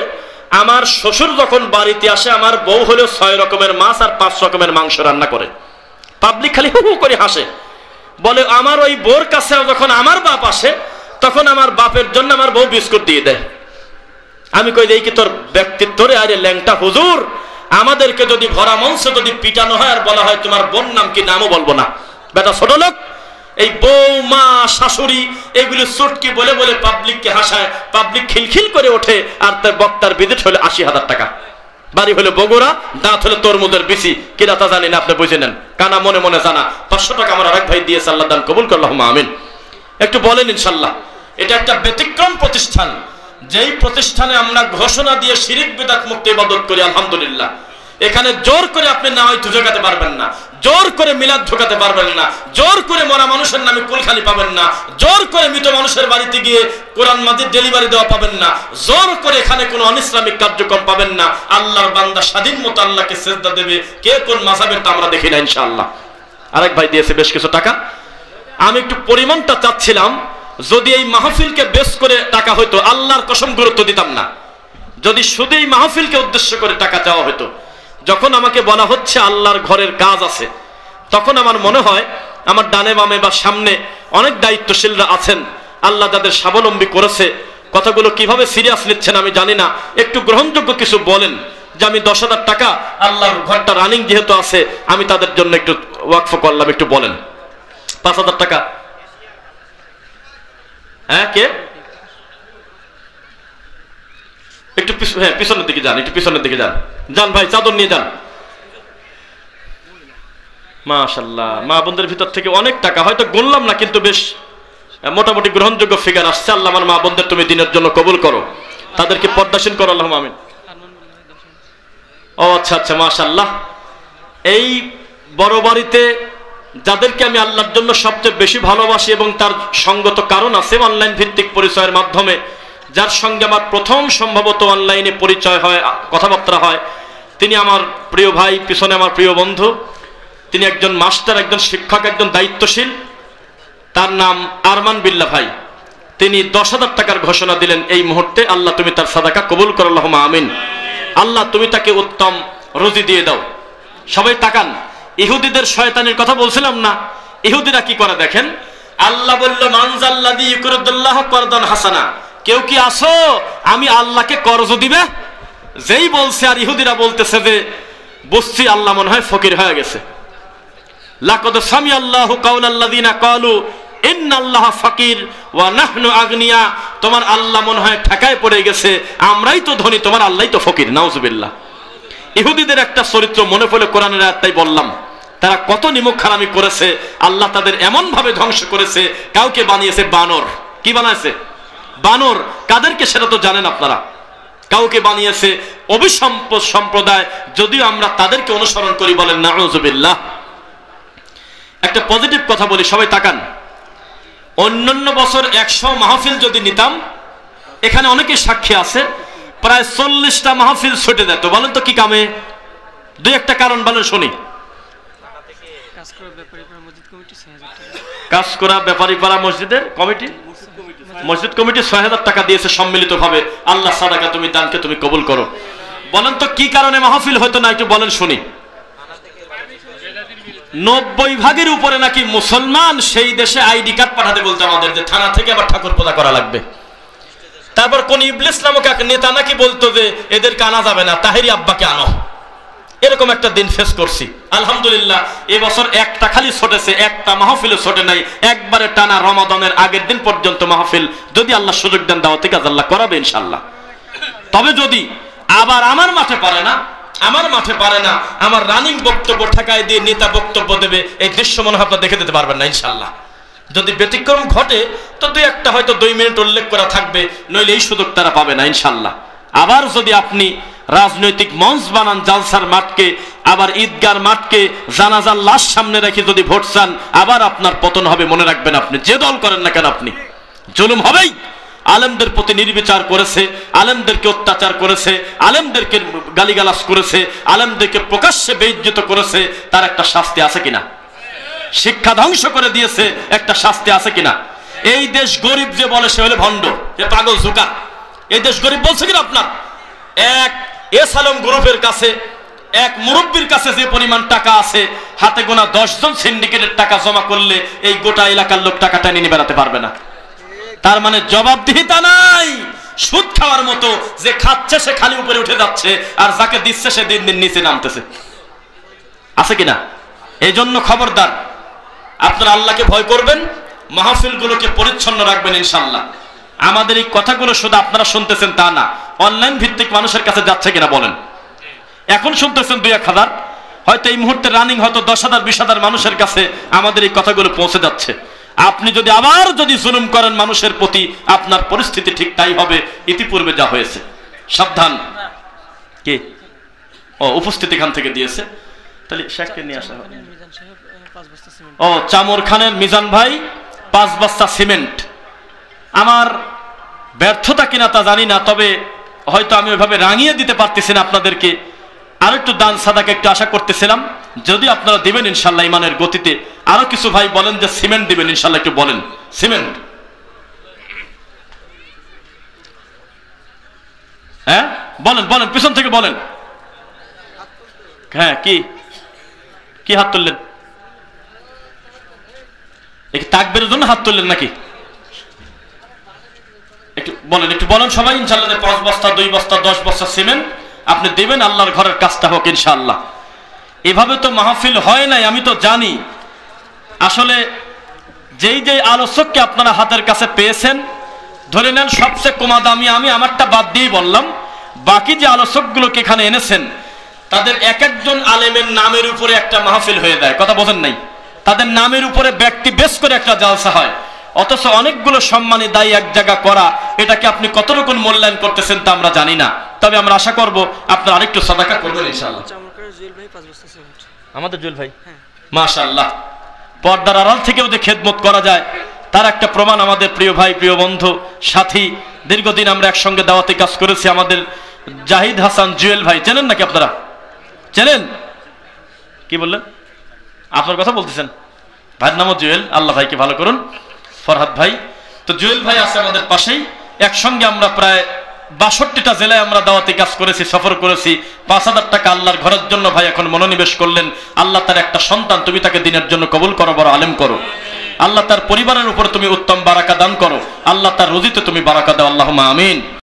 আমার শ্বশুর যখন বাড়িতে আসে, আমার বউ হলেও 6 রকমের মাছ আর 5 রকমের মাংস রান্না করে। পাবলিক খালি হু হু করে হাসে। বলে আমার ওই বোর কাছে যখন আমার বাপ আসে তখন আমার বাপের জন্য আমার বউ বিস্কুট দিয়ে দেয়। আমি কই এই কি তোর ব্যক্তিত্ব রে? আরে ল্যাংটা হুজুর, আমাদেরকে যদি ভরা মঞ্চে যদি পিটানো হয় আর বলা হয় তোমার বোন নাম কি, নামও বলবো না, বেটা ছোট লোক। এই বউ, মা, শাশুড়ি এগুলি চুটকি বলে বলে পাবলিককে হাসায়, পাবলিক খিলখিল করে ওঠে। আর তার বক্তার বিদেশ হলে 80,000 টাকা, বাড়ি হলে বগুড়া, দাঁত হলে তরমুজের বিসি, কিনা তা জানি না, আপনি বুঝে নেন, কানা মনে মনে জানা। 500 টাকা আমার আরেক ভাই দিয়েছে, আল্লাহ দান কবুল করলাম, আমিন। একটু বলেন ইনশাল্লাহ। এটা একটা ব্যতিক্রম প্রতিষ্ঠান, যেই প্রতিষ্ঠানে আমরা ঘোষণা দিয়ে শিরিক বিদআত মুক্ত ইবাদত করি, আলহামদুলিল্লাহ। এখানে জোর করে আপনি নামাজ ঢুকাতে পারবেন না, জোর করে মিলাদ ঢুকাতে পারবেন না, জোর করে মরা মানুষের নামে কুলখালি পাবেন না, জোর করে মৃত মানুষের বাড়িতে গিয়ে কোরআন মাজিদ ডেলিভারি দেওয়া পাবেন না, জোর করে এখানে কোনো অনিসলামিক কার্যক্রম পাবেন না। আল্লাহর বান্দা স্বাধীন মতো আল্লাহকে সিজদা দেবে। কে কোন মাযহাবের তা আমরা দেখি না, ইনশাআল্লাহ। আরেক ভাই দিয়েছে বেশ কিছু টাকা। আমি একটু পরিমাণটা চাচ্ছিলাম, যদি এই মাহফিলকে বেশ করে টাকা হইতো, আল্লাহর কসম গুরুত্ব দিতাম না। যদি শুধু এই মাহফিলকে উদ্দেশ্য করে টাকা চাওয়া হইতো, যখন আমাকে বলা হচ্ছে আল্লাহর ঘরের কাজ আছে, তখন আমার মনে হয় আমার ডানে বামে বা সামনে অনেক দায়িত্বশীলরা আছেন, আল্লাহ যাদের স্বাবলম্বী করেছে, কথাগুলো কিভাবে সিরিয়াস নিচ্ছেন আমি জানি না, একটু গ্রহণযোগ্য কিছু বলেন যে আমি 10,000 টাকা আল্লাহর ঘরটা রানিং যেহেতু আছে আমি তাদের জন্য একটু ওয়াকফ করলাম, একটু বলেন। 5,000 টাকা, হ্যাঁ কে? একটু হ্যাঁ পিছনের দিকে যান, একটু পিছনের দিকে যান, যান ভাই, চাদর নিয়ে যান। মাশাআল্লাহ, মা বোনদের ভিতর থেকে অনেক টাকা, হয়তো গুনলাম না কিন্তু বেশ মোটামুটি গ্রহণযোগ্য ফিগার আসছে। আল্লাহ আমার মা বোনদের তুমি দিনের জন্য কবুল করো, তাদেরকে পর্দাসীন করো, আল্লাহুম্মা আমিন। ও আচ্ছা আচ্ছা, মাশাআল্লাহ। এই বড় বাড়িতে যাদেরকে আমি আল্লাহর জন্য সবচেয়ে বেশি ভালোবাসি এবং তার সঙ্গত কারণ আছে, অনলাইন ভিত্তিক পরিচয়ের মাধ্যমে যার সঙ্গে আমার প্রথম সম্ভবত অনলাইনে পরিচয় হয়, কথাবার্তা হয়, তিনি আমার প্রিয় ভাই, পিছনে আমার প্রিয় বন্ধু। তিনি একজন মাস্টার, একজন শিক্ষক, একজন দায়িত্বশীল। তার নাম আরমান বিল্লাহ ভাই। তিনি 10,000 টাকার ঘোষণা দিলেন এই মুহূর্তে। আল্লাহ তুমি তার সাদাকা কবুল করো, আল্লাহুম্মা আমিন। আল্লাহ তুমি তাকে উত্তম রুজি দিয়ে দাও। সবাই তাকান, ইহুদিদের শয়তানির কথা বলছিলাম না? ইহুদিরা কি করে দেখেন, আল্লাহ বলল মানজাল্লাযী ইউকরিদুল্লাহ করদান হাসানা, কেউ কি আসো আমি আল্লাহকে কর্জ দিবে? যেই বলছে আর ইহুদিরা বলতেছে যে বুঝছি আল্লাহ মনে হয় ফকির হয়ে গেছে। লাকাদ সামিআল্লাহু কাওলাল্লাযিনা ক্বালু ইন্নাল্লাহা ফাকির ওয়া নাহনু আগনিয়া, তোমার আল্লাহ মনে হয় ঠেকায় পড়ে গেছে, আমরাই তো ধনী, তোমার আল্লাহই তো ফকির। নাউজুবিল্লাহ। ইহুদিদের একটা চরিত্র মনে পড়লে কোরআনের আয়াতটাই বললাম, তারা কত নিমক হারামি করেছে, আল্লাহ তাদের এমন ভাবে ধ্বংস করেছে। কাউকে বানিয়েছে বানর। কি বানাইছে? বানর। কাদেরকে সেটা তো জানেন আপনারা। কাউকে বানিয়েছে অবিসম্পদ সম্প্রদায়, যদিও আমরা তাদেরকে অনুসরণ করি, বলেন নাউজুবিল্লাহ। একটা পজিটিভ কথা বলি, সবাই তাকান। অন্যান্য বছর 100 মাহফিল যদি নিতাম, এখানে অনেকে সাক্ষী আছে, প্রায় 40টা মাহফিল ছুটে যেত। বলেন তো কি কামে? দুই একটা কারণ বলেন শুনি। কাজ করা ব্যাপারীপাড়া মসজিদের কমিটি, মসজিদ কমিটি 6,000 টাকা দিয়েছে সম্মিলিতভাবে। আল্লাহ সাদাকা তুমি দানকে তুমি কবুল করো। বলেন তো কি কারণে মাহফিল হয়তো না, একটু বলেন শুনি। 90% উপরে নাকি মুসলমান, সেই দেশে আইডি কার্ড পাঠাতে বলতো আমাদের, যে থানা থেকে আবার ঠাকুর পূজা করা লাগবে। তারপর কোন ইবলিস নামক এক নেতা নাকি বলতো যে এদেরকে আনা যাবে না, তাহেরি আব্বাকে আনো। এরকম একটা দিন ফেস করছি। আলহামদুলিল্লাহ এবছর একটা খালি ছুটেছে, একটা মাহফিলও ছুটে নাই। একবারে টানা রমাদানের আগের দিন পর্যন্ত মাহফিল, যদি আল্লাহ সুযোগ দেন দাওয়াতি কাজ আল্লাহ করাবে ইনশাআল্লাহ। তবে যদি আবার আমার মাঠে পারে না, আমার রানিং বক্তব্য ঠেকায় দিয়ে নেতা বক্তব্য দেবে, এই দৃশ্য মনে হয় আপনারা দেখে দিতে পারবেন না ইনশাআল্লাহ। যদি ব্যতিক্রম ঘটে তো দুই একটা হয়তো 2 মিনিট উল্লেখ করা থাকবে, নইলে এই সুযোগ তারা পাবে না ইনশাআল্লাহ। আবার যদি আপনি রাজনৈতিক মঞ্চ বানান, জালসার মাঠকে, আবার ঈদগার মাঠকে জানাজার লাশ সামনে রেখে যদি ভোট চান, আবার আপনার পতন হবে। মনে রাখবেন, আপনি যে দল করেন না কেন আপনি জুলুম হবেই। আলেমদের প্রতি নির্বিচার করেছে, আলেমদেরকে অত্যাচার করেছে, আলেমদেরকে গালিগালাজ করেছে, আলেমদেরকে প্রকাশ্যে বেইজ্জত করেছে, তার একটা শাস্তি আছে কিনা? শিক্ষা ধ্বংস করে দিয়েছে, একটা শাস্তি আছে কিনা? এই দেশ গরিব যে বলে সে হলে ভণ্ড, এ পাগল জুকা। এই দেশ গরিব বলছে কিনা আপনার? এক এস আলম গ্রুপের কাছে এক মুরব্বীর কাছে যে পরিমাণ টাকা আছে, হাতে গোনা 10 জন সিন্ডিকেটের টাকা জমা করলে এই গোটা এলাকার লোক টাকাটা নিয়ে বেড়াতে পারবে না। তার মানে জবাবদিহিতা নাই, সুদ খাওয়ার মতো। যে খাচ্ছে সে খালি উপরে উঠে যাচ্ছে, আর যাকে দিচ্ছে সে দিন দিন নিচে নামতেছে। আছে কিনা? এই জন্য খবরদার, আপনারা আল্লাহকে ভয় করবেন, মাহফিলগুলোকে পরিচ্ছন্ন রাখবেন ইনশাআল্লাহ। আমাদের এই কথাগুলো শুধু আপনারা শুনতেছেন তা না, অনলাইন ভিত্তিক মানুষের কাছে যাচ্ছে কিনা বলেন? এখন শুনতেছেন 2-1000, হয়তো এই মুহূর্তে রানিং হয়তো 10,000 20,000 মানুষের কাছে আমাদের এই কথাগুলো পৌঁছে যাচ্ছে। আপনি যদি আবার জুলুম করেন মানুষের প্রতি, আপনার পরিস্থিতি ঠিক তাই হবে ইতিপূর্বে যা হয়েছে। সাবধান। কে? ও উপস্থিত এখান থেকে দিয়েছে, তাহলে শেখকে নিয়ে আসা হবে। ও চামর খানের মিজান ভাই 5 বস্তা সিমেন্ট। আমার ব্যর্থতা কিনা তা জানি না, তবে হয়তো আমি ওইভাবে রাঙিয়ে দিতে পারতেছি না আপনাদেরকে। আর একটু দান সাদাকে একটু আশা করতেছিলাম, যদি আপনারা দিবেন ইনশাল্লাহ ইমানের গতিতে। আরো কিছু ভাই বলেন যে সিমেন্ট দিবেন ইনশাল্লাহ, একটু বলেন সিমেন্ট। হ্যাঁ বলেন বলেন, পিছন থেকে বলেন। হ্যাঁ কি কি হাত তুললেন? তাকবীরের জন্য হাত তুললেন নাকি? একটু বলেন সবাই ইনশাআল্লাহ। 5 বস্তা 2 বস্তা 10 বস্তা সিমেন্ট আপনি দেবেন, আল্লাহর ঘরের কাজটা হোক ইনশাআল্লাহ। এভাবে তো মাহফিল হয় নাই, আমি তো জানি। আসলে যেই যেই আলোচককে আপনারা হাতের কাছে পেয়েছেন, ধরে নেন সবচেয়ে কমা দামি আমি আমারটা বাদ দিয়েই বললাম, বাকি যে আলোচকগুলোকে এখানে এনেছেন তাদের এক একজন আলেমের নামের উপরে একটা মাহফিল হয়ে যায়। কথা বোঝেন নাই? তাদের নামের উপরে ব্যক্তি বেশ করে একটা জালসা হয়, অথচ অনেকগুলো সম্মানী দায়ী এক জায়গা করা, এটাকে আপনি কত রকম মূল্যায়ন করতেছেন তা আমরা জানি না। তবে আমরা আশা করব আপনারা আরেকটু সাদাকা করবেন ইনশাআল্লাহ। আমাদের জুয়েল ভাই মাশাআল্লাহ, পর্দার আড়াল থেকেও যে খেদমত করা যায় তার একটা প্রমাণ আমাদের প্রিয় ভাই, প্রিয় বন্ধু, সাথী, দীর্ঘদিন আমরা একসঙ্গে দাওয়াতি কাজ করেছি। আমাদের জাহিদ হাসান জুয়েল ভাই চেনেন নাকি আপনারা? চেনেন? কি বললেন? আপনার কথা বলতেছেন? ভাইয়ের নামও জুয়েল, আল্লাহ ভাইকে ভালো করুন। ফরহাদ ভাই, তো জুয়েল ভাই আছে আমাদের পাশেই। একসঙ্গে আমরা প্রায় 62টা জেলায় আমরা দাওয়াতি কাজ করেছি, সফর করেছি। 5,000 টাকা আল্লাহর ঘরের জন্য ভাই এখন মনোনিবেশ করলেন। আল্লাহ তার একটা সন্তান, তুমি তাকে দিনের জন্য কবুল করো, বড় আলেম করো। আল্লাহ তার পরিবারের উপর তুমি উত্তম বারাকা দান করো। আল্লাহ তার রুজিতে তুমি বারাকা দাও, আল্লাহুম্মা আমিন।